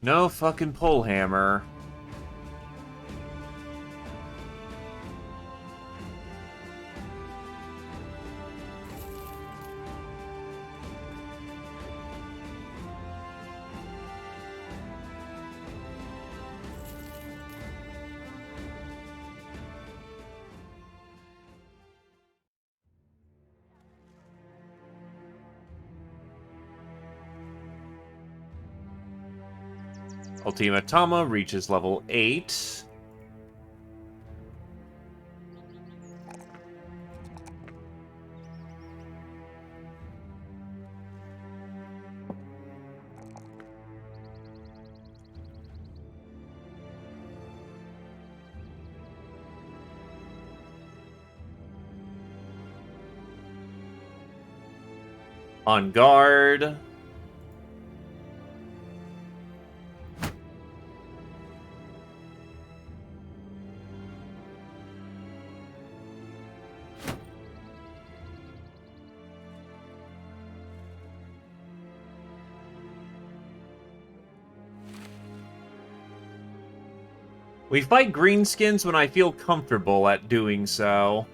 No fucking pole hammer. Ultima Tama reaches level 8. On guard. We fight greenskins when I feel comfortable at doing so.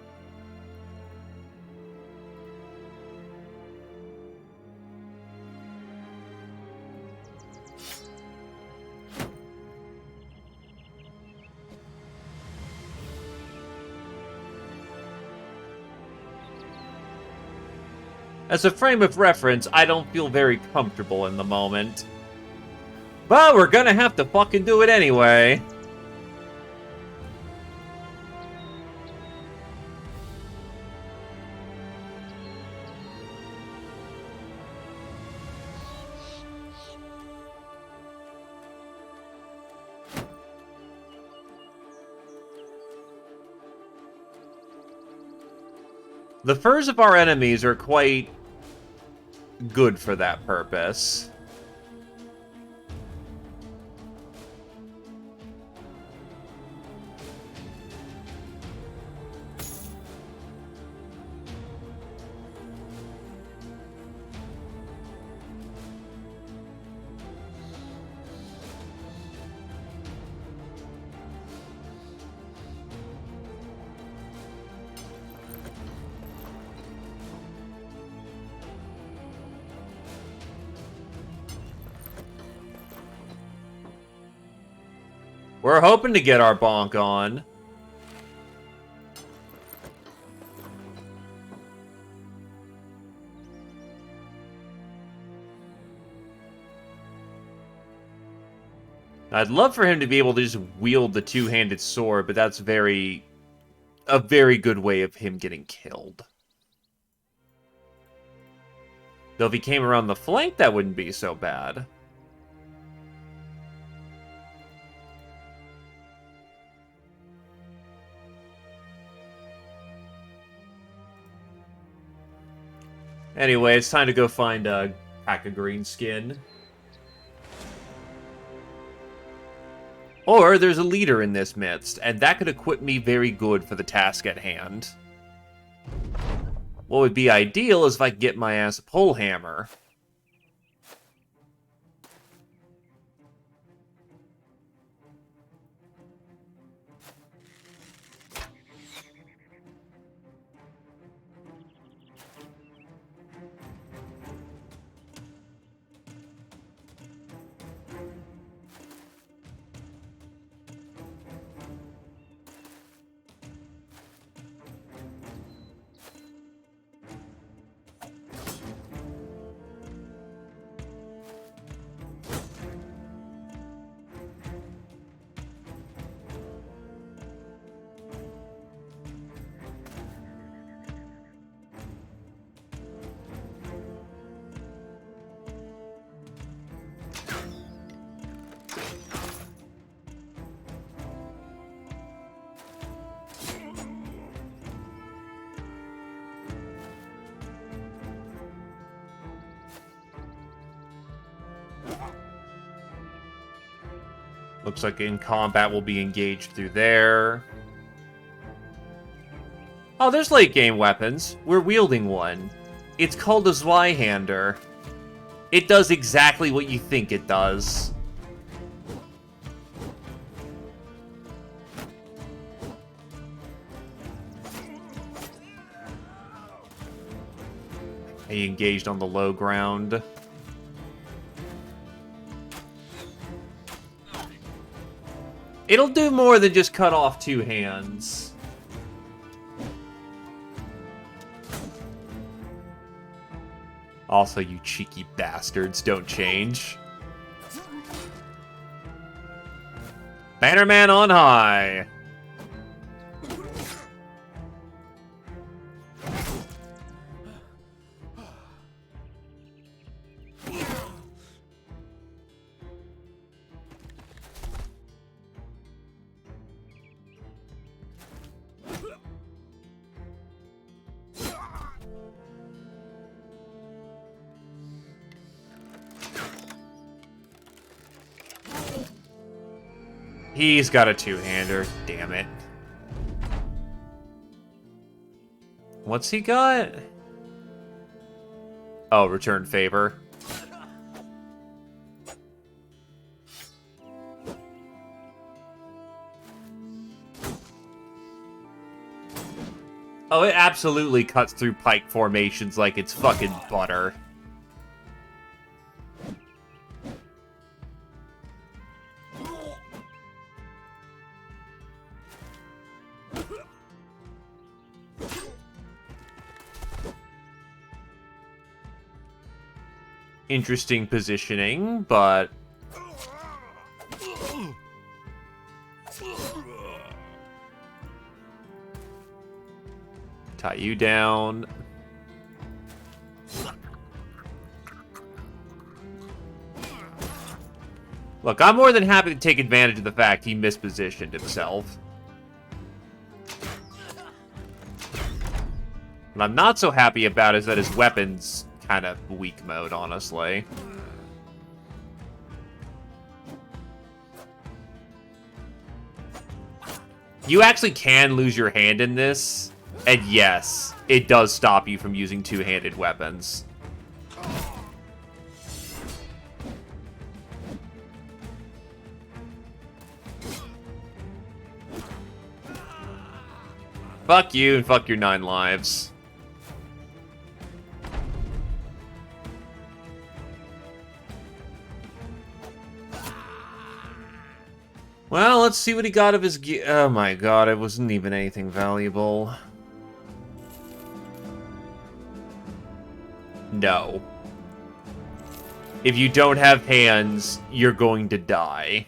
As a frame of reference, I don't feel very comfortable in the moment. But we're gonna have to fucking do it anyway. The furs of our enemies are quite good for that purpose. We're hoping to get our bonk on. I'd love for him to be able to just wield the two-handed sword, but that's a very good way of him getting killed. Though if he came around the flank, that wouldn't be so bad. Anyway, it's time to go find a pack of green skin. Or there's a leader in this midst, and that could equip me very good for the task at hand. What would be ideal is if I could get my ass a pole hammer. Looks like in combat we'll be engaged through there. Oh, there's late game weapons. We're wielding one. It's called a Zweihander. It does exactly what you think it does. He engaged on the low ground. It'll do more than just cut off two hands. Also, you cheeky bastards, don't change. Bannerman on high. He's got a two-hander. Damn it. What's he got? Oh, return favor. Oh, it absolutely cuts through pike formations like it's fucking butter. Interesting positioning, but... tie you down. Look, I'm more than happy to take advantage of the fact he mispositioned himself. What I'm not so happy about is that his weapon's kind of weak mode, honestly. You actually can lose your hand in this, and yes, it does stop you from using two-handed weapons. Fuck you and fuck your 9 lives. Well, let's see what he got of his gear. Oh my god, it wasn't even anything valuable. No. If you don't have hands, you're going to die.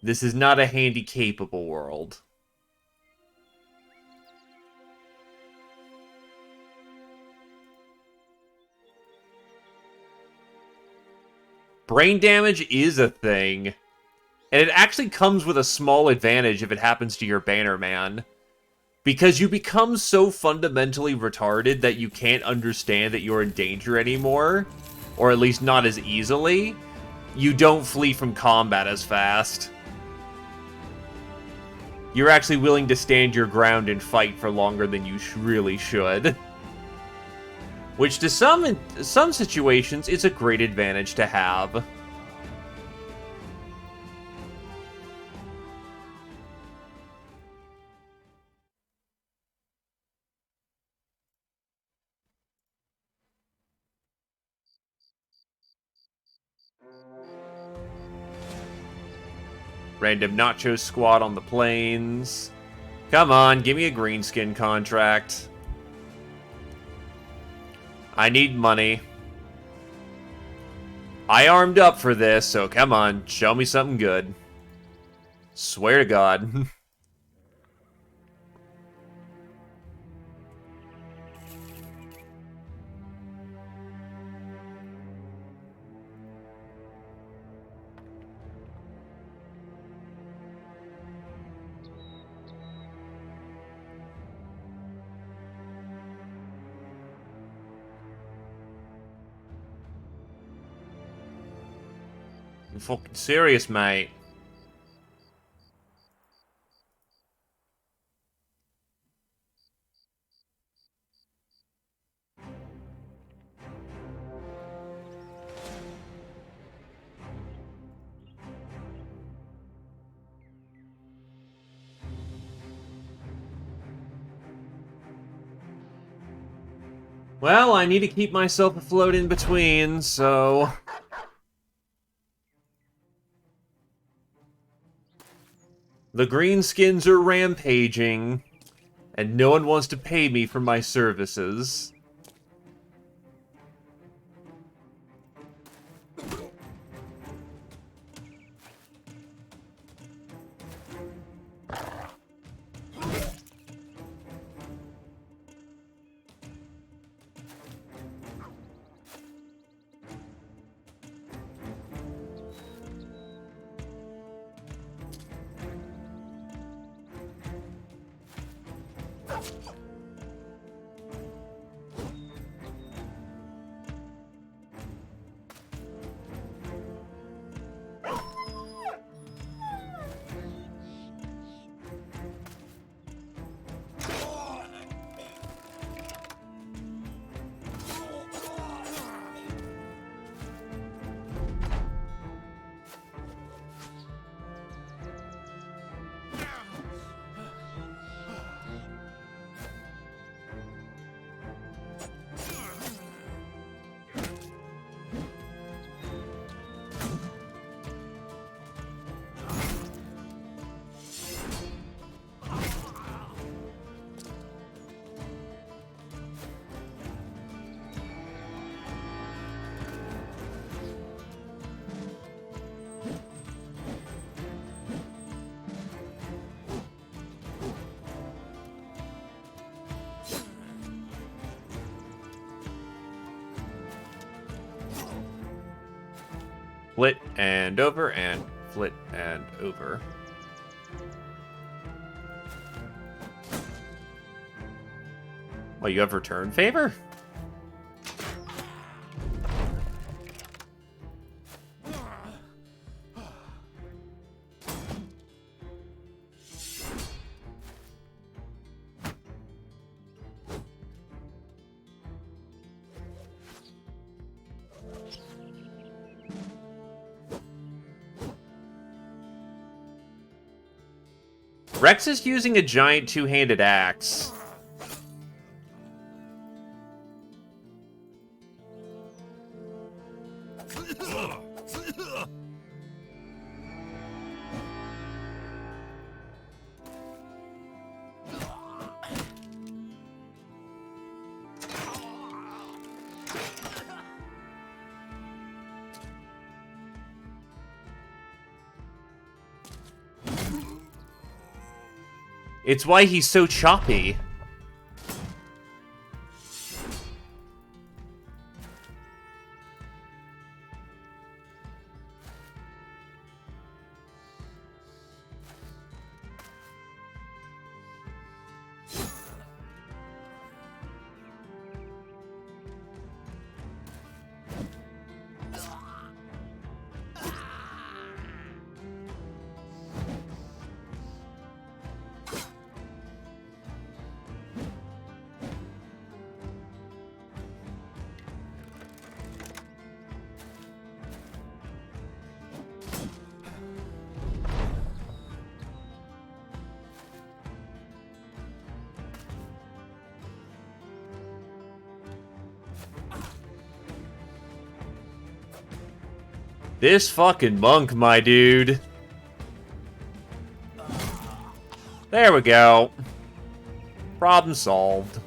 This is not a handy-capable world. Brain damage is a thing. And it actually comes with a small advantage if it happens to your Bannerman. Because you become so fundamentally retarded that you can't understand that you're in danger anymore. Or at least not as easily. You don't flee from combat as fast. You're actually willing to stand your ground and fight for longer than you really should. Which to some situations is a great advantage to have. Random nacho squad on the plains. Come on, give me a greenskin contract. I need money. I armed up for this, so come on, show me something good. Swear to God. I'm fucking serious, mate. Well, I need to keep myself afloat in between, so... The greenskins are rampaging, and no one wants to pay me for my services. Flit and over, and flit and over. Well, you have return favor? Rex is using a giant two-handed axe. It's why he's so choppy. This fucking monk, my dude. There we go. Problem solved.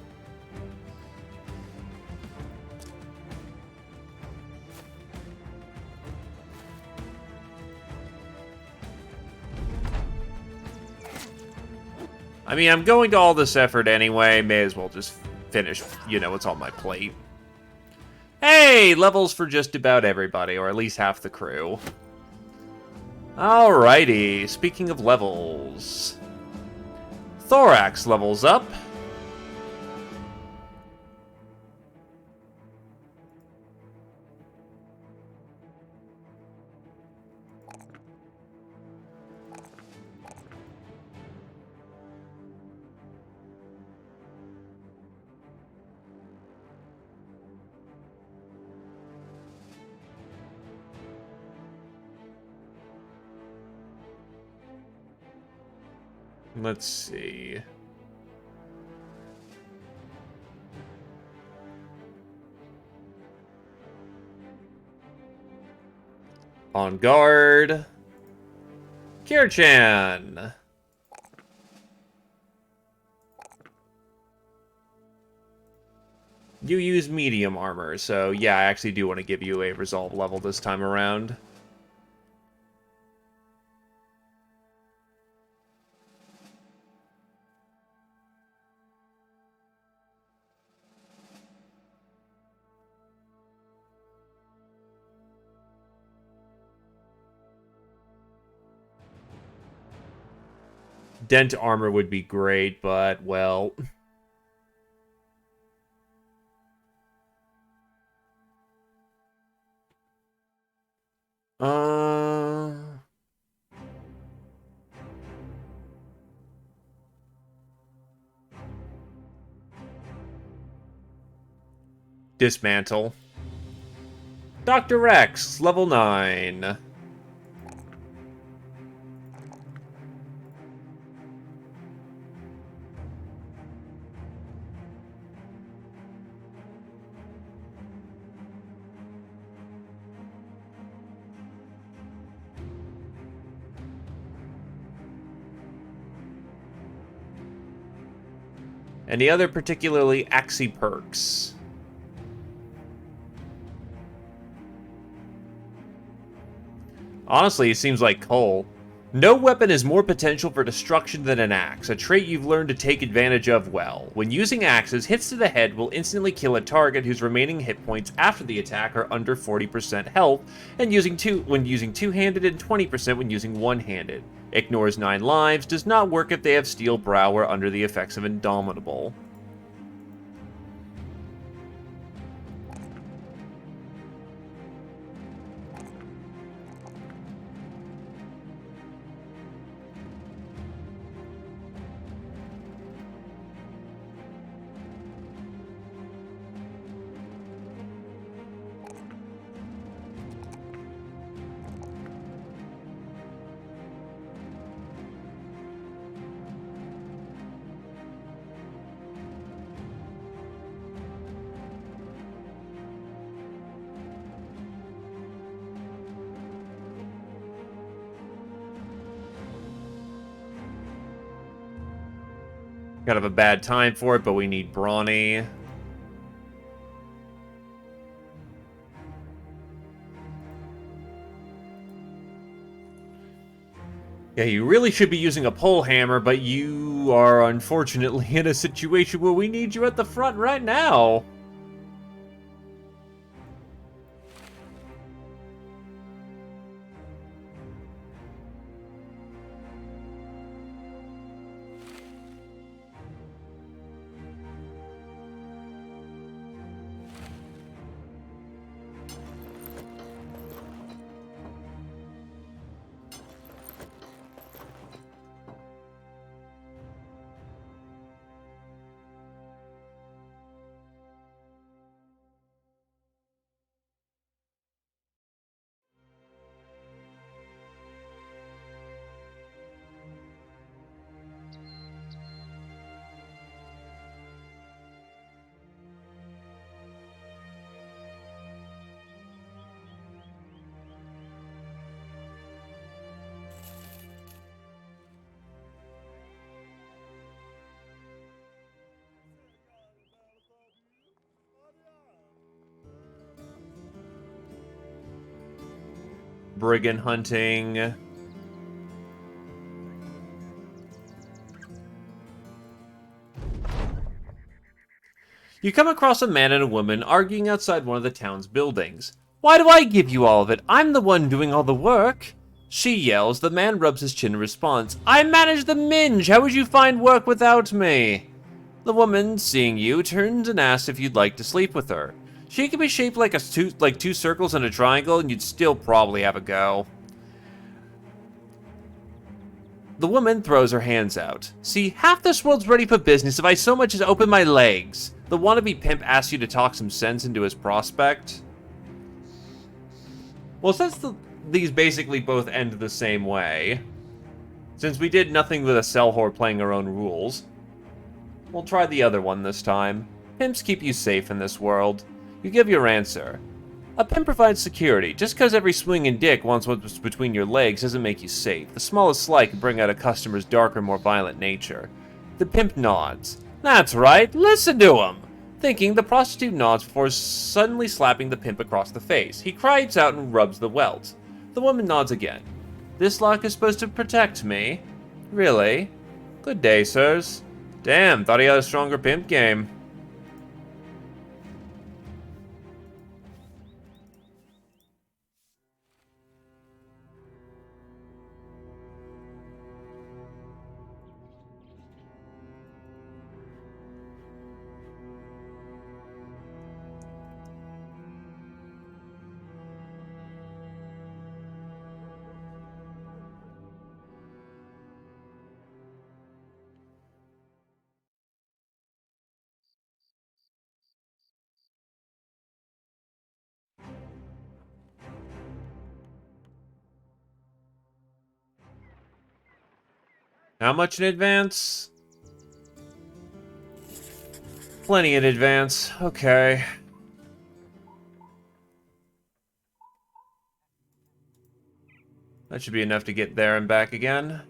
I mean, I'm going to all this effort anyway. May as well just finish, you know, what's on my plate. Hey, levels for just about everybody, or at least half the crew. Alrighty, speaking of levels. Thorax levels up. Let's see. On guard. Kirchan. You use medium armor, so yeah, I actually do want to give you a resolve level this time around. Dent armor would be great, but, well... Uh... Dismantle. Dr. Rex, level 9. Any other particularly axy perks? Honestly, it seems like coal. No weapon has more potential for destruction than an axe, a trait you've learned to take advantage of well. When using axes, hits to the head will instantly kill a target whose remaining hit points after the attack are under 40% health, and when using two-handed and 20% when using one-handed. Ignores 9 lives, does not work if they have steel brow or under the effects of Indomitable. Kind of a bad time for it, but we need Brawny. Yeah, you really should be using a pole hammer, but you are unfortunately in a situation where we need you at the front right now. Brigand hunting. You come across a man and a woman arguing outside one of the town's buildings. Why do I give you all of it? I'm the one doing all the work. She yells. The man rubs his chin in response. I manage the minge. How would you find work without me? The woman, seeing you, turns and asks if you'd like to sleep with her. She can be shaped like two circles and a triangle, and you'd still probably have a go. The woman throws her hands out. See, half this world's ready for business if I so much as open my legs. The wannabe pimp asks you to talk some sense into his prospect. Well, since these basically both end the same way, since we did nothing with a cell whore playing her own rules, we'll try the other one this time. Pimps keep you safe in this world. You give your answer. A pimp provides security. Just because every swinging dick wants what's between your legs doesn't make you safe. The smallest slight can bring out a customer's darker, more violent nature. The pimp nods. That's right, listen to him! Thinking, the prostitute nods before suddenly slapping the pimp across the face. He cries out and rubs the welt. The woman nods again. This lock is supposed to protect me? Really? Good day, sirs. Damn, thought he had a stronger pimp game. How much in advance? Plenty in advance. Okay. That should be enough to get there and back again.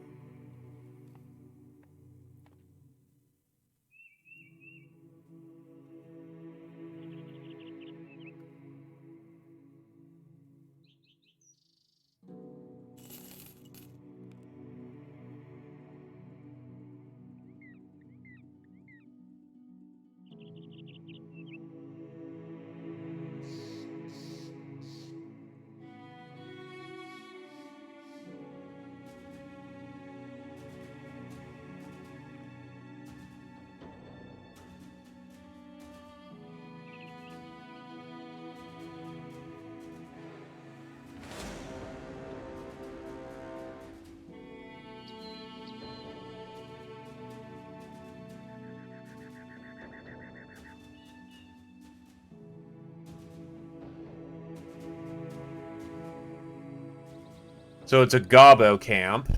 So it's a Gobbo camp.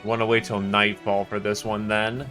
Want to wait till nightfall for this one then.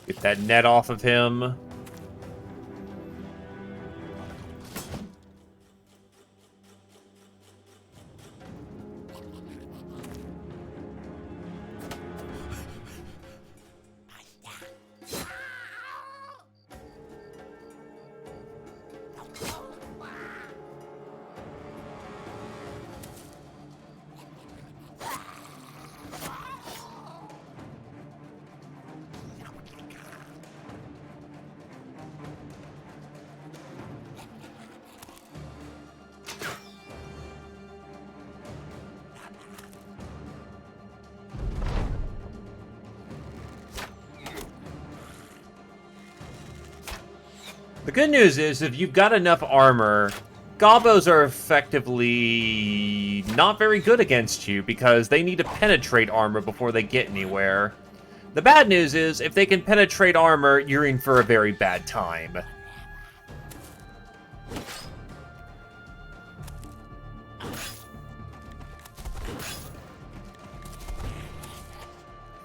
Get that net off of him. The good news is, if you've got enough armor, Gobbos are effectively not very good against you because they need to penetrate armor before they get anywhere. The bad news is, if they can penetrate armor, you're in for a very bad time.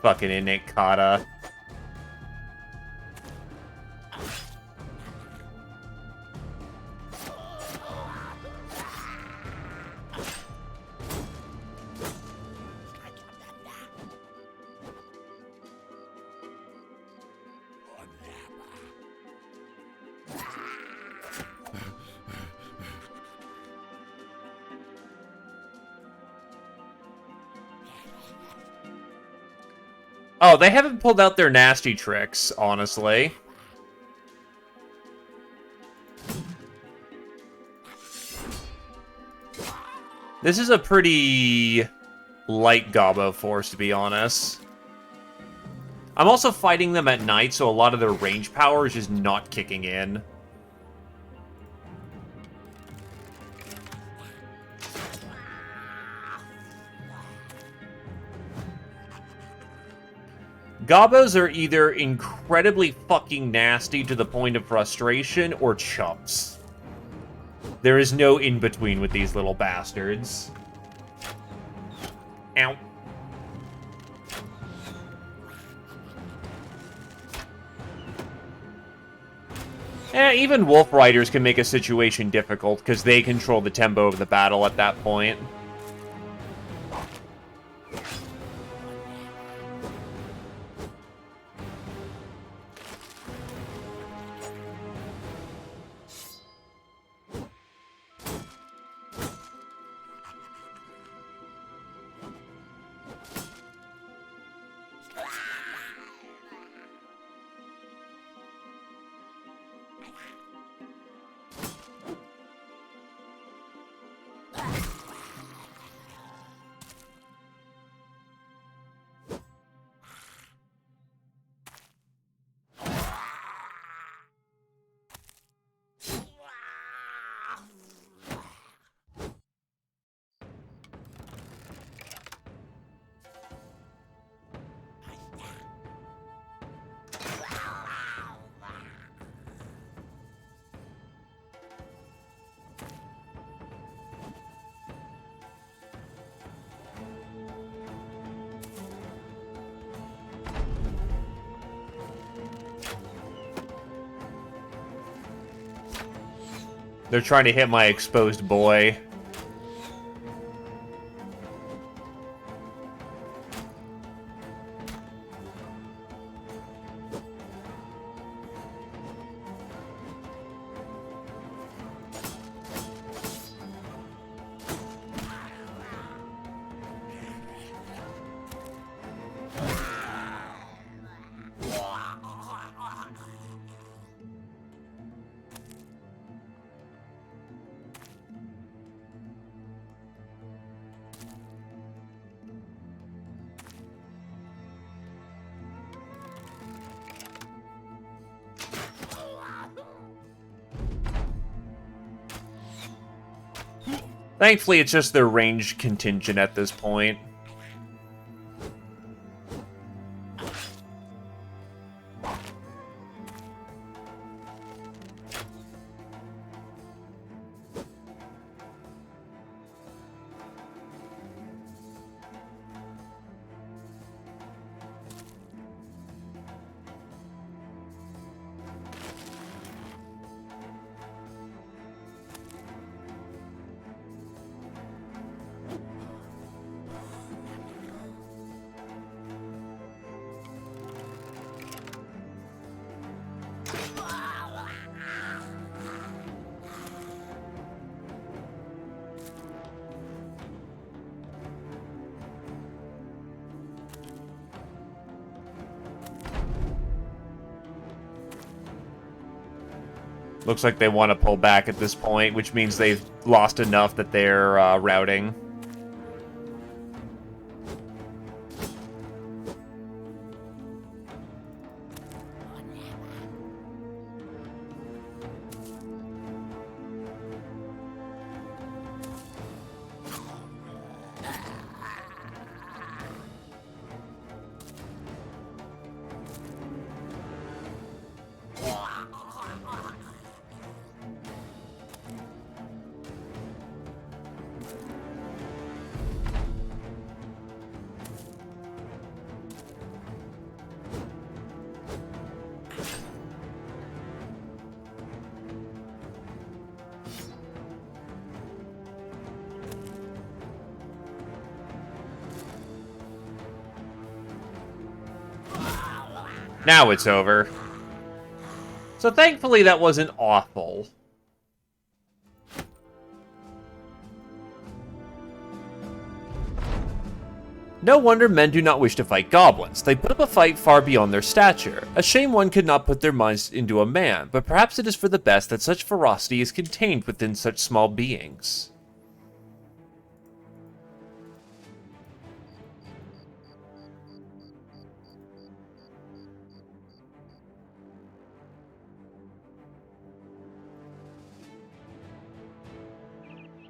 Fucking innate kata. Oh, they haven't pulled out their nasty tricks, honestly. This is a pretty light Gobbo force, to be honest. I'm also fighting them at night, so a lot of their range power is just not kicking in. Gobbos are either incredibly fucking nasty to the point of frustration, or chumps. There is no in-between with these little bastards. Ow. Even Wolf Riders can make a situation difficult, because they control the tempo of the battle at that point. They're trying to hit my exposed boy. Thankfully, it's just their range contingent at this point. Looks like they want to pull back at this point, which means they've lost enough that they're routing. Now it's over. So thankfully that wasn't awful. No wonder men do not wish to fight goblins. They put up a fight far beyond their stature. A shame one could not put their minds into a man, but perhaps it is for the best that such ferocity is contained within such small beings.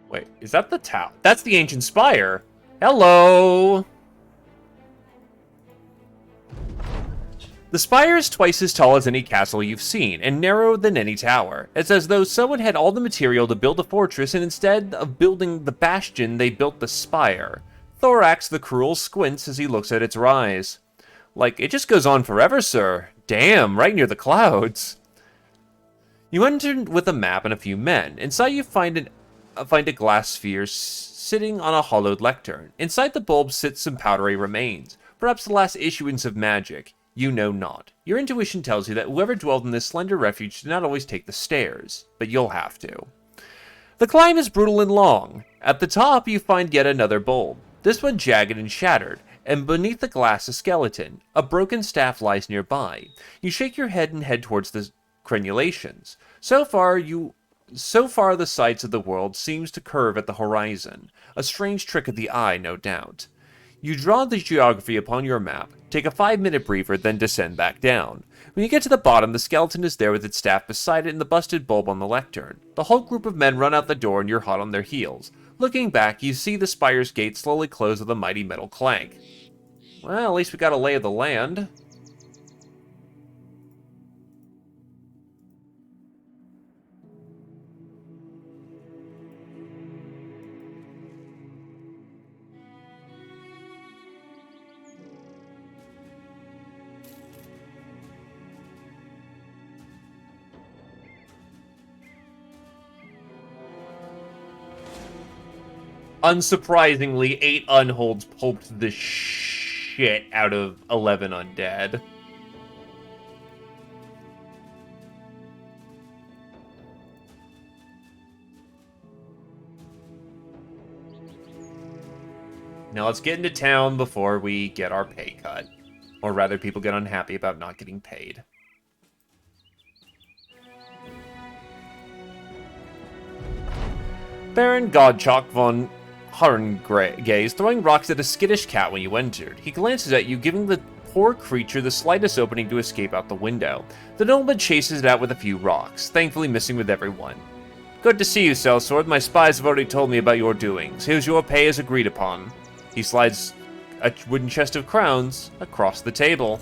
Wait, is that the tower? That's the ancient spire. Hello! The spire is twice as tall as any castle you've seen, and narrower than any tower. It's as though someone had all the material to build a fortress, and instead of building the bastion, they built the spire. Thorax the Cruel squints as he looks at its rise. Like, it just goes on forever, sir. Damn, right near the clouds. You enter with a map and a few men. Inside you find a glass sphere sitting on a hollowed lectern. Inside the bulb sits some powdery remains, perhaps the last issuance of magic. You know not. Your intuition tells you that whoever dwelled in this slender refuge did not always take the stairs, but you'll have to. The climb is brutal and long. At the top, you find yet another bulb, this one jagged and shattered, and beneath the glass a skeleton. A broken staff lies nearby. You shake your head and head towards the crenulations. So far, the sights of the world seems to curve at the horizon. A strange trick of the eye, no doubt. You draw the geography upon your map, take a 5-minute breather, then descend back down. When you get to the bottom, the skeleton is there with its staff beside it and the busted bulb on the lectern. The whole group of men run out the door and you're hot on their heels. Looking back, you see the spire's gate slowly close with a mighty metal clank. Well, at least we got a lay of the land. Unsurprisingly, 8 unholds pulped the shit out of 11 undead. Now let's get into town before we get our pay cut. Or rather, people get unhappy about not getting paid. Baron Godchalk von Harngaze throwing rocks at a skittish cat when you entered. He glances at you, giving the poor creature the slightest opening to escape out the window. The nobleman chases it out with a few rocks, thankfully missing with every one. Good to see you, Sellsword. My spies have already told me about your doings. Here's your pay as agreed upon. He slides a wooden chest of crowns across the table.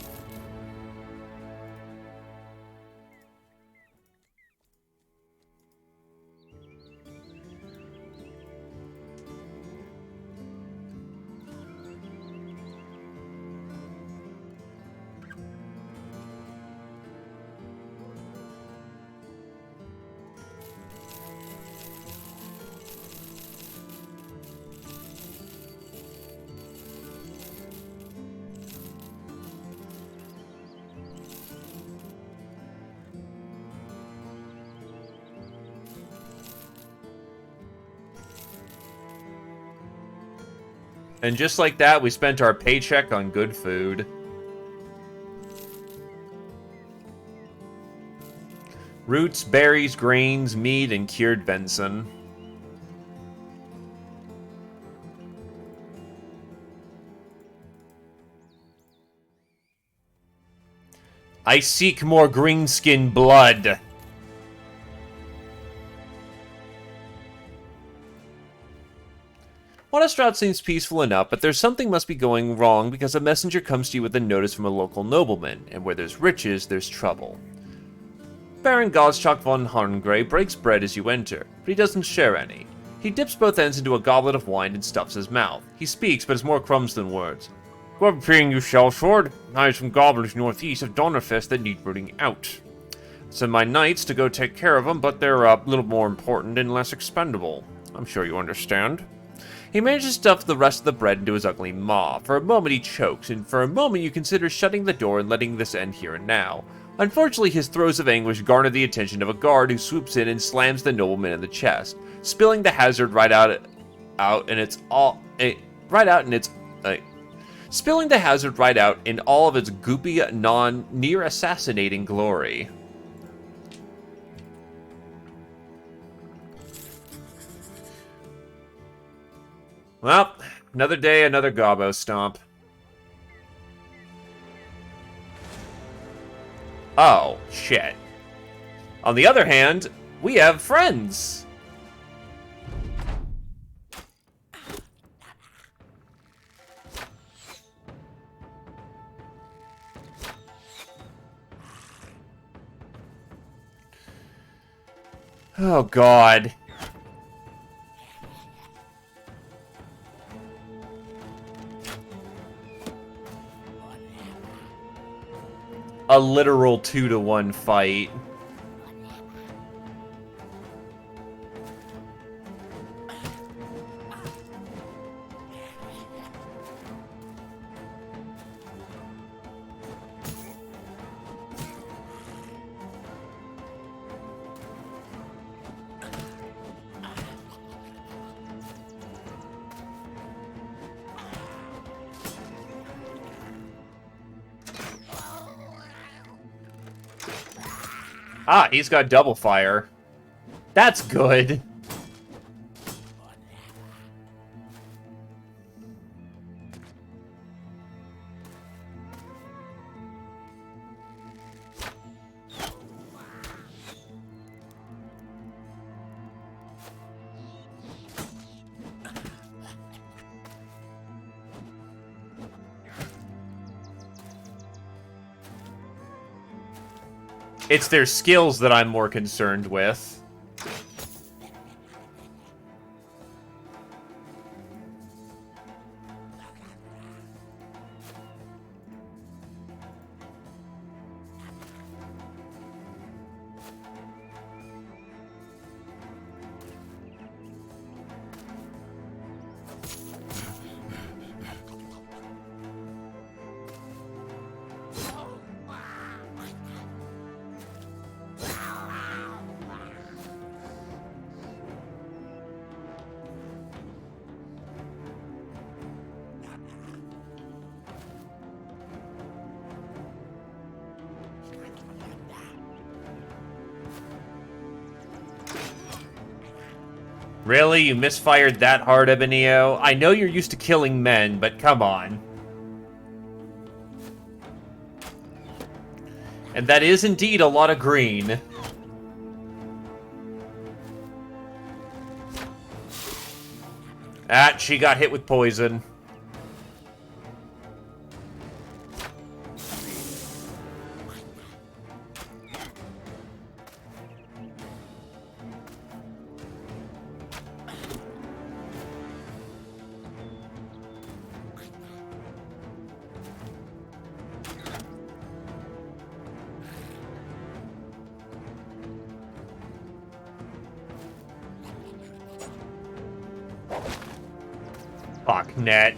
And just like that, we spent our paycheck on good food. Roots, berries, grains, meat, and cured venison. I seek more greenskin blood. Waterstraat seems peaceful enough, but there's something must be going wrong because a messenger comes to you with a notice from a local nobleman, and where there's riches, there's trouble. Baron Godchalk von Harngrave breaks bread as you enter, but he doesn't share any. He dips both ends into a goblet of wine and stuffs his mouth. He speaks, but it's more crumbs than words. Good being you, Sellsword. I have some goblins northeast of Donnerfest that need rooting out. Send my knights to go take care of them, but they're a little more important and less expendable. I'm sure you understand. He manages to stuff the rest of the bread into his ugly maw. For a moment he chokes, and for a moment you consider shutting the door and letting this end here and now. Unfortunately, his throes of anguish garner the attention of a guard who swoops in and slams the nobleman in the chest, spilling the hazard spilling the hazard right out in all of its goopy, near assassinating glory. Well, another day, another gobbo stomp. Oh, shit. On the other hand, we have friends. Oh, God. A literal 2-to-1 fight. Ah, he's got double fire. That's good. It's their skills that I'm more concerned with. Really? You misfired that hard, Ebenio? I know you're used to killing men, but come on. And that is indeed a lot of green. Ah, she got hit with poison. Fuck, net.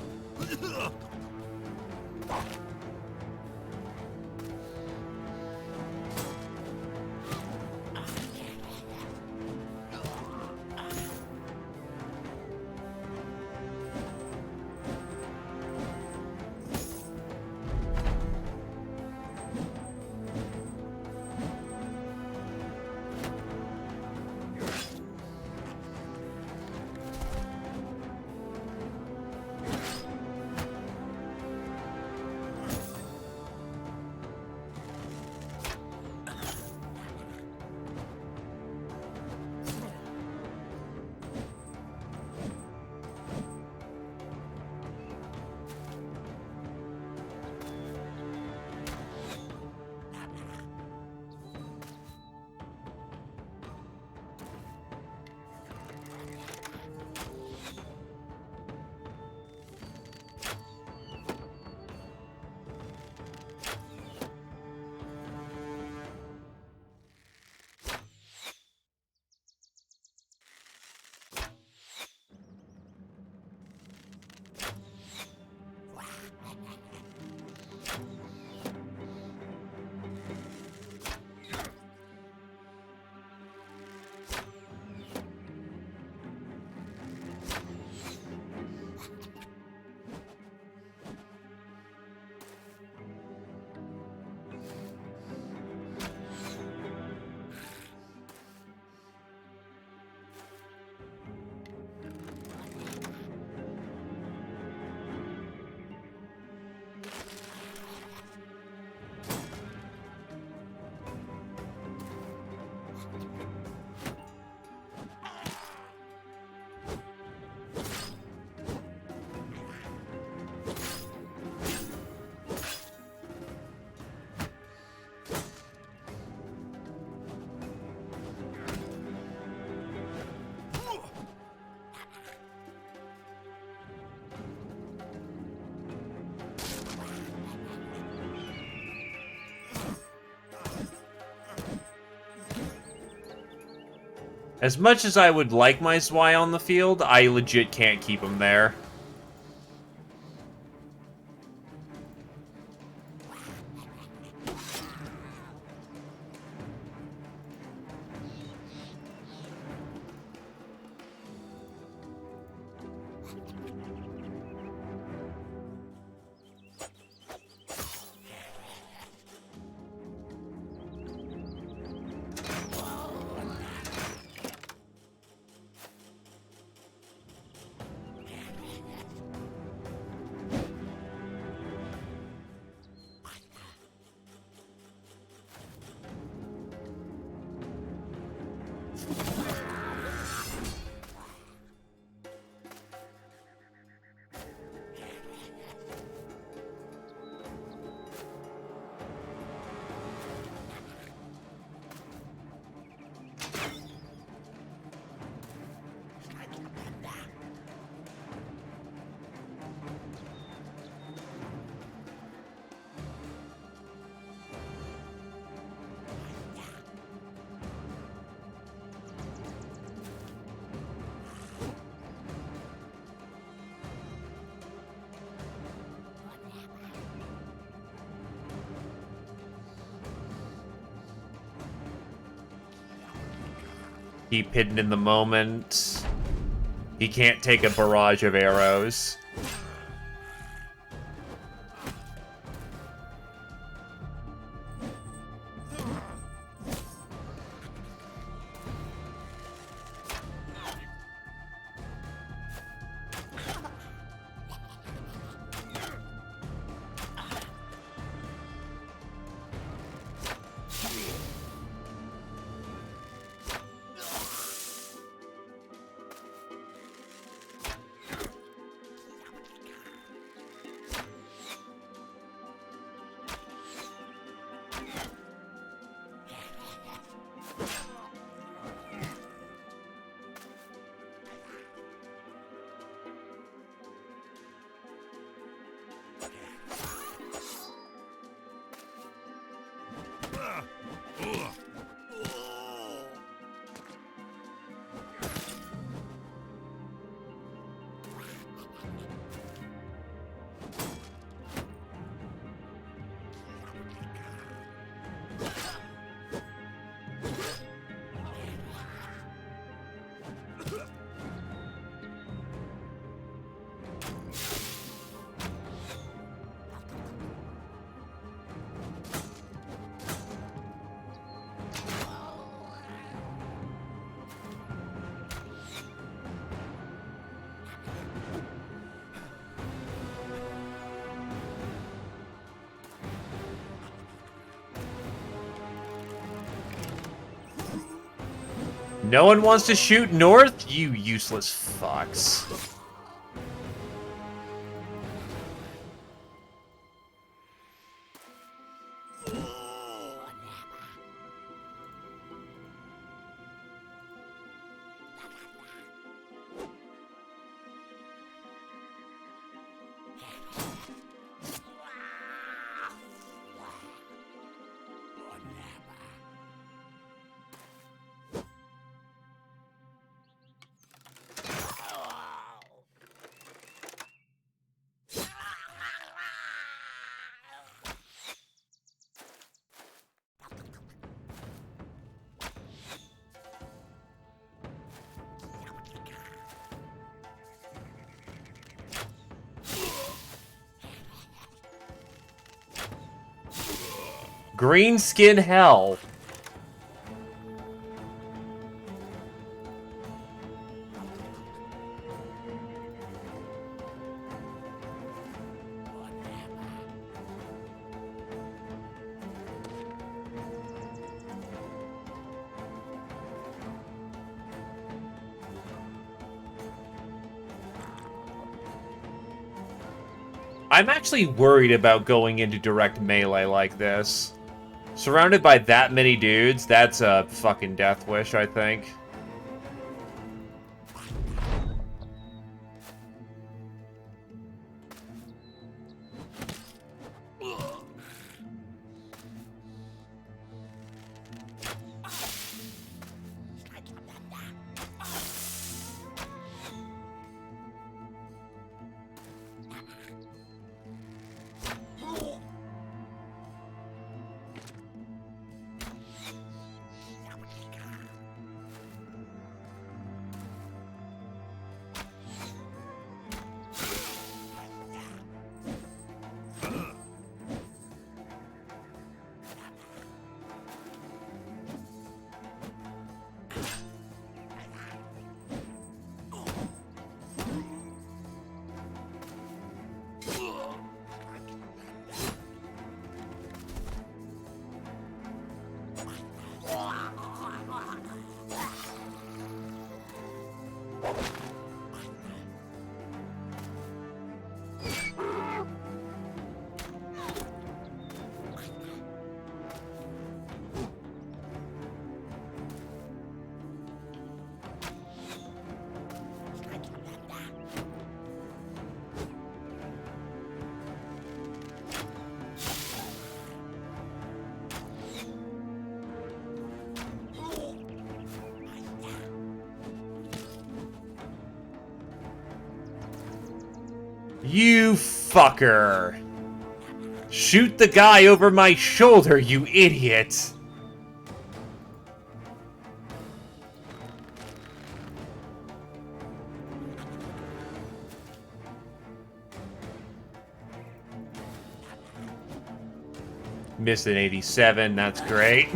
As much as I would like my Zwei on the field, I legit can't keep him there. Keep hidden in the moment. He can't take a barrage of arrows. No one wants to shoot north? You useless fucks. Greenskin hell. I'm actually worried about going into direct melee like this. Surrounded by that many dudes, that's a fucking death wish, I think. You fucker! Shoot the guy over my shoulder, you idiot! Missed an 87, that's great.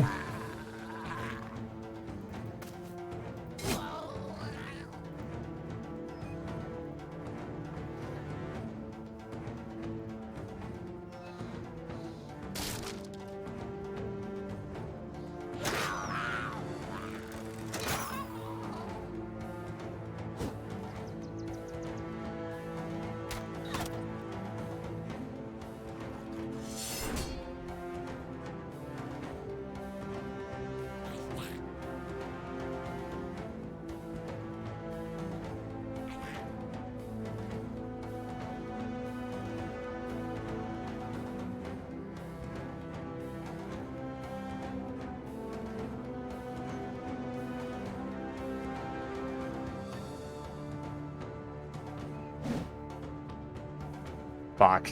Fuck.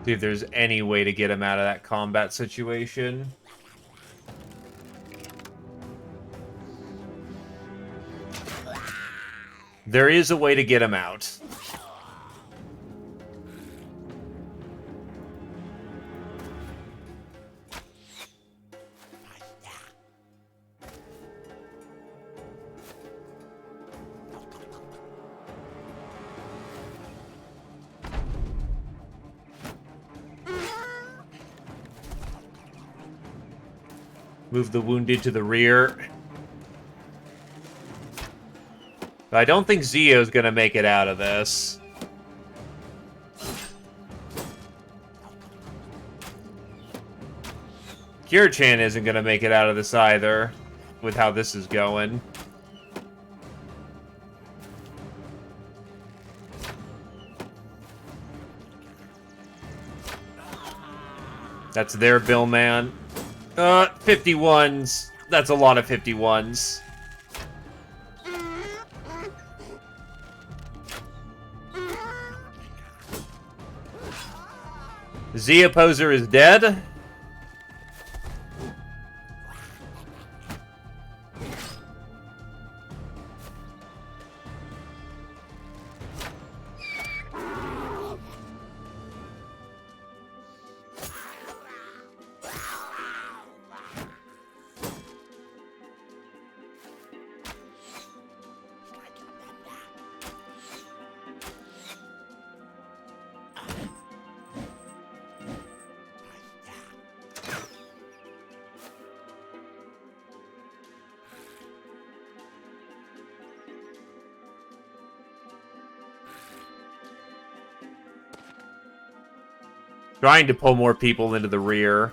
See if there's any way to get him out of that combat situation. There is a way to get him out. Move the wounded to the rear. I don't think Zio's gonna make it out of this. Kira-chan isn't gonna make it out of this either, with how this is going. That's their bill, man. 51s. That's a lot of 51s. Zia Poser is dead. Trying to pull more people into the rear.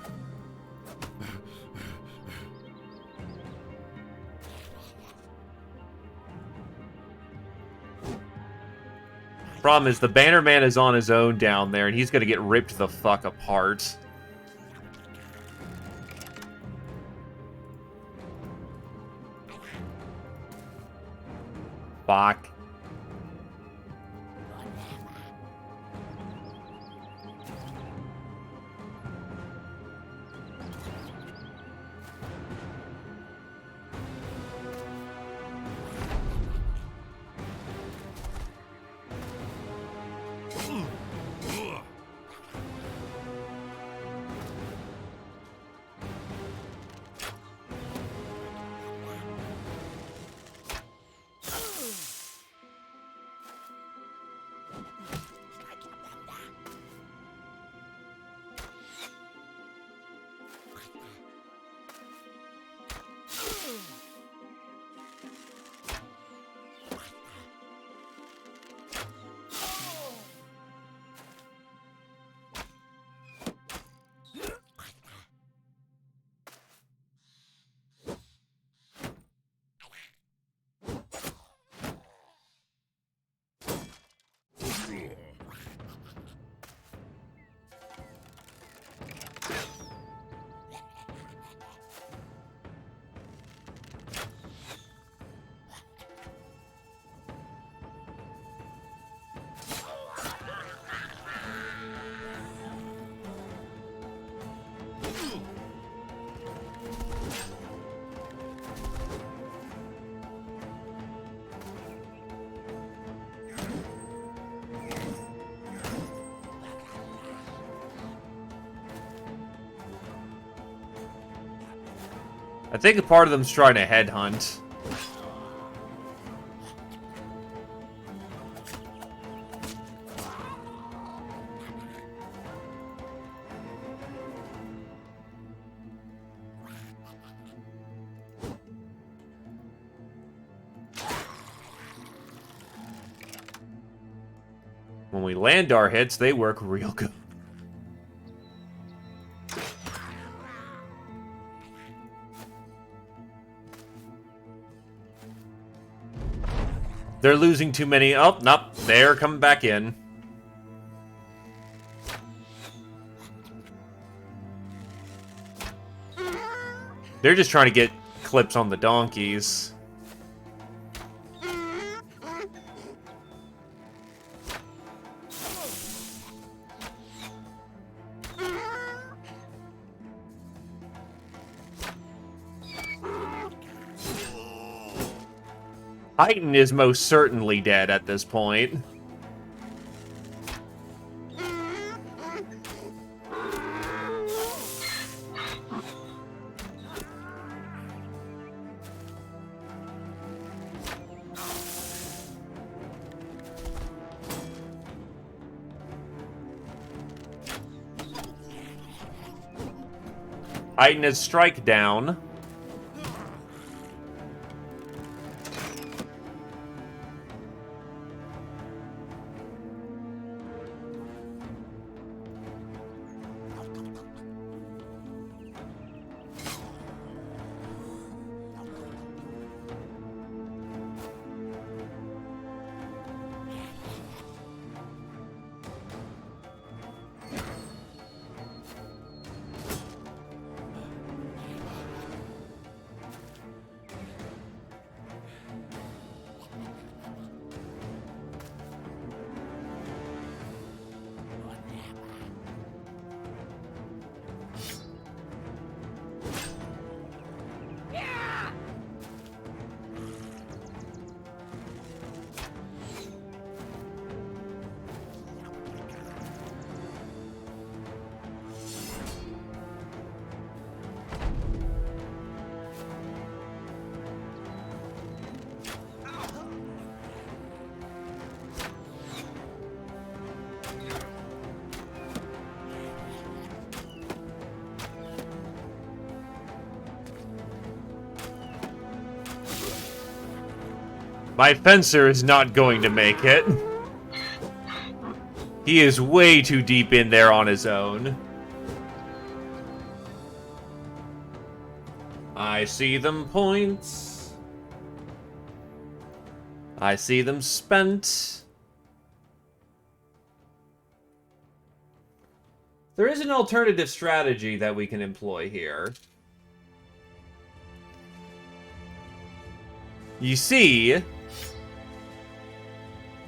Problem is, the Bannerman is on his own down there, and he's gonna get ripped the fuck apart. Fuck. I think a part of them's trying to headhunt. When we land our hits, they work real good. They're losing too many. Oh, nope. They're coming back in. They're just trying to get clips on the donkeys. Titan is most certainly dead at this point. Titan is strike down. My fencer is not going to make it. He is way too deep in there on his own. I see them points. I see them spent. There is an alternative strategy that we can employ here. You see,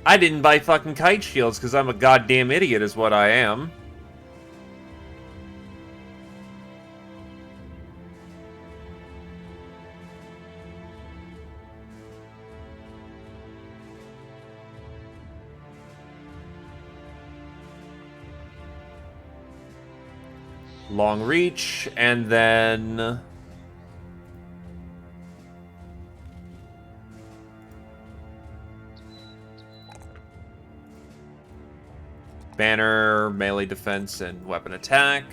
I didn't buy fucking kite shields because I'm a goddamn idiot is what I am. Long reach, and then... banner, melee defense, and weapon attack.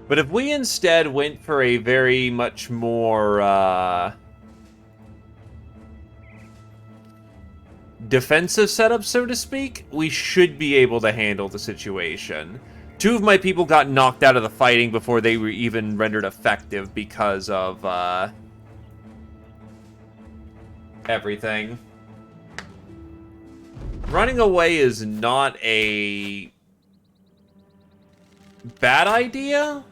But if we instead went for a very much more defensive setup, so to speak, we should be able to handle the situation. Two of my people got knocked out of the fighting before they were even rendered effective because of everything. Running away is not a bad idea.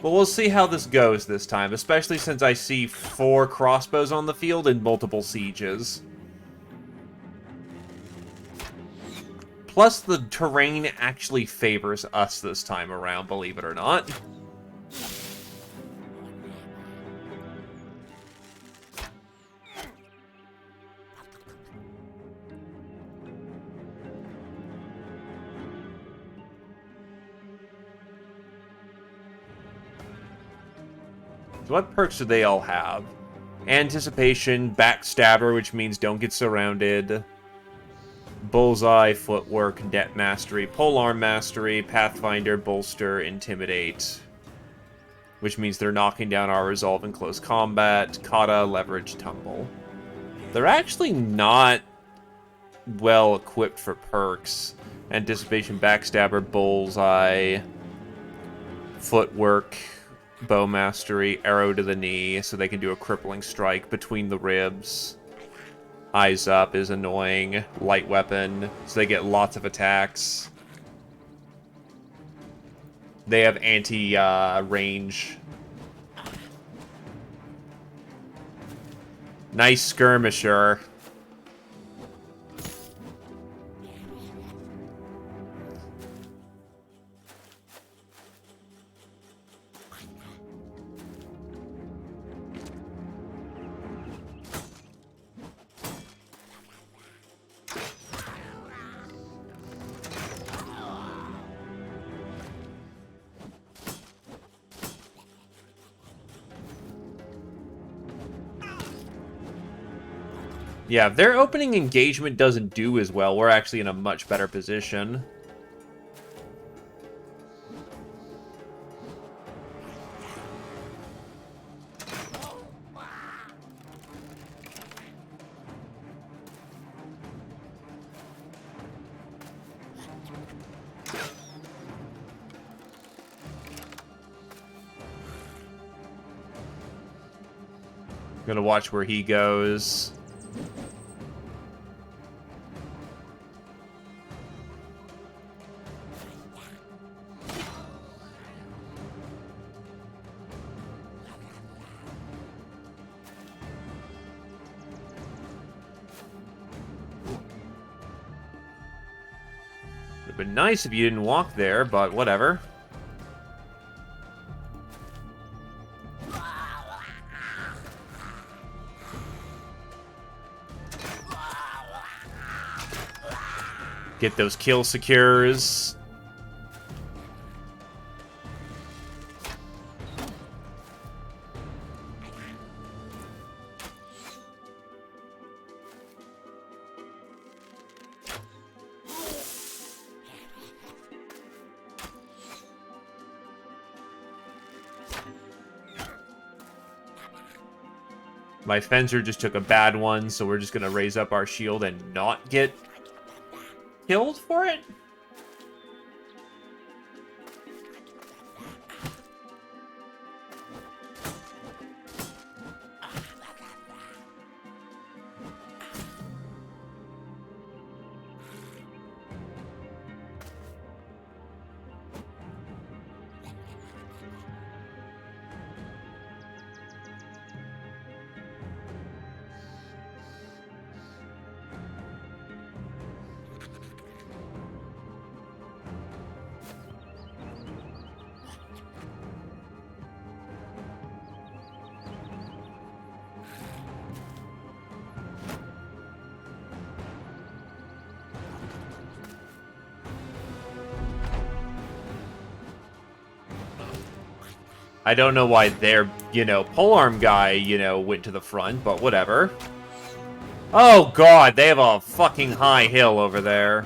But we'll see how this goes this time, especially since I see 4 crossbows on the field and multiple sieges. Plus, the terrain actually favors us this time around, believe it or not. So what perks do they all have? Anticipation, Backstabber, which means don't get surrounded. Bullseye, Footwork, Net Mastery, Polearm Mastery, Pathfinder, Bolster, Intimidate. Which means they're knocking down our resolve in close combat. Kata, Leverage, Tumble. They're actually not well equipped for perks. Anticipation, Backstabber, Bullseye, Footwork, Bow Mastery, Arrow to the Knee, so they can do a crippling strike between the ribs. Eyes Up is annoying. Light Weapon, so they get lots of attacks. They have anti-range. Nice Skirmisher. Yeah, if their opening engagement doesn't do as well, we're actually in a much better position. Gonna watch where he goes. It'd been nice if you didn't walk there, but whatever. Get those kill secures. My Fencer just took a bad one, so we're just going to raise up our shield and not get killed for it? I don't know why their, polearm guy, went to the front, but whatever. Oh god, they have a fucking high hill over there.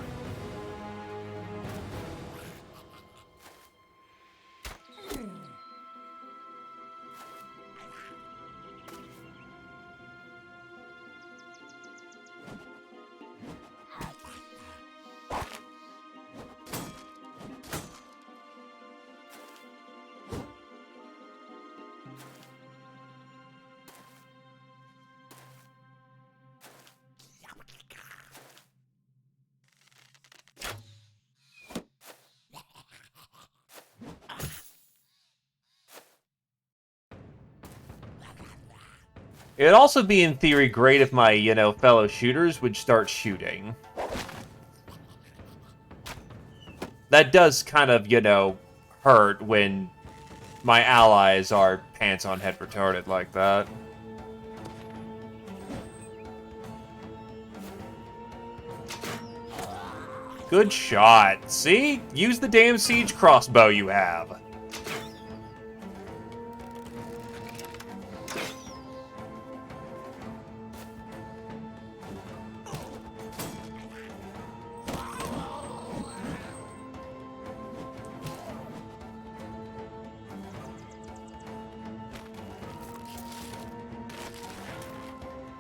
It'd also be, in theory, great if my, fellow shooters would start shooting. That does kind of, hurt when my allies are pants-on-head retarded like that. Good shot. See? Use the damn siege crossbow you have.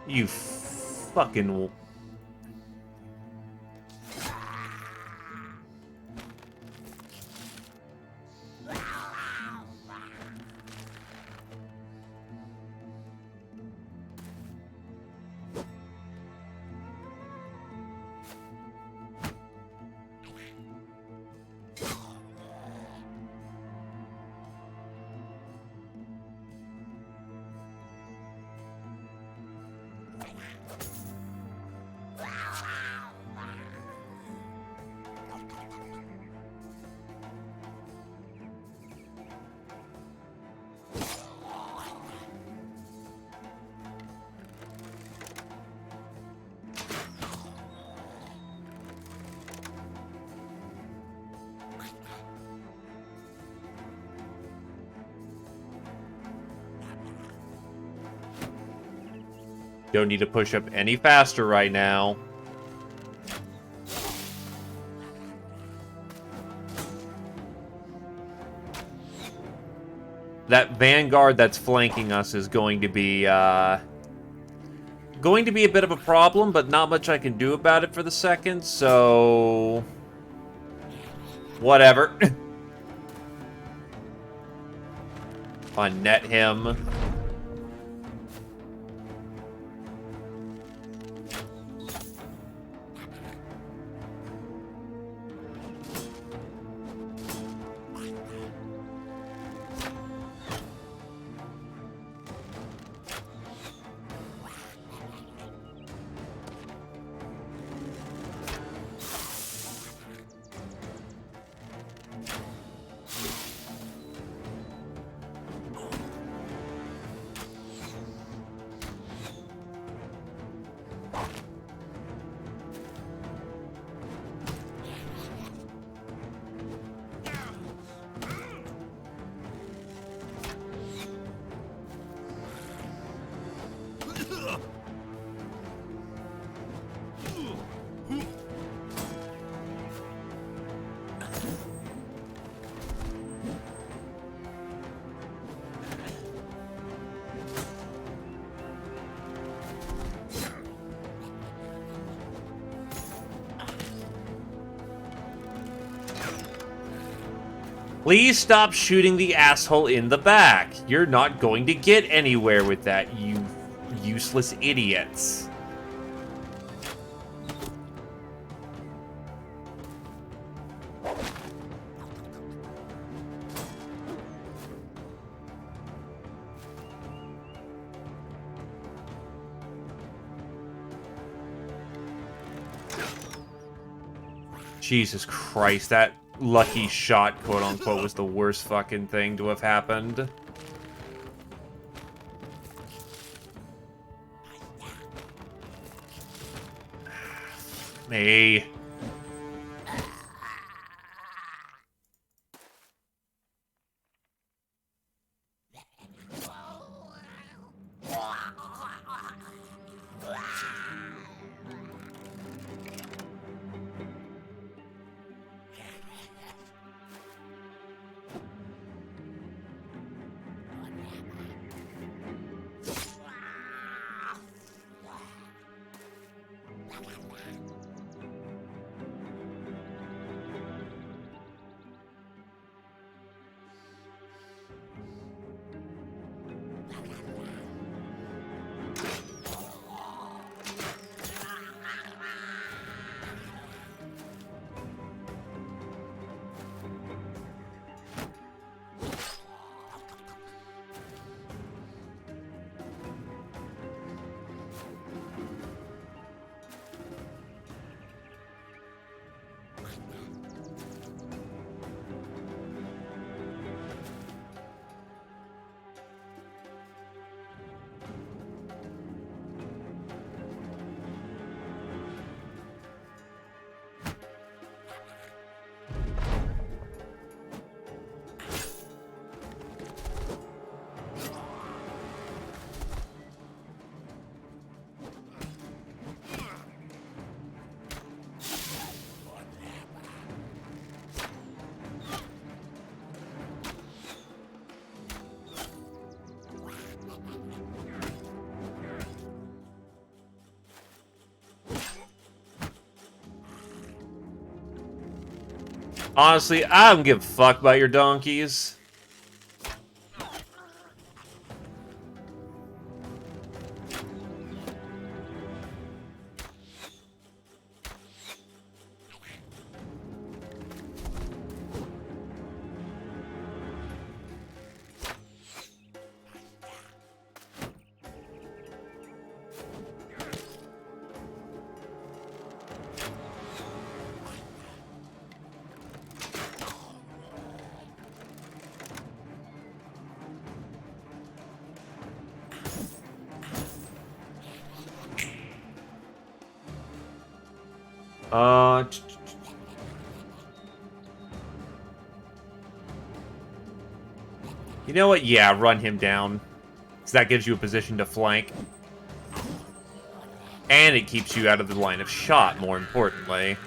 You fucking... Don't need to push up any faster right now. That vanguard that's flanking us is going to be a bit of a problem, but not much I can do about it for the second, so... whatever. Unnet him. Please stop shooting the asshole in the back. You're not going to get anywhere with that, you useless idiots. Jesus Christ, that lucky shot, quote-unquote, was the worst fucking thing to have happened. Me. Honestly, I don't give a fuck about your donkeys. You know what? Yeah, run him down. Because that gives you a position to flank. And it keeps you out of the line of shot, more importantly.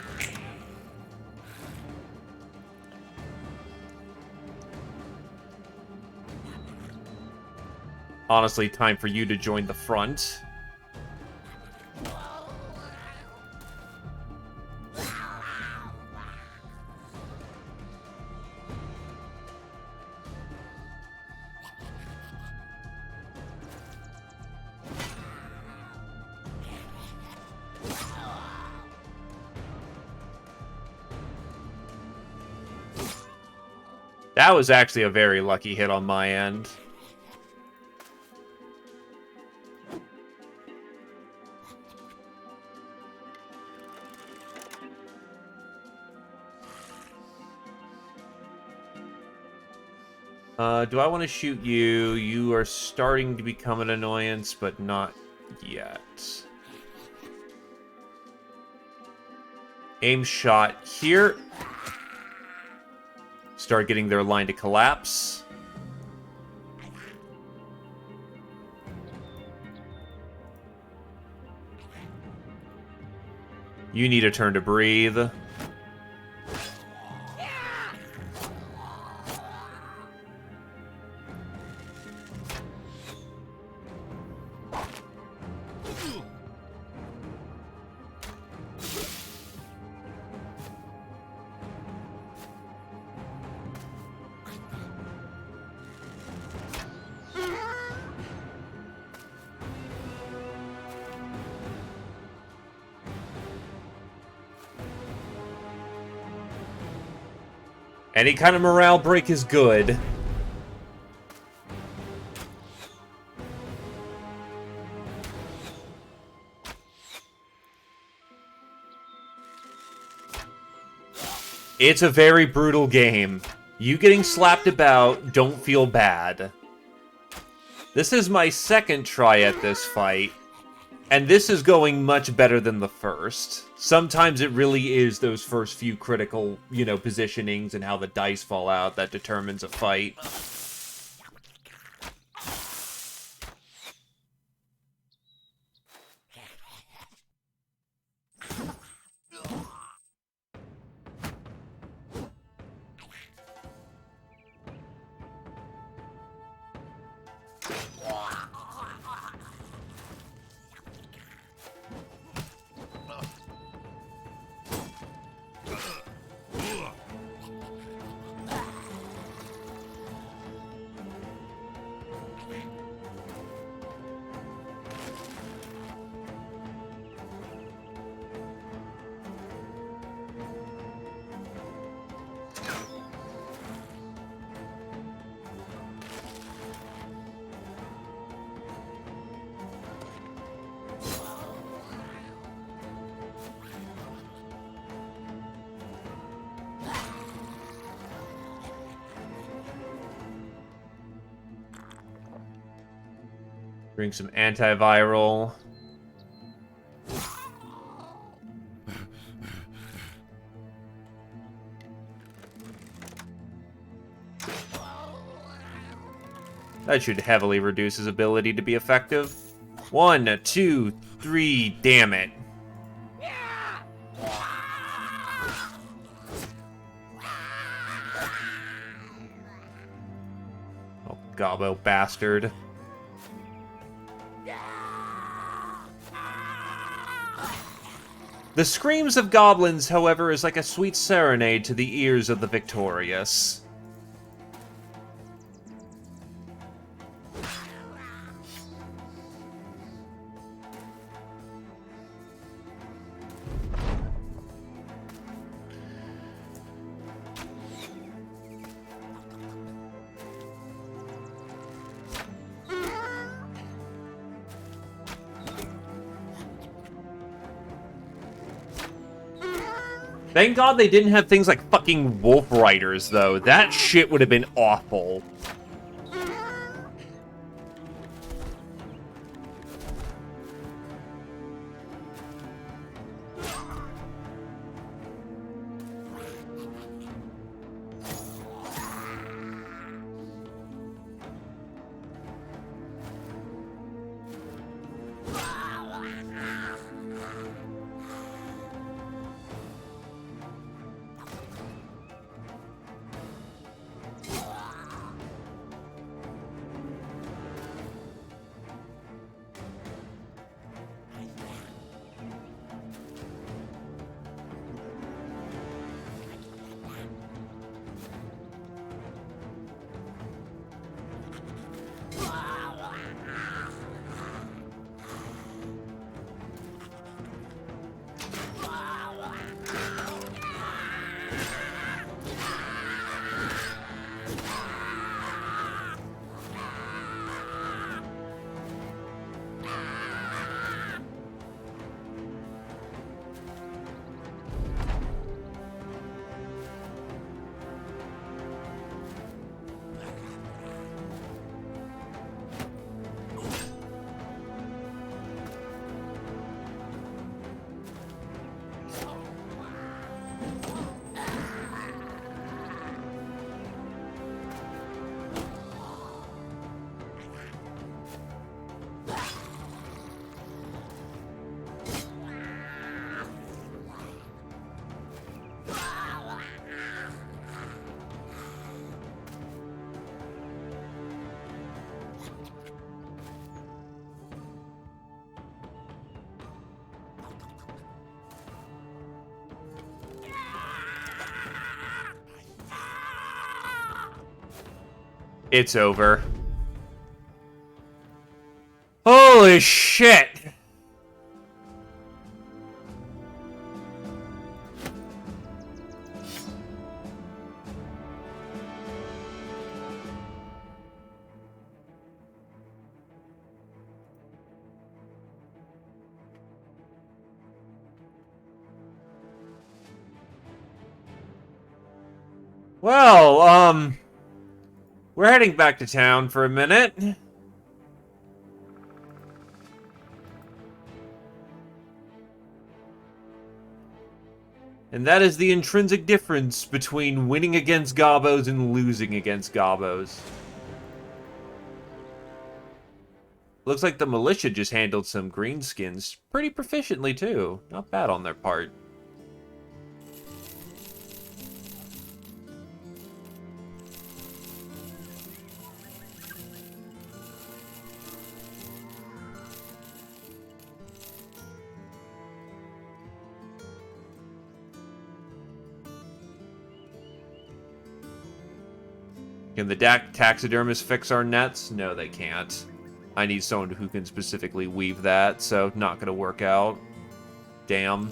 Honestly, time for you to join the front. That was actually a very lucky hit on my end. Do I want to shoot you? You are starting to become an annoyance, but not yet. Aim shot here. Start getting their line to collapse. You need a turn to breathe. Any kind of morale break is good. It's a very brutal game. You getting slapped about, don't feel bad. This is my second try at this fight, and this is going much better than the first. Sometimes it really is those first few critical, positionings and how the dice fall out that determines a fight. Drink some antiviral. That should heavily reduce his ability to be effective. 1, 2, 3, damn it. Oh, gobbo bastard. The screams of goblins, however, is like a sweet serenade to the ears of the victorious. Thank God they didn't have things like fucking wolf riders, though. That shit would have been awful. It's over. Holy shit! Well, we're heading back to town for a minute. And that is the intrinsic difference between winning against Gobos and losing against Gobos. Looks like the militia just handled some greenskins pretty proficiently, too. Not bad on their part. Can the taxidermists fix our nets? No, they can't. I need someone who can specifically weave that, so not gonna work out. Damn.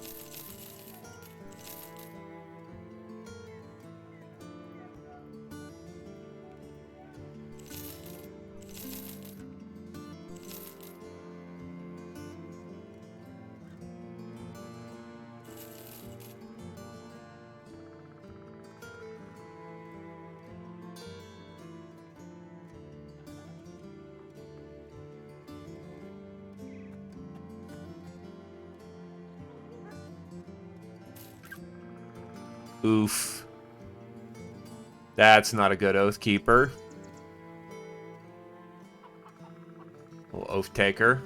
Oof. That's not a good oath keeper. Little oath taker.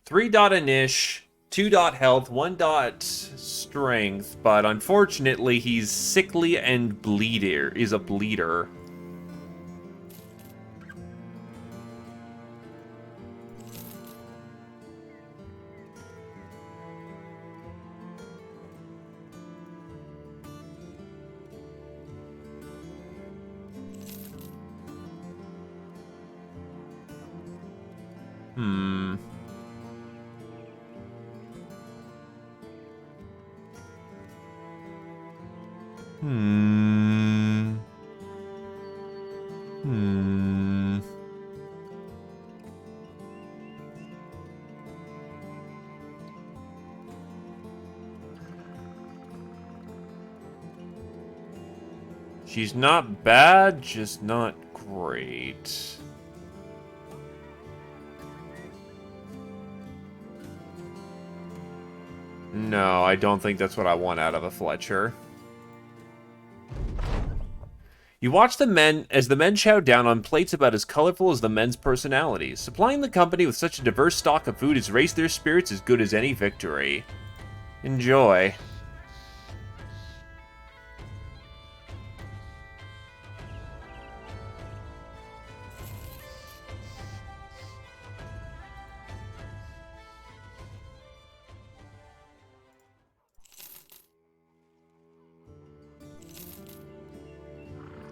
Three dot inish, 2 dot health, 1 dot strength, but unfortunately he's sickly and bleeder. Is a bleeder. Hmm. Hmm. Hmm. She's not bad, just not great. No, I don't think that's what I want out of a Fletcher. You watch the men as the men chow down on plates about as colorful as the men's personalities. Supplying the company with such a diverse stock of food has raised their spirits as good as any victory. Enjoy.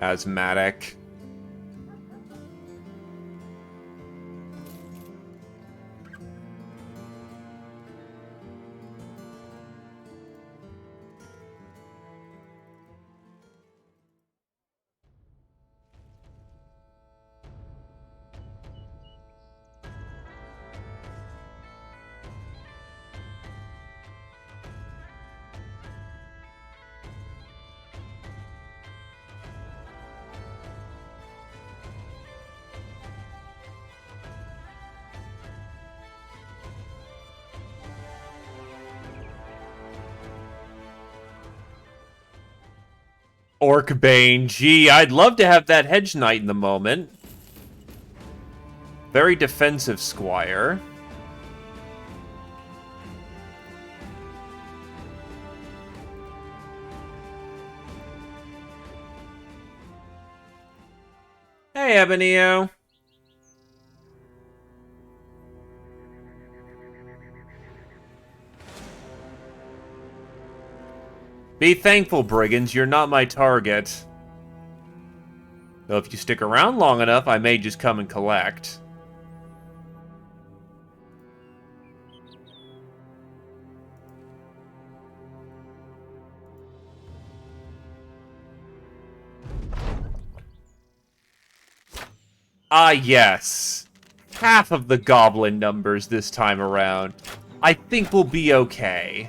Asthmatic. Orcbane. Gee, I'd love to have that Hedge Knight in the moment. Very defensive squire. Hey, Ebonio. Be thankful, brigands, you're not my target. Though if you stick around long enough, I may just come and collect. Ah, yes. Half of the goblin numbers this time around. I think we'll be okay.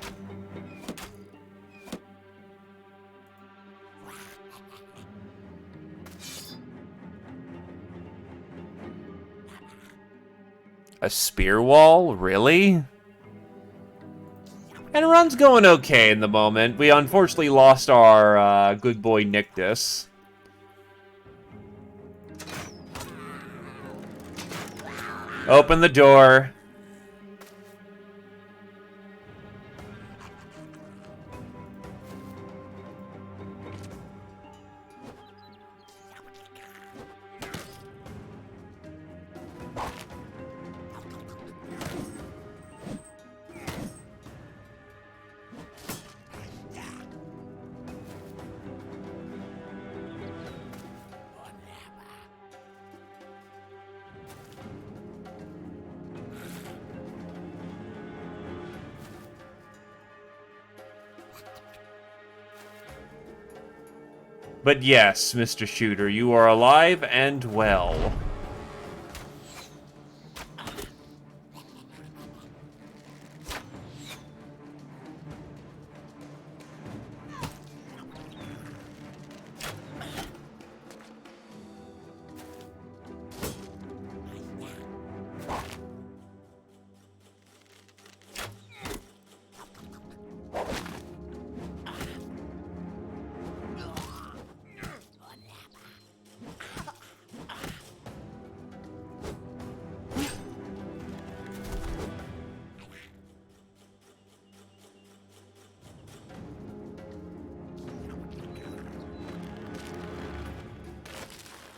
A spear wall? Really? And run's going okay in the moment. We unfortunately lost our good boy Nictus. Open the door. But yes, Mr. Shooter, you are alive and well.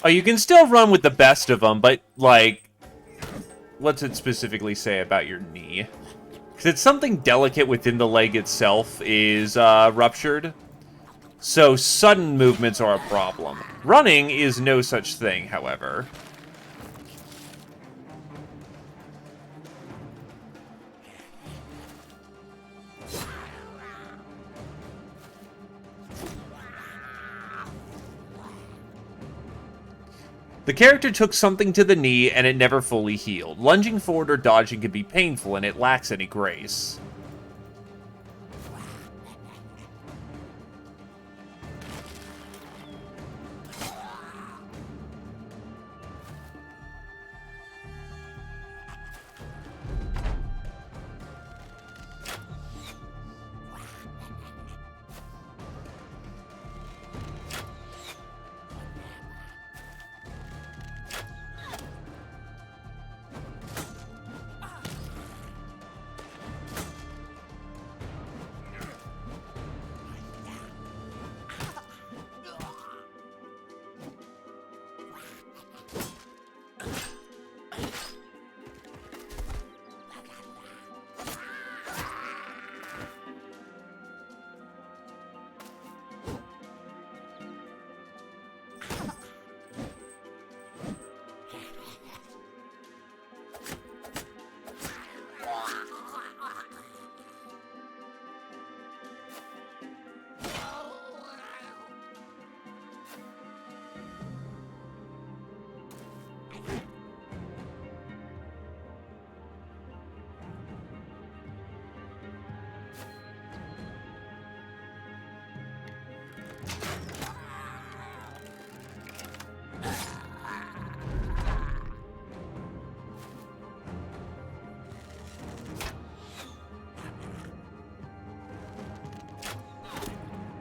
Oh, you can still run with the best of them, but, like, what's it specifically say about your knee? Because it's something delicate within the leg itself is ruptured. So sudden movements are a problem. Running is no such thing, however. The character took something to the knee, and it never fully healed. Lunging forward or dodging can be painful, and it lacks any grace.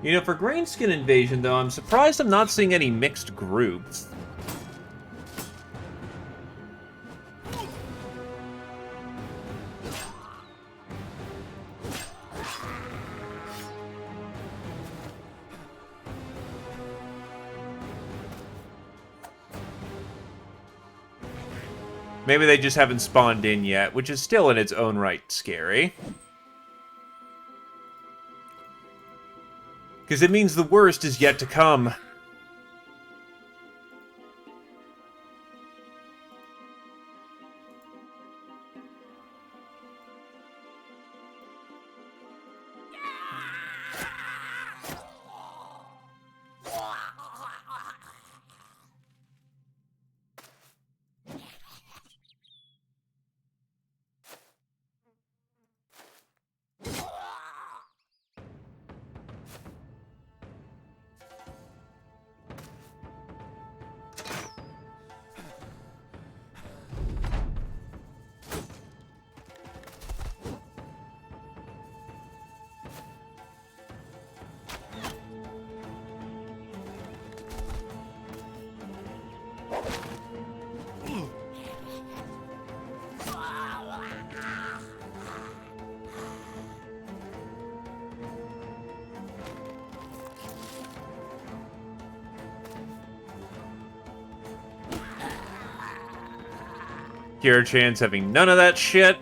You know, for Grainskin Invasion, though, I'm surprised I'm not seeing any mixed groups. Maybe they just haven't spawned in yet, which is still in its own right scary. Because it means the worst is yet to come. Cure Chan's having none of that shit.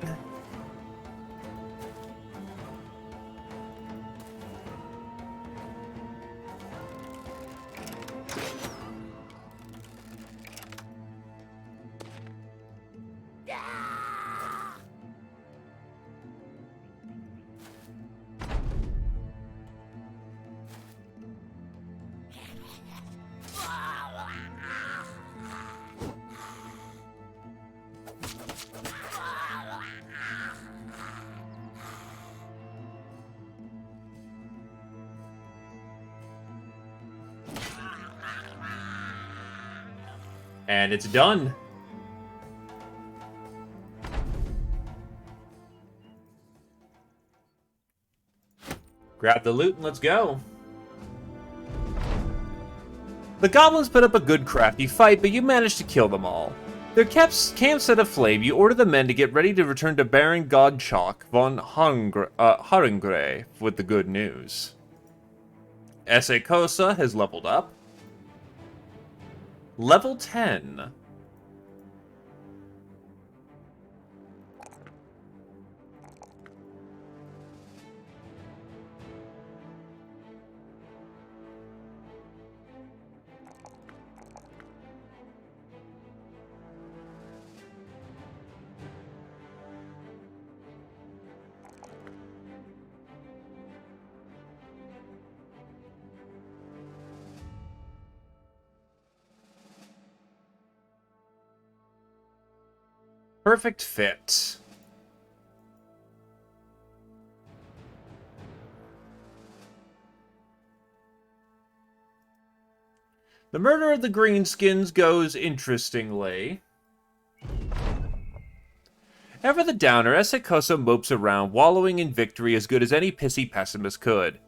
And it's done. Grab the loot and let's go. The goblins put up a good crafty fight, but you managed to kill them all. Their camp set aflame, you order the men to get ready to return to Baron Godchalk von Haringre with the good news. Esekosa has leveled up. Level 10. Perfect fit. The murder of the Greenskins goes interestingly. Ever the downer, Esekosa mopes around, wallowing in victory as good as any pissy pessimist could.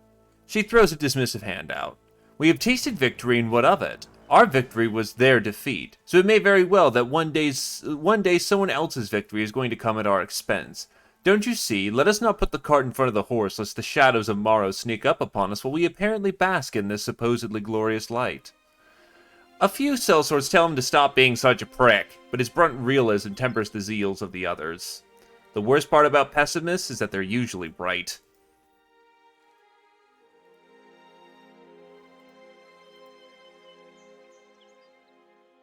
She throws a dismissive hand out. We have tasted victory, and what of it? Our victory was their defeat, so it may very well that one day someone else's victory is going to come at our expense. Don't you see? Let us not put the cart in front of the horse, lest the shadows of morrow sneak up upon us while we apparently bask in this supposedly glorious light. A few sellswords tell him to stop being such a prick, but his blunt realism tempers the zeals of the others. The worst part about pessimists is that they're usually right.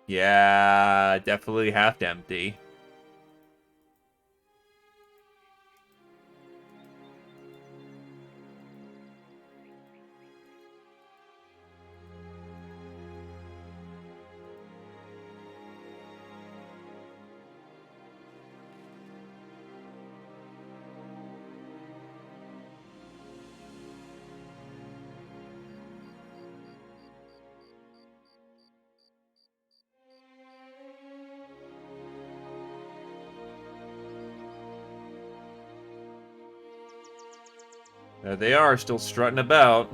Yeah, definitely half empty. There they are, still strutting about.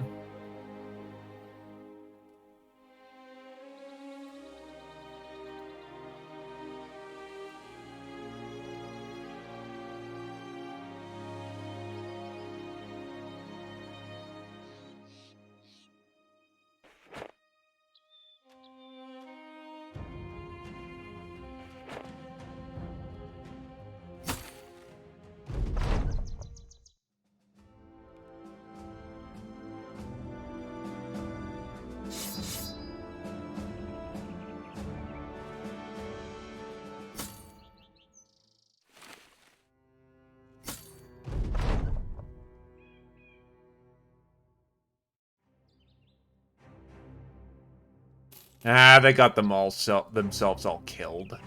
Ah, they got them all themselves all killed.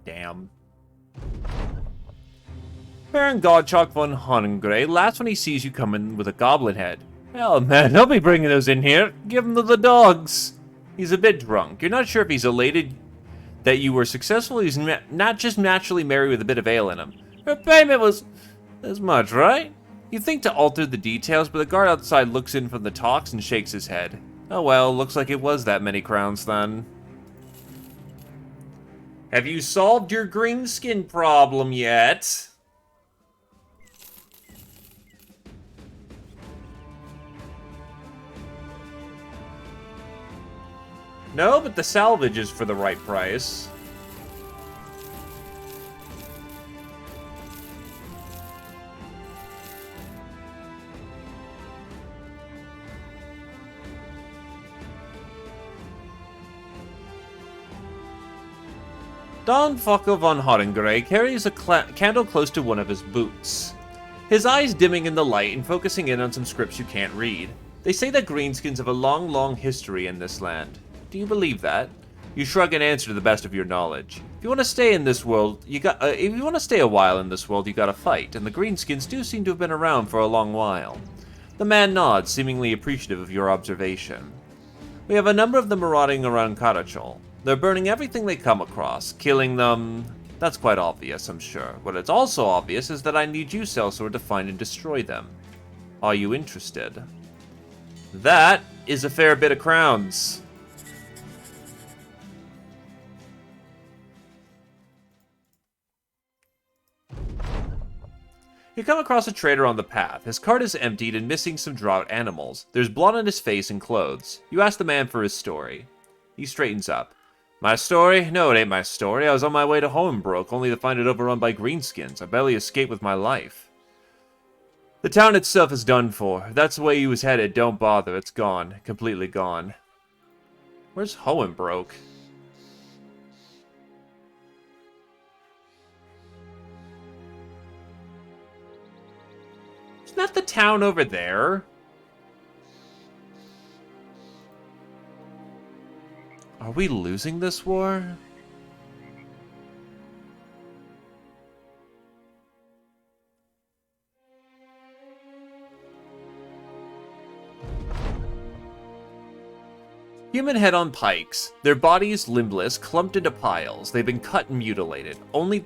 Damn. Baron Godchalk von Honengray laughs when he sees you coming with a goblin head. Hell, man, he'll be bringing those in here. Give them to the dogs. He's a bit drunk. You're not sure if he's elated that you were successful. He's not just naturally merry with a bit of ale in him. Her payment was as much, right? You think to alter the details, but the guard outside looks in from the talks and shakes his head. Oh well, looks like it was that many crowns then. Have you solved your green skin problem yet? No, but the salvage is for the right price. Don Fokker von Hottengray carries a candle close to one of his boots. His eyes dimming in the light and focusing in on some scripts you can't read. They say that greenskins have a long, long history in this land. Do you believe that? You shrug and answer to the best of your knowledge. If you want to stay in this world, if you want to stay a while in this world, you gotta fight, and the greenskins do seem to have been around for a long while. The man nods, seemingly appreciative of your observation. We have a number of them marauding around Karachol. They're burning everything they come across, killing them. That's quite obvious, I'm sure. What it's also obvious is that I need you, Sellsword, to find and destroy them. Are you interested? That is a fair bit of crowns. You come across a trader on the path. His cart is emptied and missing some draught animals. There's blood on his face and clothes. You ask the man for his story. He straightens up. My story? No, it ain't my story. I was on my way to Hohenbrook, only to find it overrun by greenskins. I barely escaped with my life. The town itself is done for. If that's the way he was headed, don't bother. It's gone. Completely gone. Where's Hohenbrook? Isn't that the town over there? Are we losing this war? Human head on pikes, their bodies limbless, clumped into piles. They've been cut and mutilated.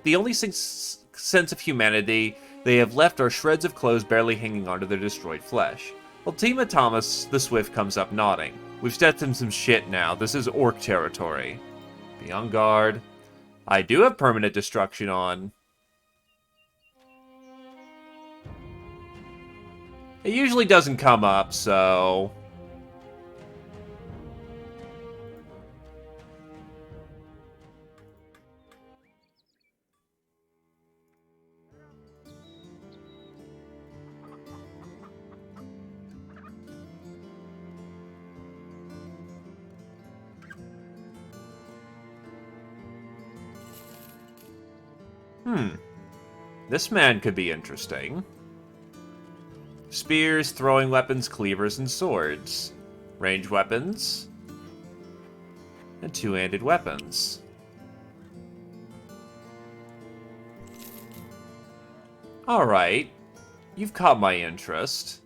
The only sense of humanity they have left are shreds of clothes barely hanging onto their destroyed flesh. Ultima Thomas the Swift comes up nodding. We've stepped in some shit now. This is orc territory. Be on guard. I do have permanent destruction on. It usually doesn't come up, so... This man could be interesting. Spears, throwing weapons, cleavers, and swords. Range weapons. And two-handed weapons. Alright. You've caught my interest.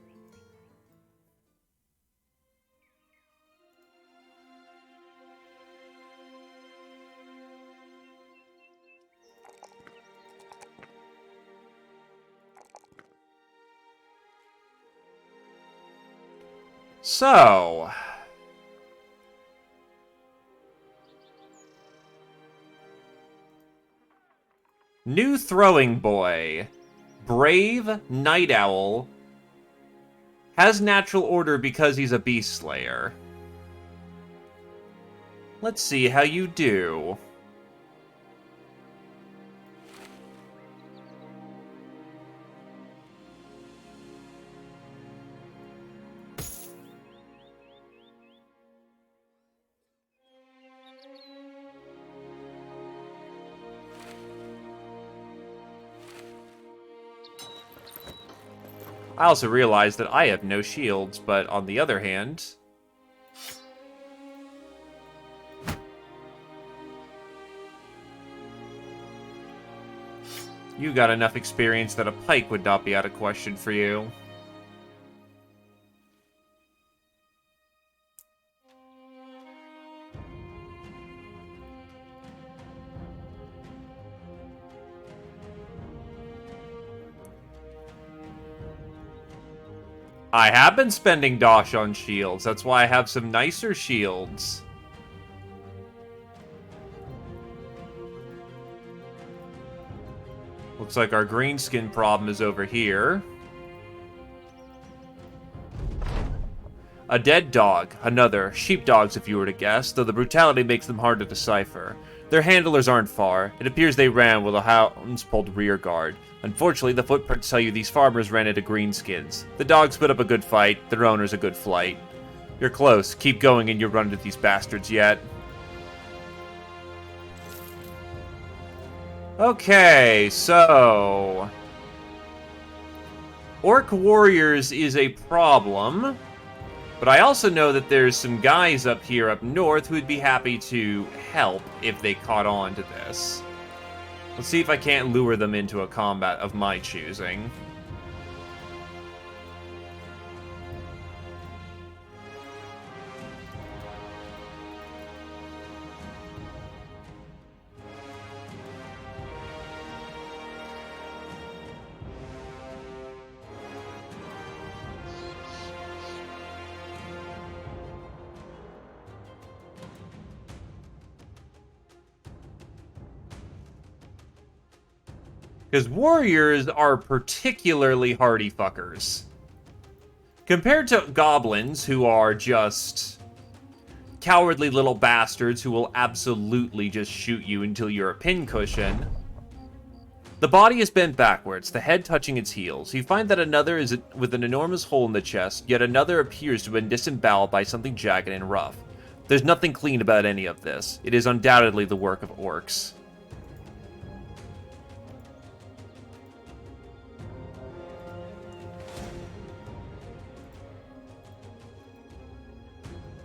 So... New throwing boy. Brave Night Owl. Has natural order because he's a beast slayer. Let's see how you do. I also realized that I have no shields, but on the other hand... You got enough experience that a pike would not be out of question for you. I have been spending dosh on shields. That's why I have some nicer shields. Looks like our greenskin problem is over here. A dead dog. Another. Sheepdogs, if you were to guess, though the brutality makes them hard to decipher. Their handlers aren't far. It appears they ran while the hounds pulled rear guard. Unfortunately, the footprints tell you these farmers ran into greenskins. The dogs put up a good fight, their owners a good flight. You're close. Keep going and you'll run into these bastards yet. Okay, so... Orc Warriors is a problem, but I also know that there's some guys up here up north who'd be happy to help if they caught on to this. Let's see if I can't lure them into a combat of my choosing. Because warriors are particularly hardy fuckers. Compared to goblins, who are just cowardly little bastards who will absolutely just shoot you until you're a pincushion. The body is bent backwards, the head touching its heels. You find that another is with an enormous hole in the chest, yet another appears to have been disemboweled by something jagged and rough. There's nothing clean about any of this. It is undoubtedly the work of orcs.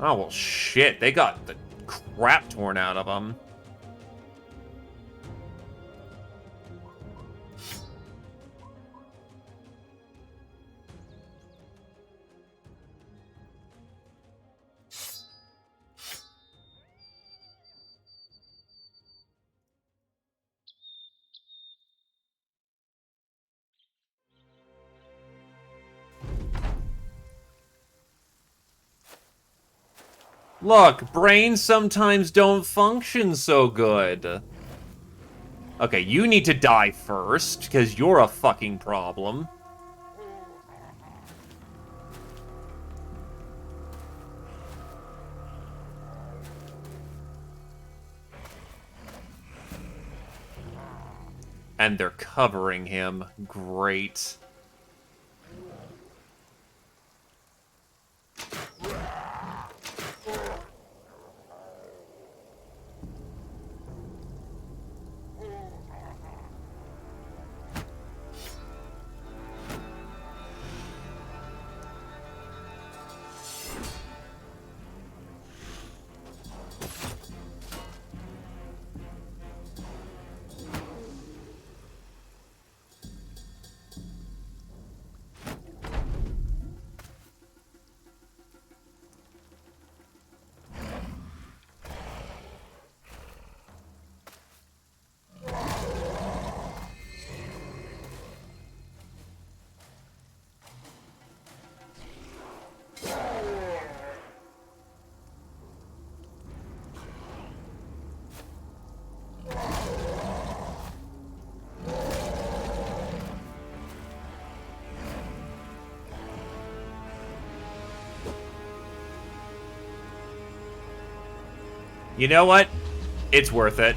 Oh, well, shit. They got the crap torn out of them. Look, brains sometimes don't function so good. Okay, you need to die first, because you're a fucking problem. And they're covering him. Great. You know what? It's worth it.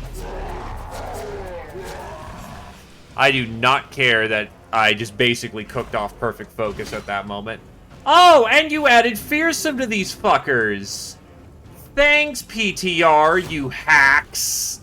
I do not care that I just basically cooked off perfect focus at that moment. Oh, and you added fearsome to these fuckers. Thanks, PTR, you hacks.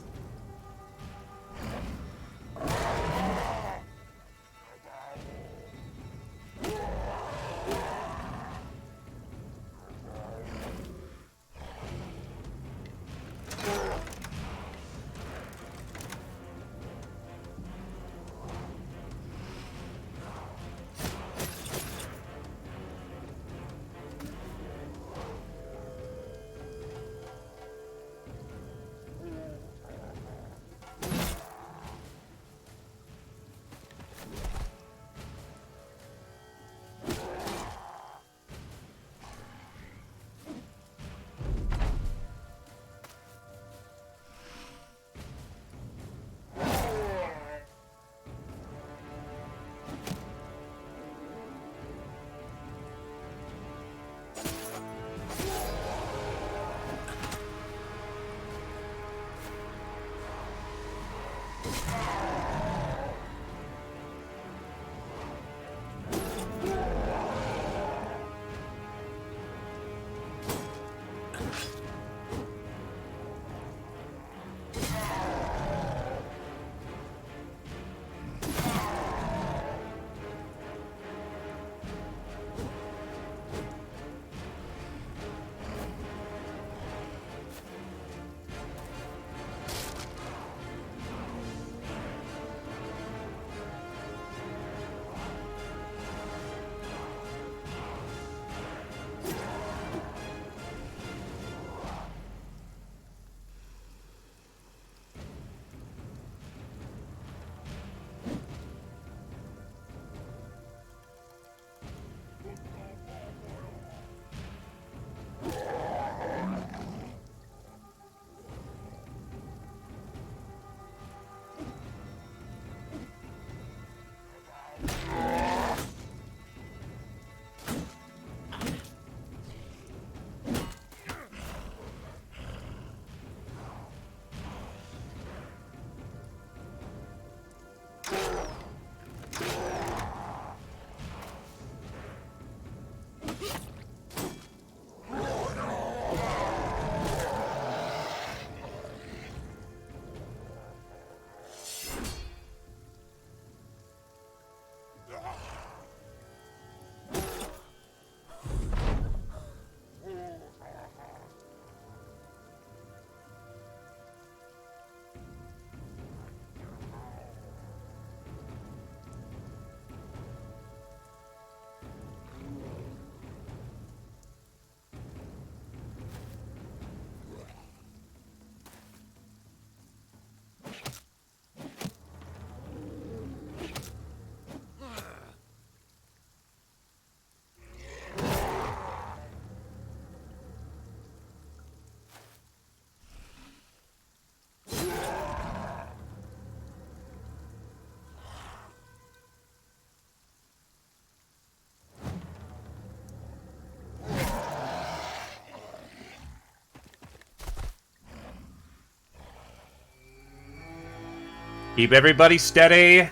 Keep everybody steady,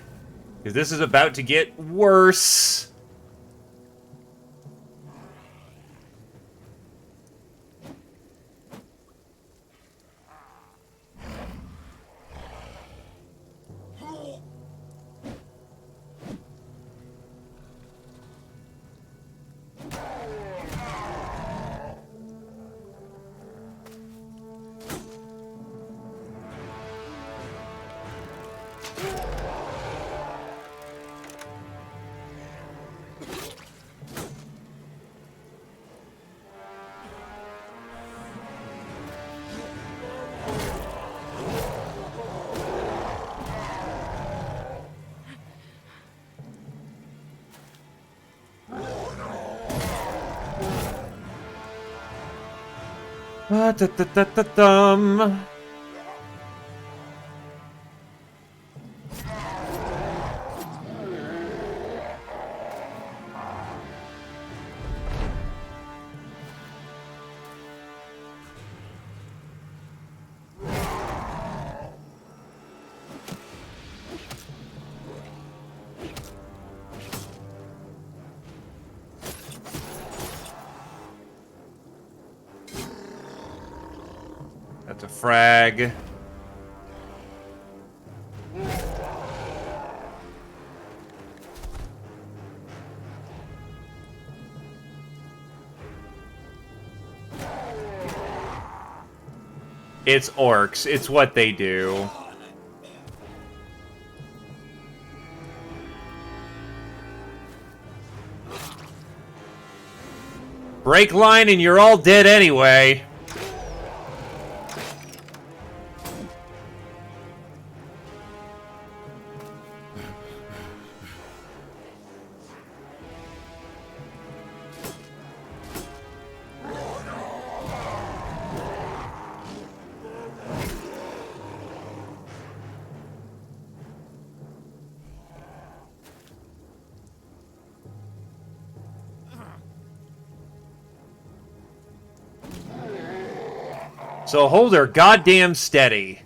because this is about to get worse. Da-da-da-da-dum. That's a frag. It's orcs. It's what they do. Break line and you're all dead anyway. So hold her goddamn steady.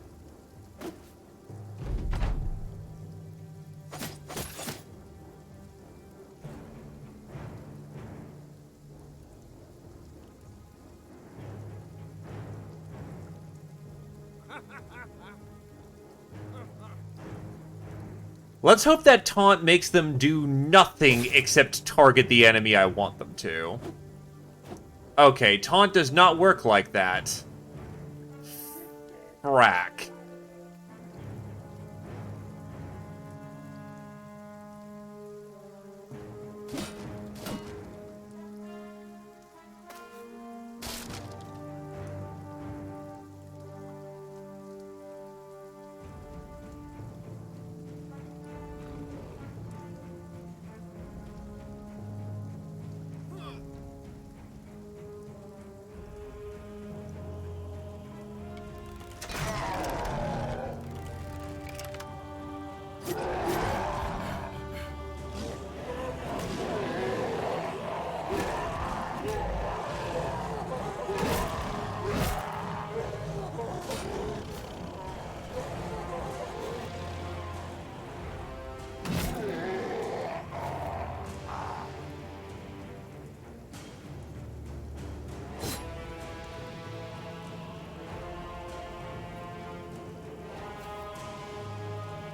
Let's hope that taunt makes them do nothing except target the enemy I want them to. Okay, taunt does not work like that. Frack.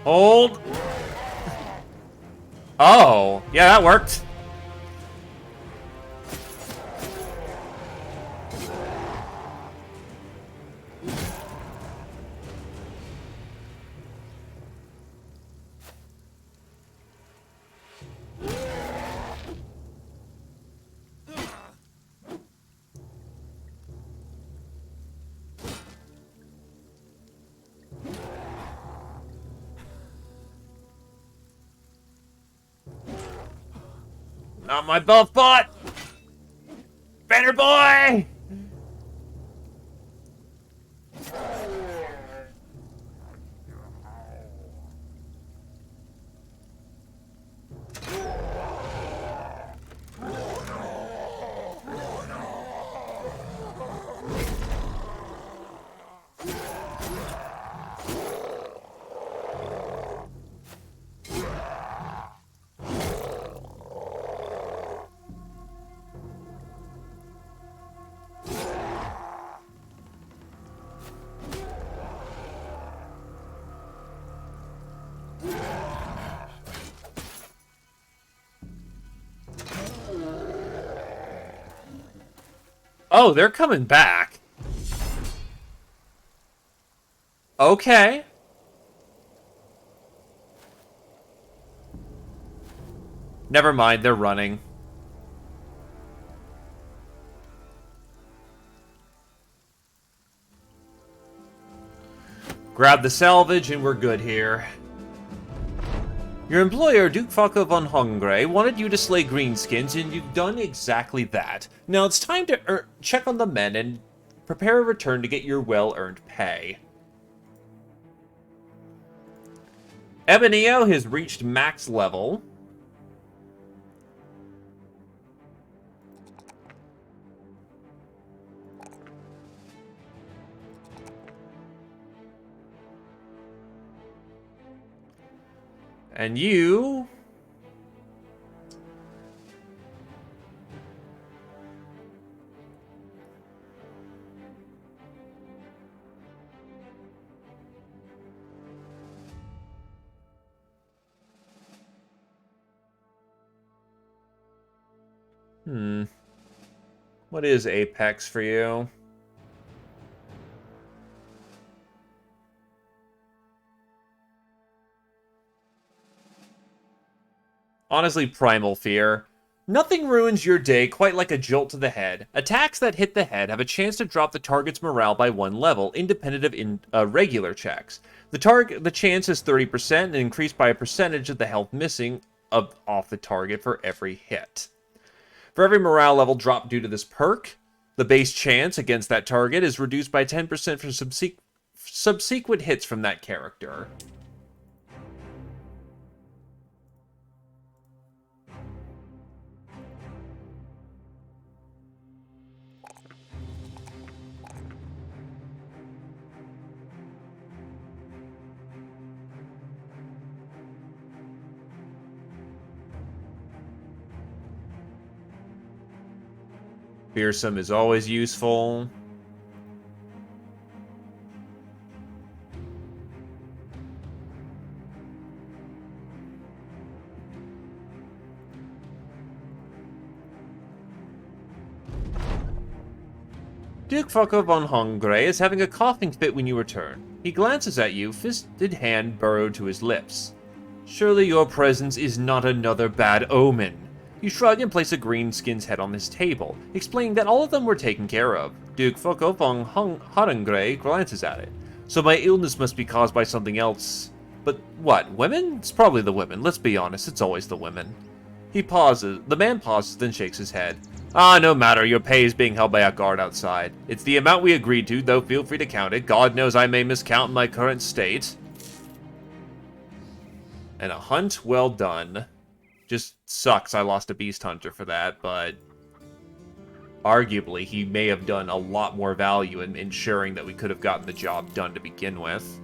Hold. Oh, yeah, that worked. Not my buff bot! Banner boy! Oh, they're coming back. Okay. Never mind, they're running. Grab the salvage and we're good here. Your employer, Duke Falco von Hongre, wanted you to slay greenskins, and you've done exactly that. Now it's time to check on the men and prepare a return to get your well-earned pay. Ebonio has reached max level. And you... What is Apex for you? Honestly, Primal Fear. Nothing ruins your day quite like a jolt to the head. Attacks that hit the head have a chance to drop the target's morale by 1 level, independent of regular checks. The chance is 30% and increased by a percentage of the health missing off the target for every hit. For every morale level drop due to this perk, the base chance against that target is reduced by 10% for subsequent hits from that character. Fearsome is always useful. Duke Falco von Hongre is having a coughing fit when you return. He glances at you, fisted hand burrowed to his lips. Surely your presence is not another bad omen. You shrug and place a greenskin's head on his table, explaining that all of them were taken care of. Duke Falco von Hongre glances at it. So my illness must be caused by something else. But what, women? It's probably the women. Let's be honest, it's always the women. He pauses. The man pauses, then shakes his head. Ah, no matter. Your pay is being held by a guard outside. It's the amount we agreed to, though feel free to count it. God knows I may miscount in my current state. And a hunt well done. Just sucks I lost a beast hunter for that, but arguably he may have done a lot more value in ensuring that we could have gotten the job done to begin with.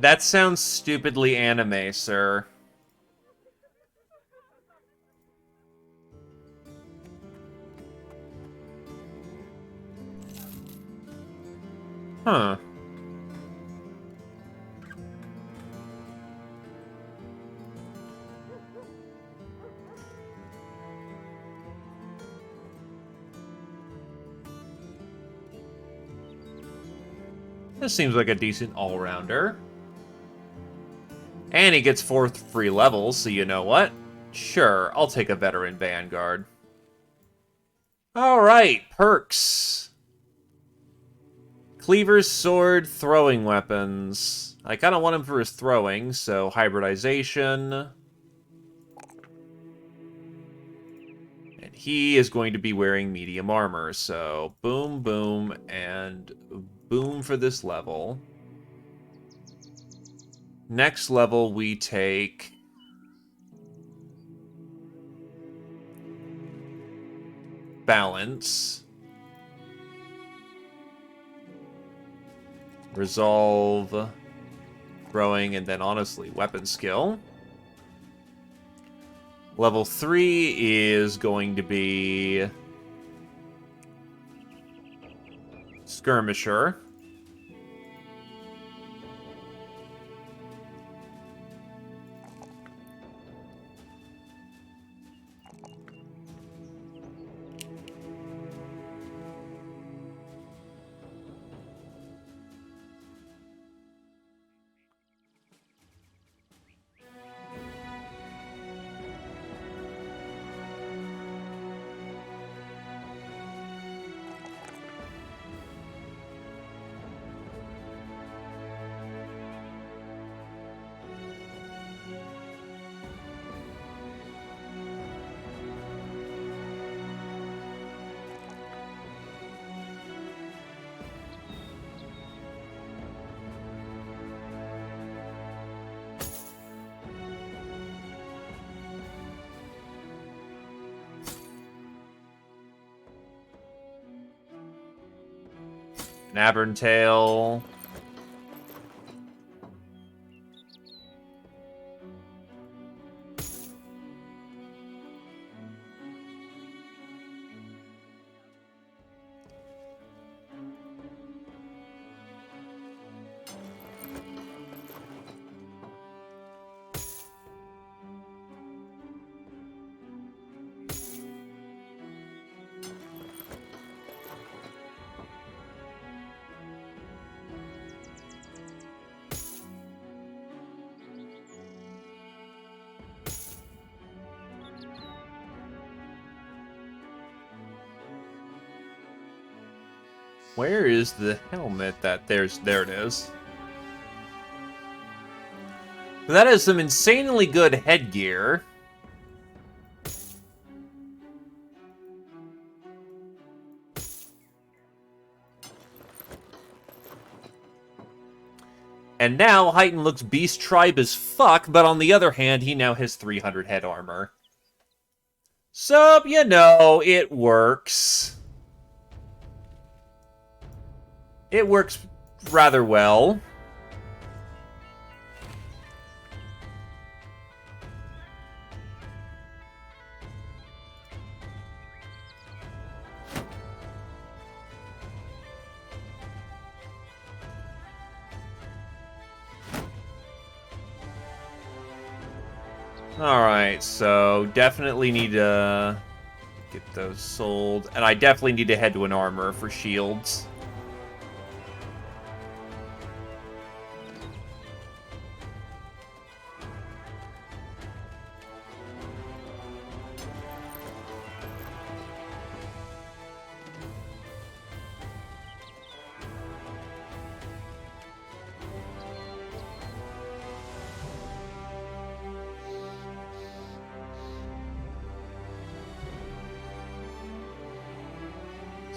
That sounds stupidly anime, sir. Huh. This seems like a decent all-rounder. And he gets 4 free levels, so you know what? Sure, I'll take a veteran Vanguard. Alright, perks. Cleaver's sword, throwing weapons. I kind of want him for his throwing, so hybridization. And he is going to be wearing medium armor, so boom, boom, and boom for this level. Next level, we take balance. Resolve, throwing, and then honestly, weapon skill. Level 3 is going to be Skirmisher. Naberntail. Where is the helmet that there it is. That is some insanely good headgear. And now Heighton looks beast tribe as fuck, but on the other hand, he now has 300 head armor. So, you know, it works. It works rather well. Alright, so definitely need to get those sold. And I definitely need to head to an armor for shields.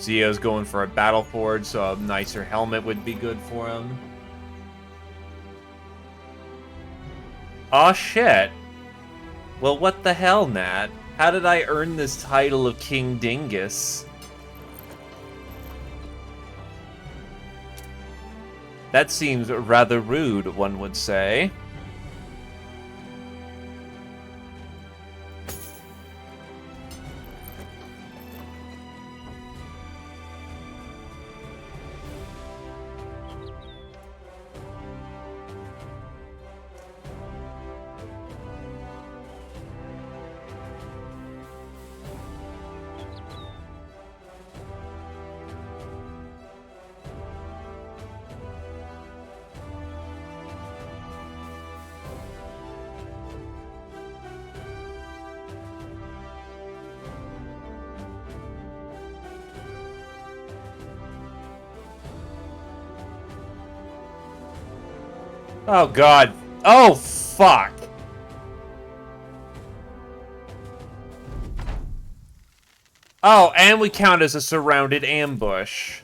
Zio's going for a battle forge, so a nicer helmet would be good for him. Aw, shit. Well, what the hell, Nat? How did I earn this title of King Dingus? That seems rather rude, one would say. Oh, God. Oh, fuck. Oh, and we count as a surrounded ambush.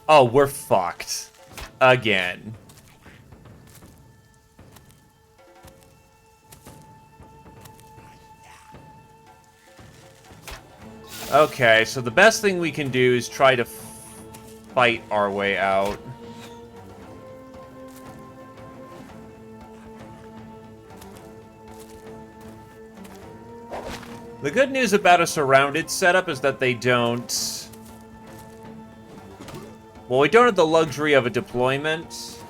Oh, we're fucked. Again. Okay, so the best thing we can do is try to fight our way out. The good news about a surrounded setup is that they don't... Well, we don't have the luxury of a deployment.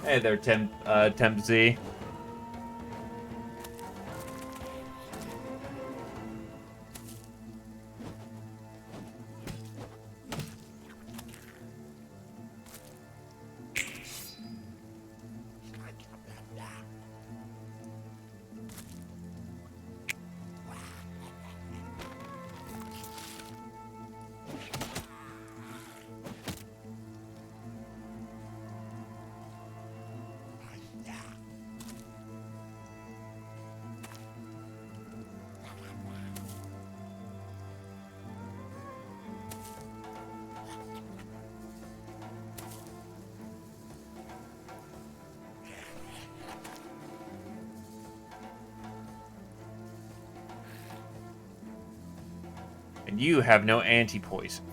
Hey there, Temp Z. And you have no anti-poison.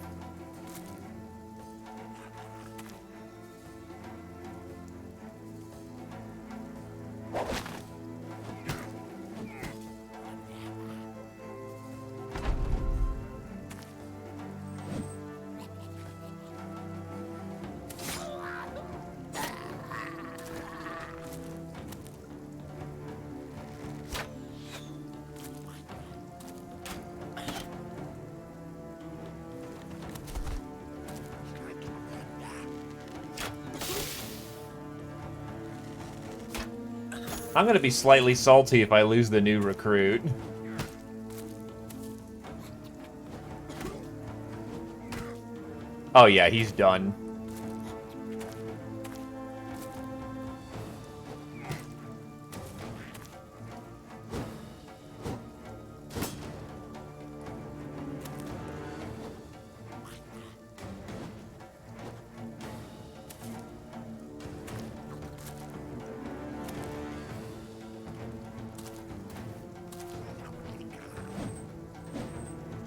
I'm gonna be slightly salty if I lose the new recruit. Oh yeah, he's done.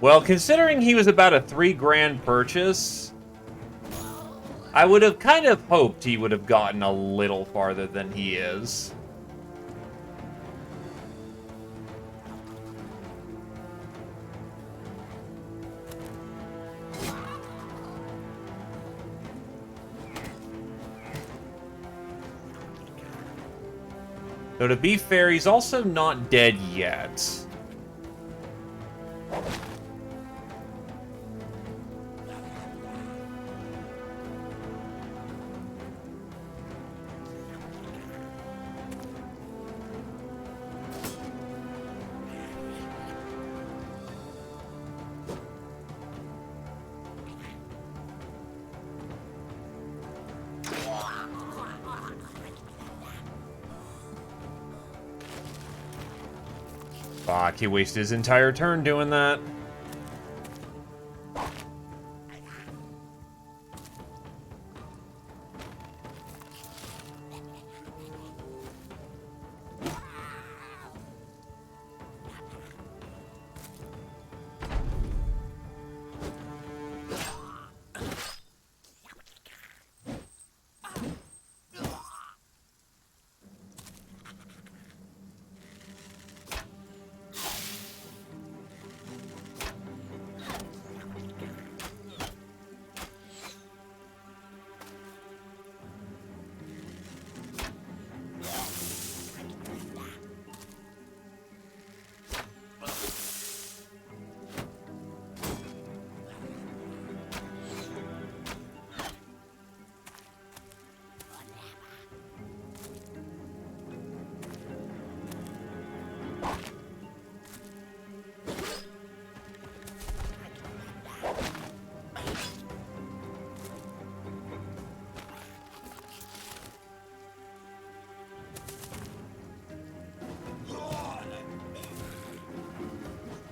Well, considering he was about a $3,000 purchase, I would have kind of hoped he would have gotten a little farther than he is. Though to be fair, he's also not dead yet. Fuck, he wasted his entire turn doing that.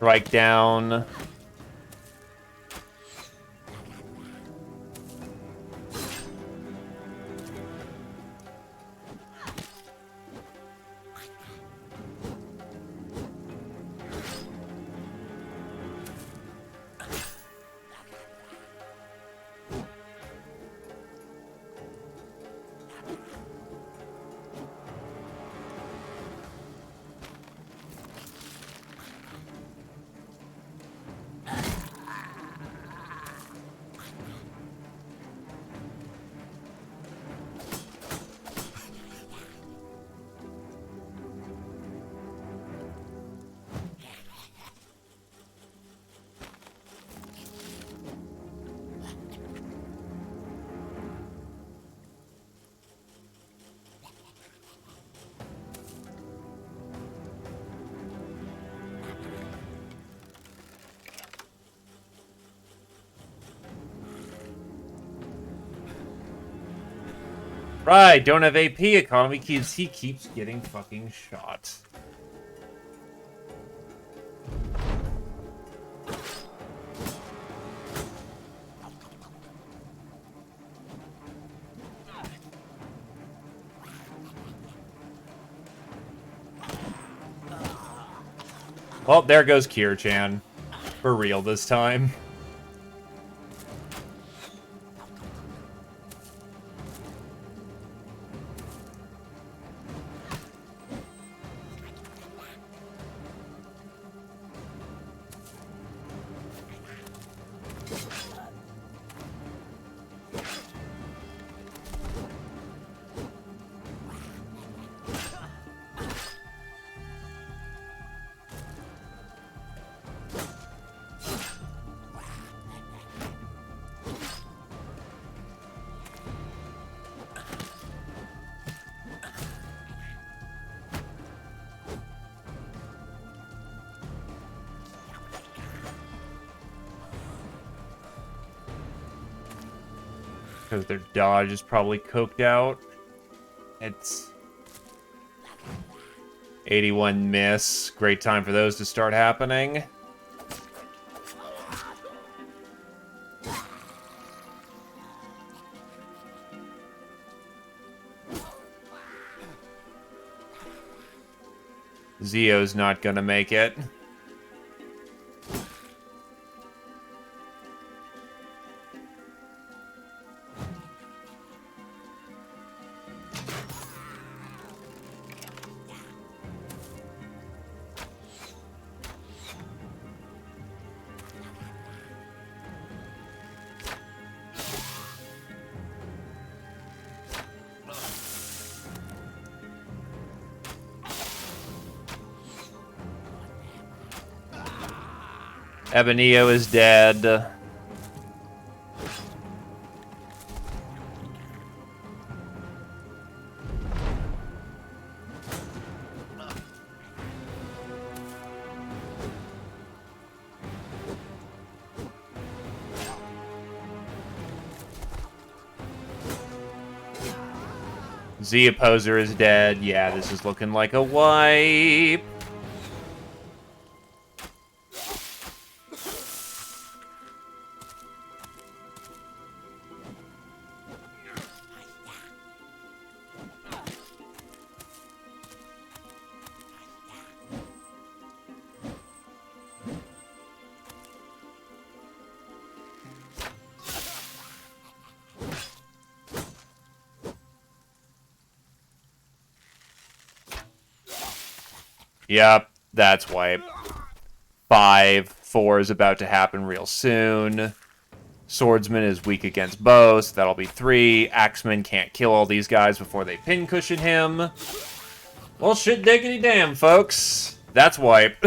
Strike down. Right, don't have AP economy because he keeps getting fucking shot. Well, there goes Kier-chan. For real this time. Because their dodge is probably coked out. It's 81 miss. Great time for those to start happening. Zio's not gonna make it. Ebonio is dead. Z Opposer is dead. Yeah, this is looking like a wipe. Yep, that's wipe. 5-4 is about to happen real soon. Swordsman is weak against bow, so that'll be 3. Axeman can't kill all these guys before they pincushion him. Well, shit diggity damn, folks. That's wipe.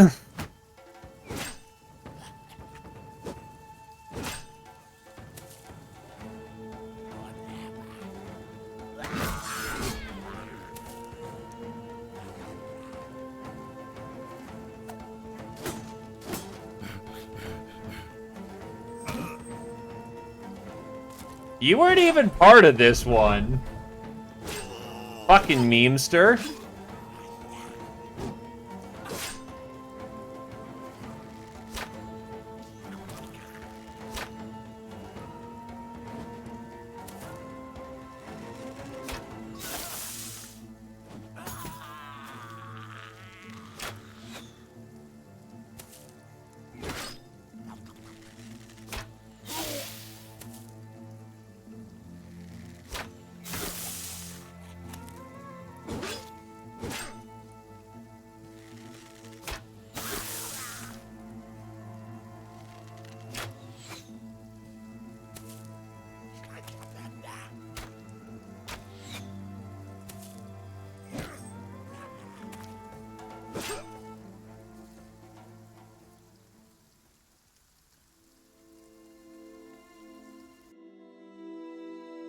You weren't even part of this one. Fucking memester.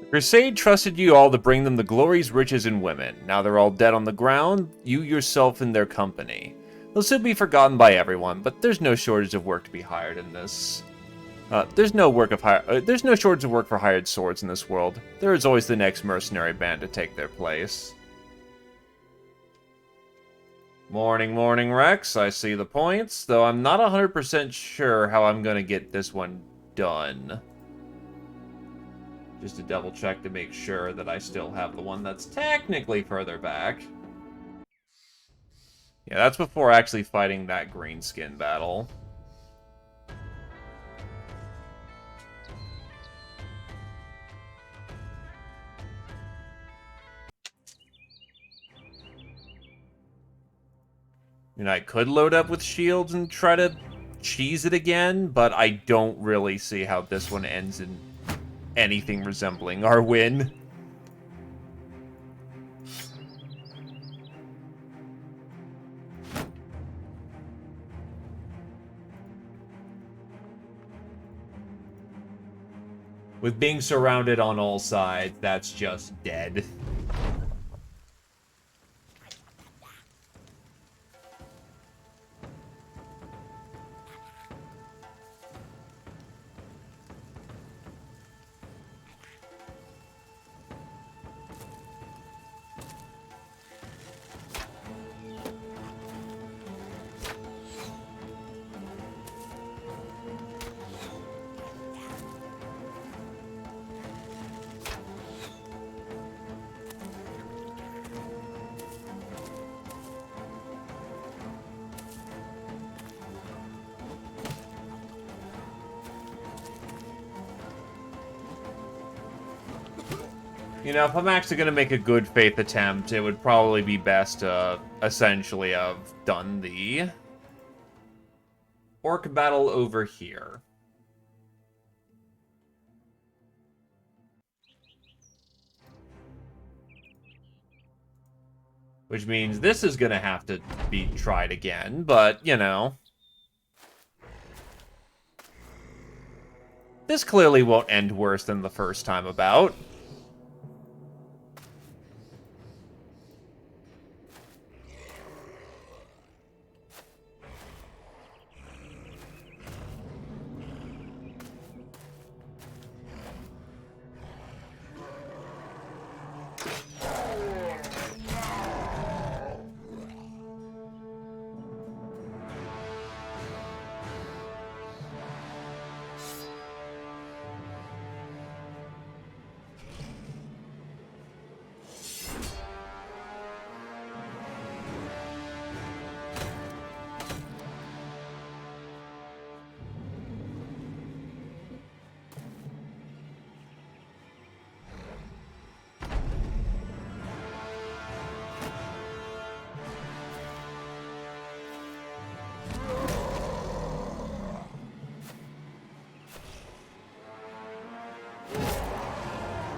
Crusade trusted you all to bring them the glories, riches, and women. Now they're all dead on the ground, you yourself in their company. They'll soon be forgotten by everyone, but there's no shortage of work to be hired in this. There's no shortage of work for hired swords in this world. There is always the next mercenary band to take their place. Morning, morning, Rex. I see the points, though I'm not 100% sure how I'm going to get this one done. Just to double check to make sure that I still have the one that's technically further back. Yeah, that's before actually fighting that greenskin battle. I mean, I could load up with shields and try to cheese it again, but I don't really see how this one ends in anything resembling our win. With being surrounded on all sides, that's just dead. You know, if I'm actually going to make a good faith attempt, it would probably be best to essentially have done the orc battle over here. Which means this is going to have to be tried again, but, you know. This clearly won't end worse than the first time about.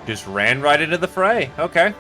Just ran right into the fray. Okay.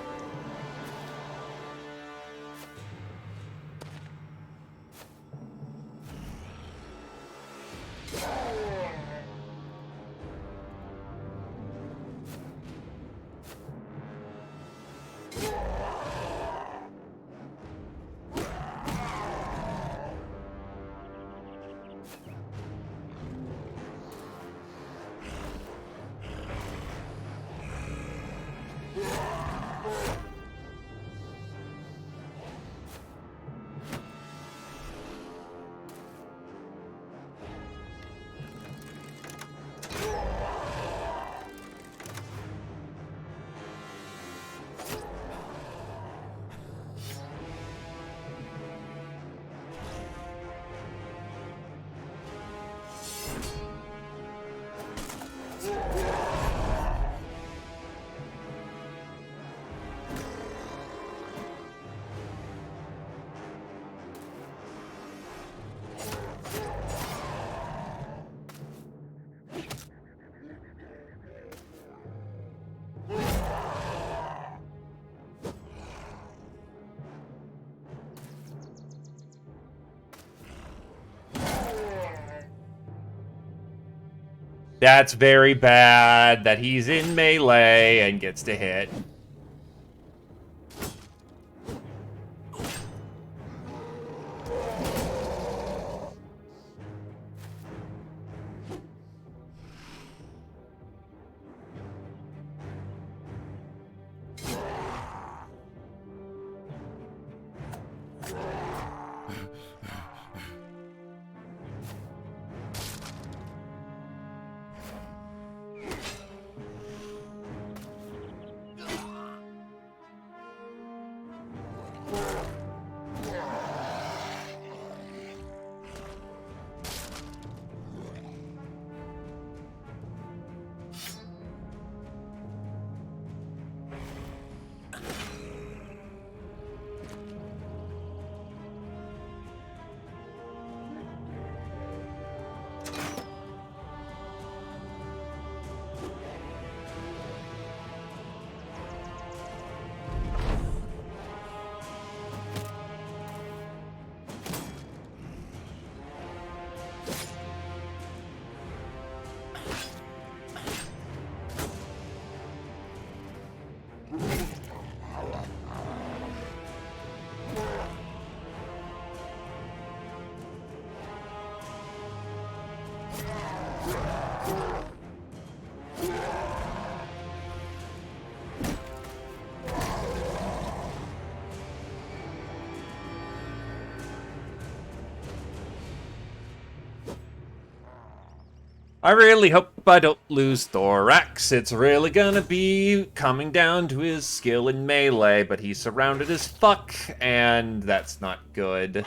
That's very bad that he's in melee and gets to hit. I really hope I don't lose Thorax. It's really gonna be coming down to his skill in melee, but he's surrounded as fuck, and that's not good.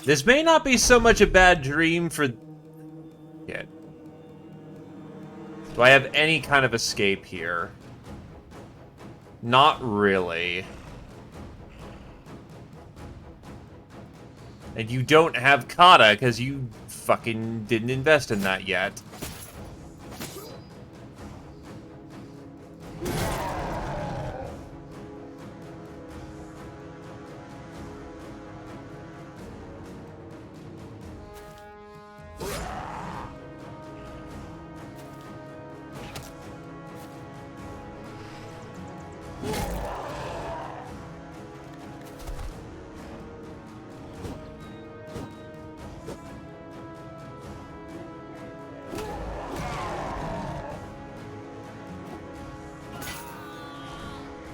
This may not be so much a bad dream for... Shit. Do I have any kind of escape here? Not really. And you don't have Kata, because you fucking didn't invest in that yet.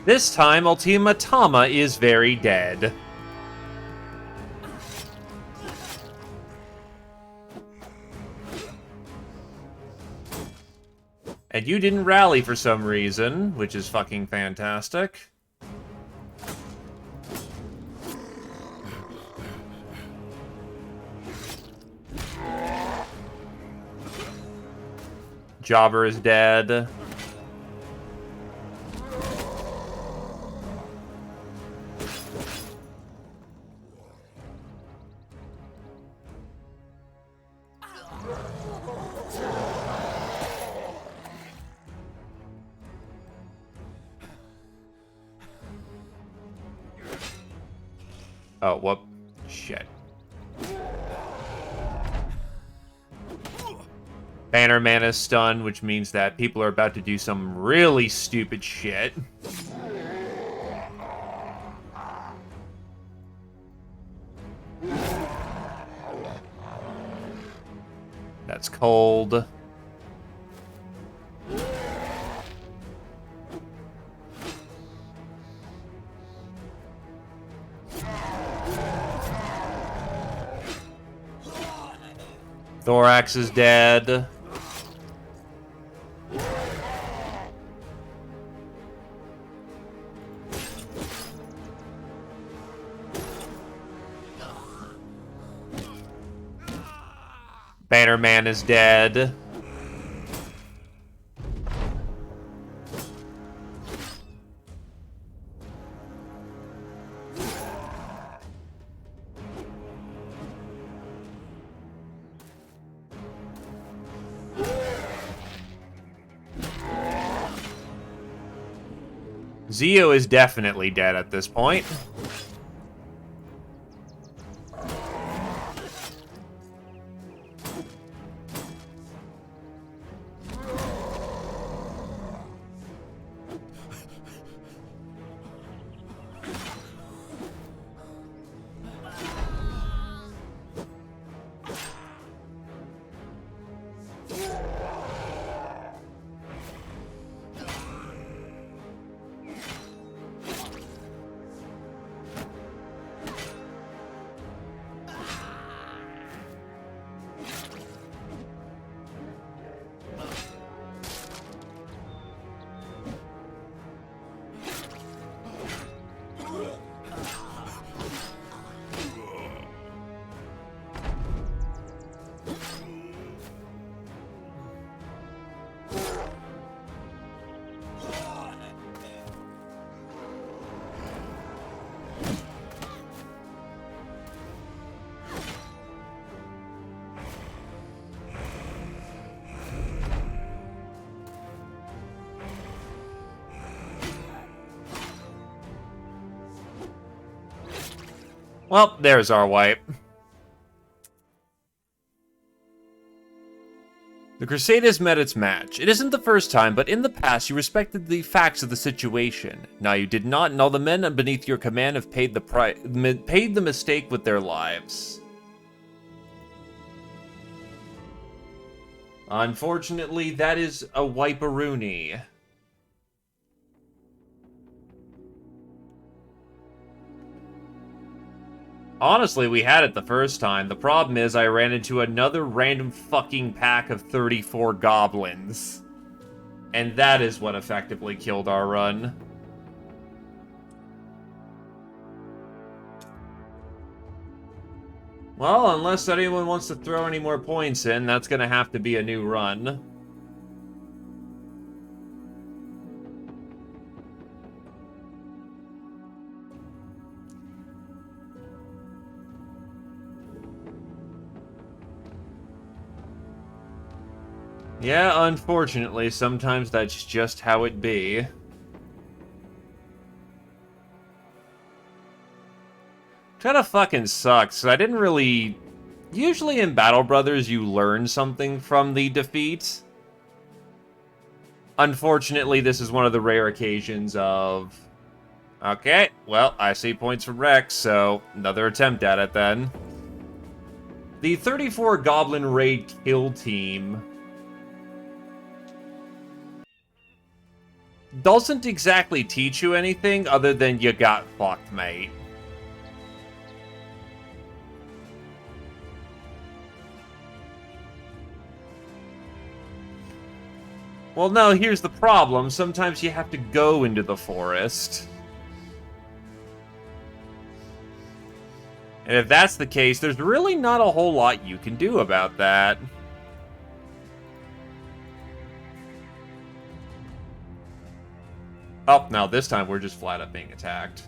This time, Ultima Tama is very dead. And you didn't rally for some reason, which is fucking fantastic. Jobber is dead. Oh, whoop. Shit. Bannerman is stunned, which means that people are about to do some really stupid shit. That's cold. Thorax is dead. Bannerman is dead. Zio is definitely dead at this point. Well, there's our wipe. The Crusade has met its match. It isn't the first time, but in the past you respected the facts of the situation. Now you did not, and all the men beneath your command have paid the mistake with their lives. Unfortunately, that is a wipe-a-rooney. Honestly, we had it the first time. The problem is I ran into another random fucking pack of 34 goblins. And that is what effectively killed our run. Well, unless anyone wants to throw any more points in, that's gonna have to be a new run. Yeah, unfortunately, sometimes that's just how it be. Kinda fucking sucks. I didn't really... Usually in Battle Brothers, you learn something from the defeat. Unfortunately, this is one of the rare occasions of... Okay, well, I see points from Rex, so another attempt at it then. The 34 Goblin Raid kill team doesn't exactly teach you anything other than you got fucked, mate. Well, no, here's the problem. Sometimes you have to go into the forest. And if that's the case, there's really not a whole lot you can do about that. Oh, now this time we're just flat up being attacked.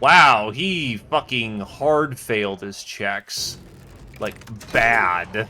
Wow, he fucking hard failed his checks. Like, bad.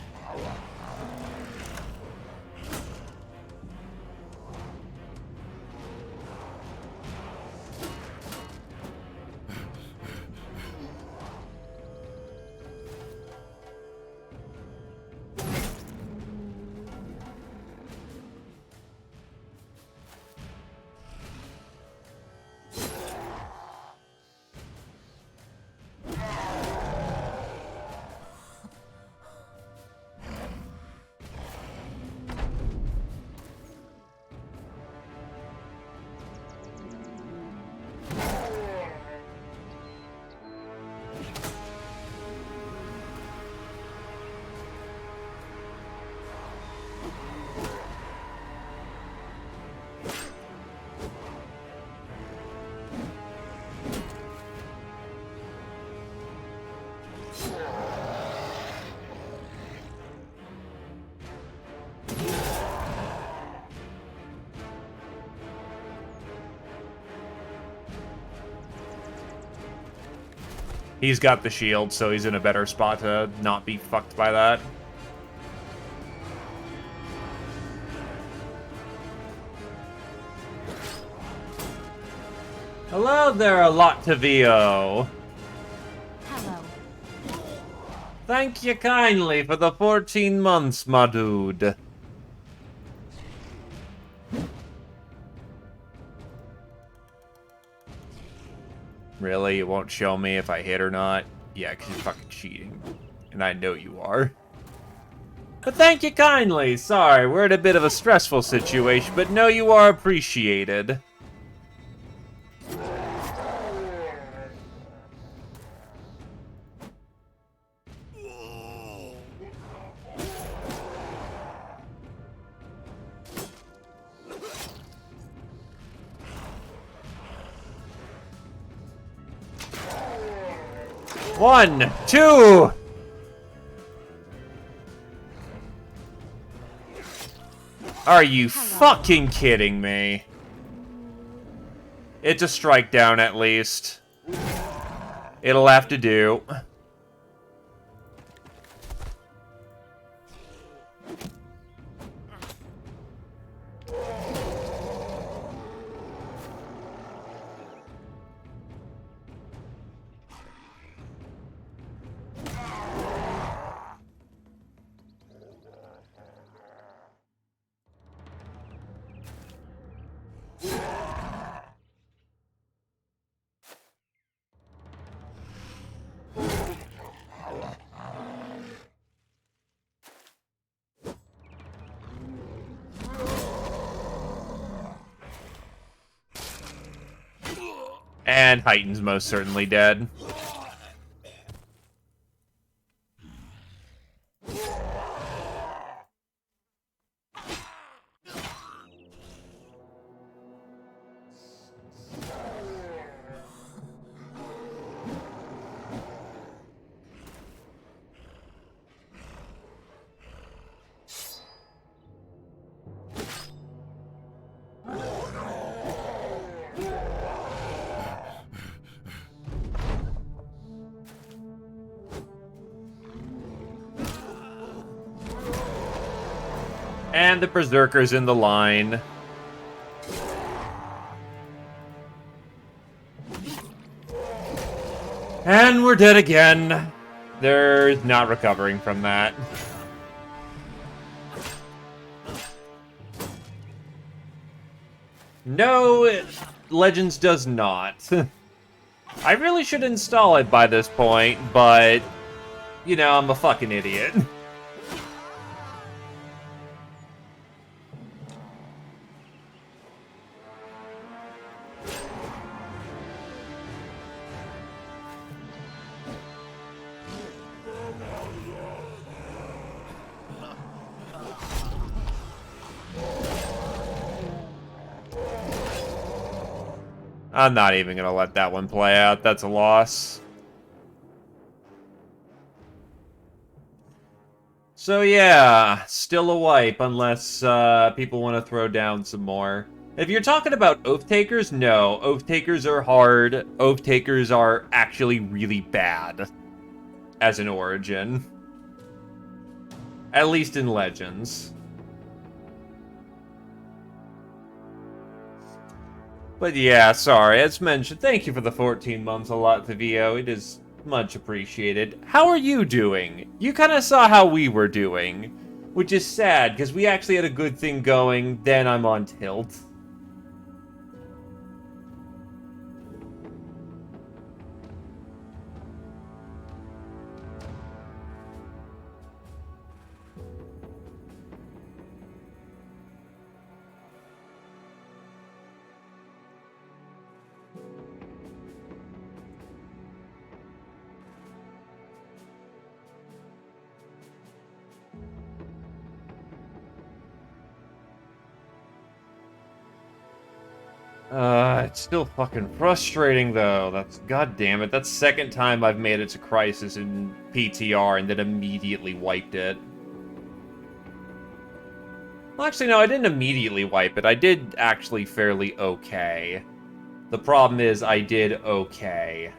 He's got the shield, so he's in a better spot to not be fucked by that. Hello there, Lottavio. Hello. Thank you kindly for the 14 months, my dude. Really? You won't show me if I hit or not? Yeah, because you're fucking cheating. And I know you are. But thank you kindly. Sorry, we're in a bit of a stressful situation, but no, you are appreciated. One, two. Are you fucking kidding me? It's a strike down at least. It'll have to do. And Heighten's most certainly dead. And the Berserker's in the line. And we're dead again. There's not recovering from that. No, Legends does not. I really should install it by this point, but, you know, I'm a fucking idiot. I'm not even gonna let that one play out. That's a loss. So yeah, still a wipe unless people want to throw down some more. If you're talking about oath takers, no. Oath takers are hard. Oath takers are actually really bad as an origin. At least in Legends. But yeah, sorry, as mentioned, thank you for the 14 months a lot, Thavio. It is much appreciated. How are you doing? You kind of saw how we were doing, which is sad, because we actually had a good thing going, then I'm on tilt. It's still fucking frustrating, though. That's... God damn it. That's the second time I've made it to Crisis in PTR and then immediately wiped it. Well, actually, no, I didn't immediately wipe it. I did actually fairly okay. The problem is, I did okay.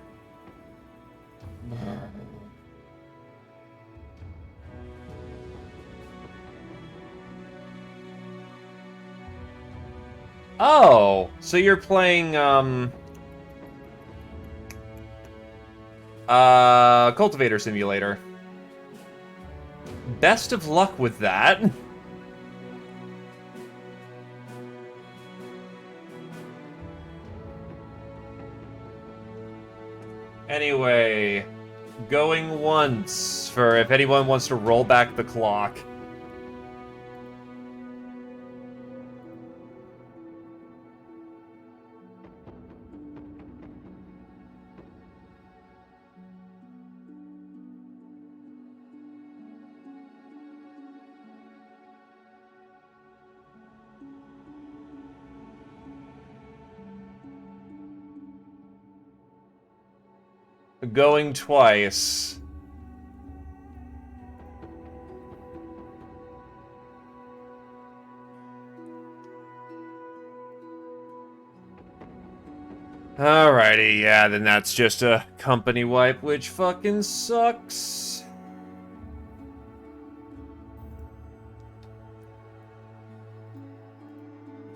Oh, so you're playing, Cultivator Simulator. Best of luck with that. Anyway, going once for if anyone wants to roll back the clock. Going twice. Alrighty, yeah, then that's just a company wipe, which fucking sucks.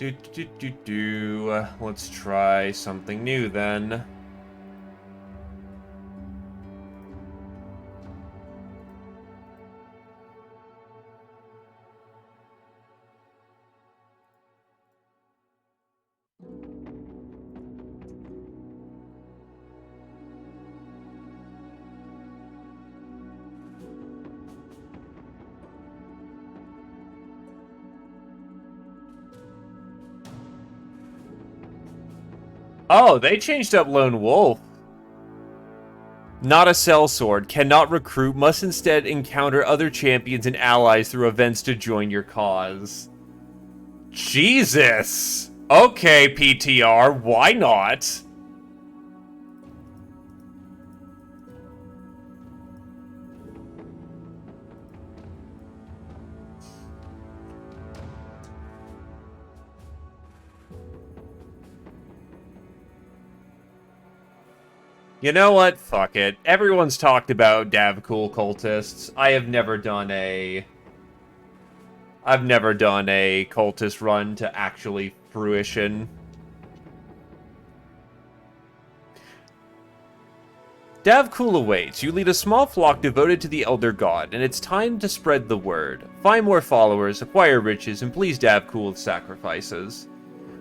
Let's try something new then. Oh, they changed up Lone Wolf. Not a sellsword, cannot recruit, must instead encounter other champions and allies through events to join your cause. Jesus! Okay, PTR, why not? You know what? Fuck it. Everyone's talked about Davcool cultists. I've never done a cultist run to actually fruition. Davcool awaits. You lead a small flock devoted to the Elder God, and it's time to spread the word. Find more followers, acquire riches, and please Davcool with sacrifices.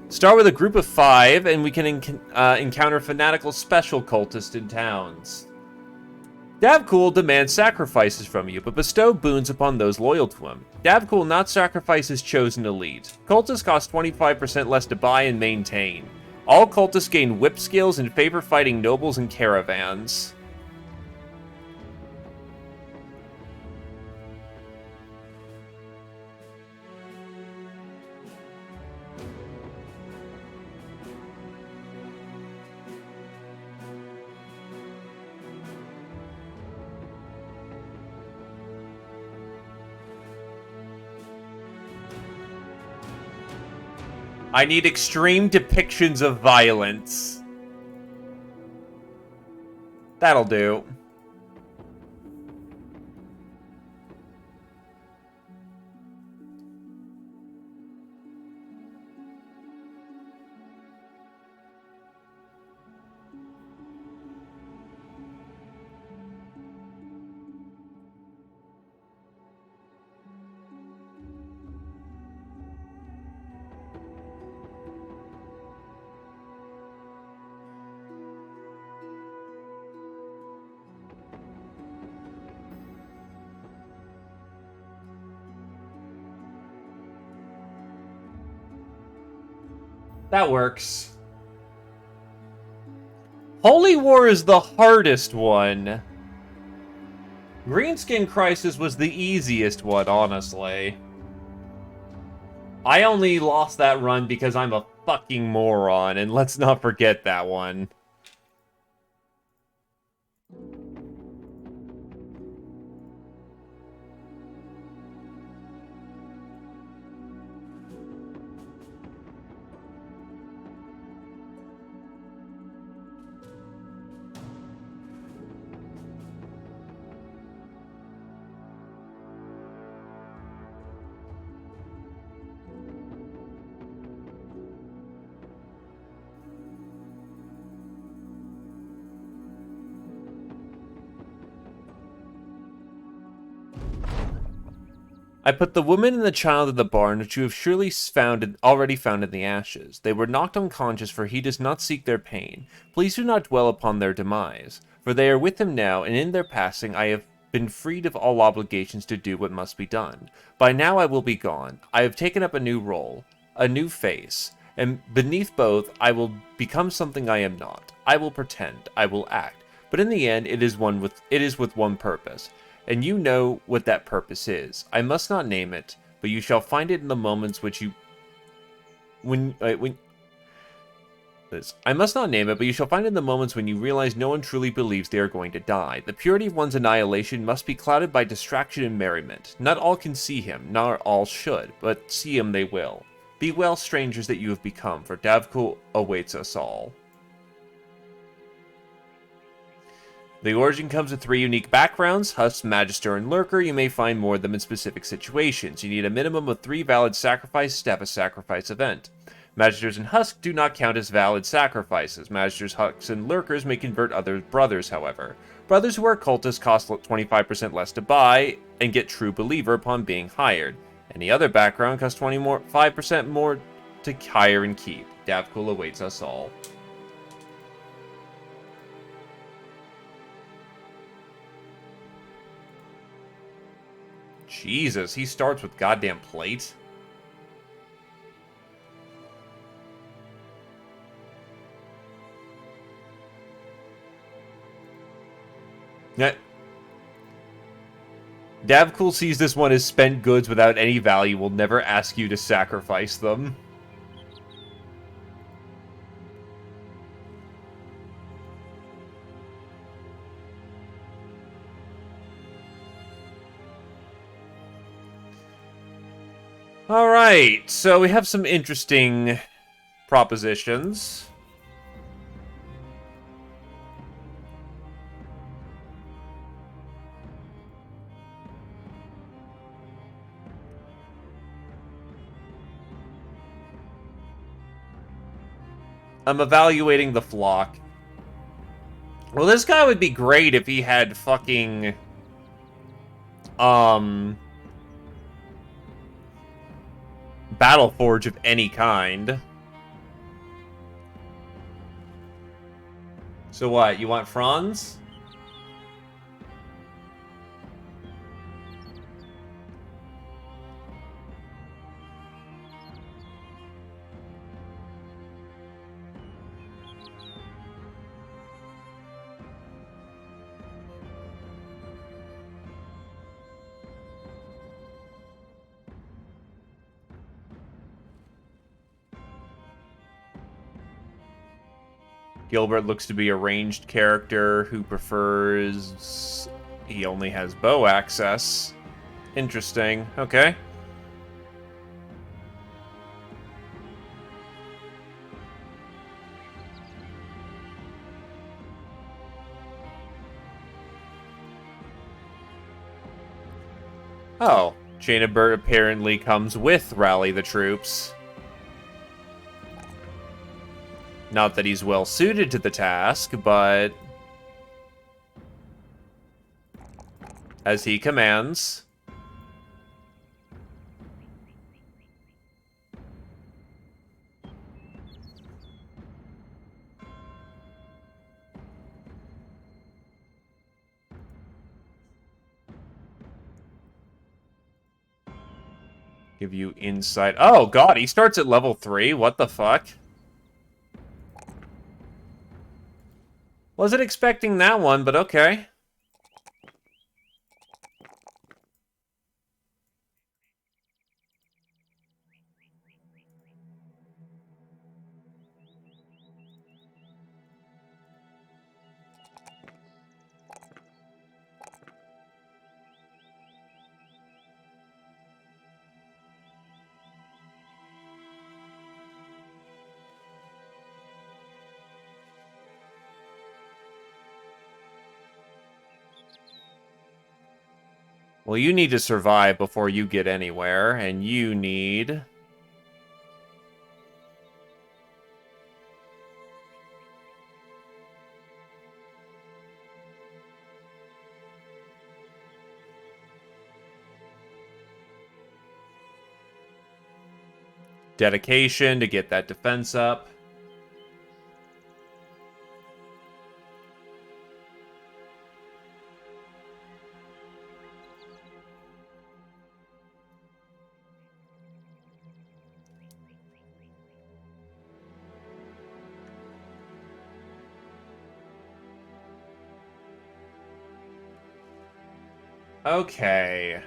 Start with a group of 5, and we can encounter fanatical special cultists in towns. Davcool demands sacrifices from you, but bestow boons upon those loyal to him. Davcool not sacrifice his chosen elite. Cultists cost 25% less to buy and maintain. All cultists gain whip skills and favor fighting nobles and caravans. I need extreme depictions of violence. That'll do. That works. Holy War is the hardest one. Greenskin Crisis was the easiest one, honestly. I only lost that run because I'm a fucking moron, and let's not forget that one. I put the woman and the child in the barn, which you have surely already found in the ashes. They were knocked unconscious, for he does not seek their pain. Please do not dwell upon their demise, for they are with him now, and in their passing I have been freed of all obligations to do what must be done. By now I will be gone. I have taken up a new role, a new face, and beneath both I will become something I am not. I will pretend, I will act, but in the end it is with one purpose. And you know what that purpose is. I must not name it, but you shall find it in the moments I must not name it, but you shall find it in the moments when you realize no one truly believes they are going to die. The purity of one's annihilation must be clouded by distraction and merriment. Not all can see him, not all should, but see him they will. Be well, strangers that you have become, for Davkul awaits us all. The origin comes with 3 unique backgrounds, Husk, Magister, and Lurker. You may find more of them in specific situations. You need a minimum of 3 valid sacrifices to have a sacrifice event. Magisters and Husk do not count as valid sacrifices. Magisters, Husks, and Lurkers may convert other brothers, however. Brothers who are cultists cost 25% less to buy, and get True Believer upon being hired. Any other background costs 5% more to hire and keep. Davkul awaits us all. Jesus, he starts with goddamn plate. Yeah. Davkul sees this one as spent goods without any value, will never ask you to sacrifice them. Alright, so we have some interesting propositions. I'm evaluating the flock. Well, this guy would be great if he had fucking... Battleforge of any kind. So what, you want Franz? Gilbert looks to be a ranged character who prefers... He only has bow access. Interesting. Okay. Oh, Jaina Burt apparently comes with Rally the Troops. Not that he's well suited to the task, but as he commands. Give you insight. Oh, God, he starts at level 3? What the fuck? Wasn't expecting that one, but okay. Well, you need to survive before you get anywhere, and you need... dedication to get that defense up. Okay.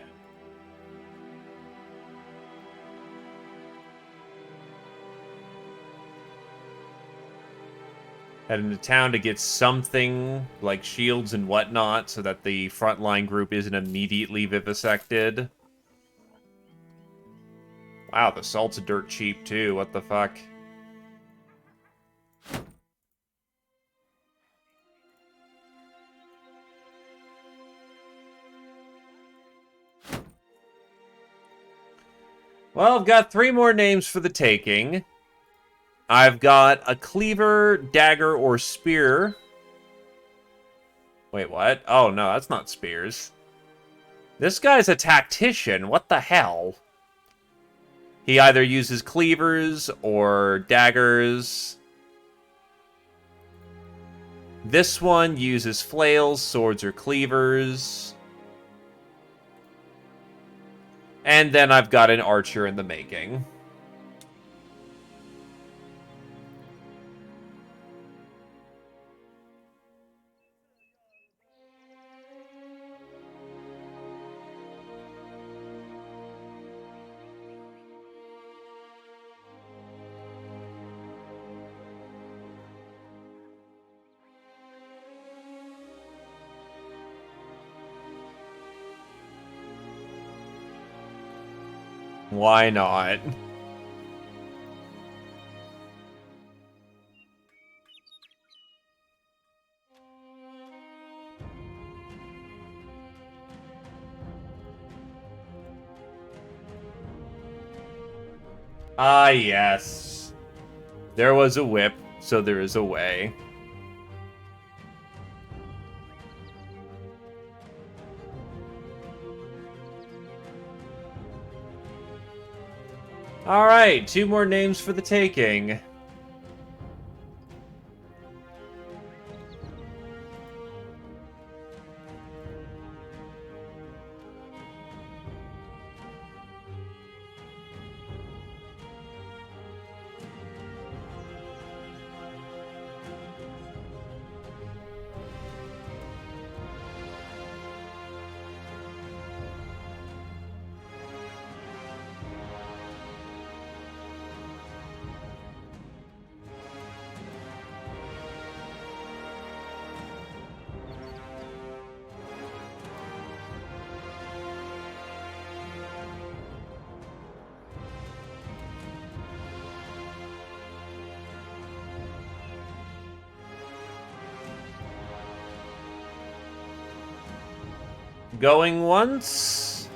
Head into town to get something like shields and whatnot so that the frontline group isn't immediately vivisected. Wow, the salt's dirt cheap too. What the fuck? Well, I've got 3 more names for the taking. I've got a cleaver, dagger, or spear. Wait, what? Oh, no, that's not spears. This guy's a tactician. What the hell? He either uses cleavers or daggers. This one uses flails, swords, or cleavers. And then I've got an archer in the making. Why not? Ah, yes. There was a whip, so there is a way. Alright, 2 more names for the taking. Going once.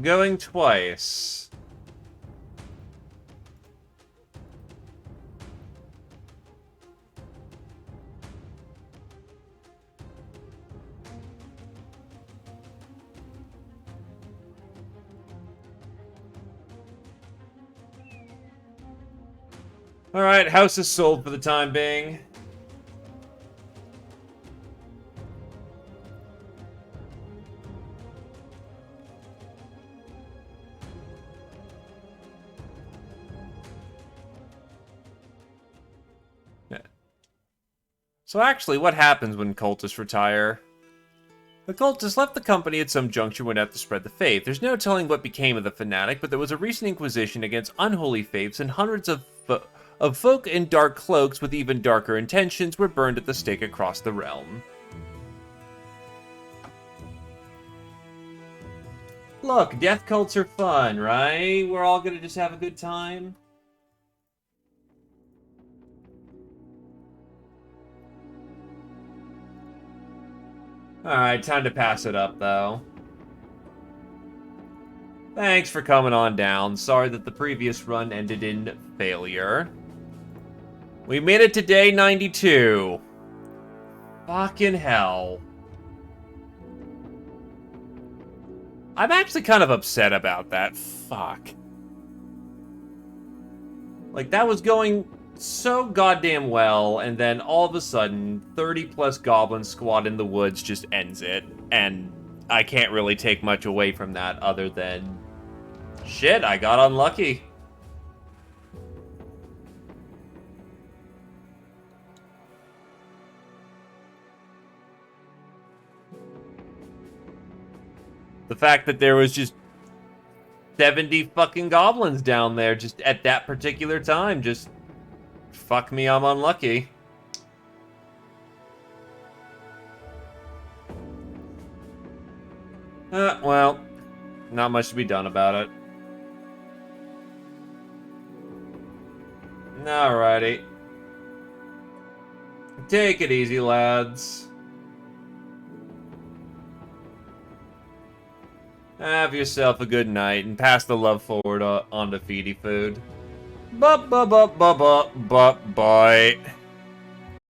Going twice. Alright, house is sold for the time being. So actually, what happens when cultists retire? The cultists left the company at some juncture when out to spread the faith. There's no telling what became of the fanatic, but there was a recent inquisition against unholy faiths, and hundreds of folk in dark cloaks with even darker intentions were burned at the stake across the realm. Look, death cults are fun, right? We're all gonna just have a good time. Alright, time to pass it up, though. Thanks for coming on down. Sorry that the previous run ended in failure. We made it to day 92. Fucking hell. I'm actually kind of upset about that. Fuck. Like, that was going so goddamn well, and then all of a sudden, 30-plus goblins squad in the woods just ends it. And I can't really take much away from that other than... shit, I got unlucky. The fact that there was just 70 fucking goblins down there just at that particular time, just... fuck me, I'm unlucky. Well, not much to be done about it. Alrighty. Take it easy, lads. Have yourself a good night and pass the love forward on to Feedy Food. Bye.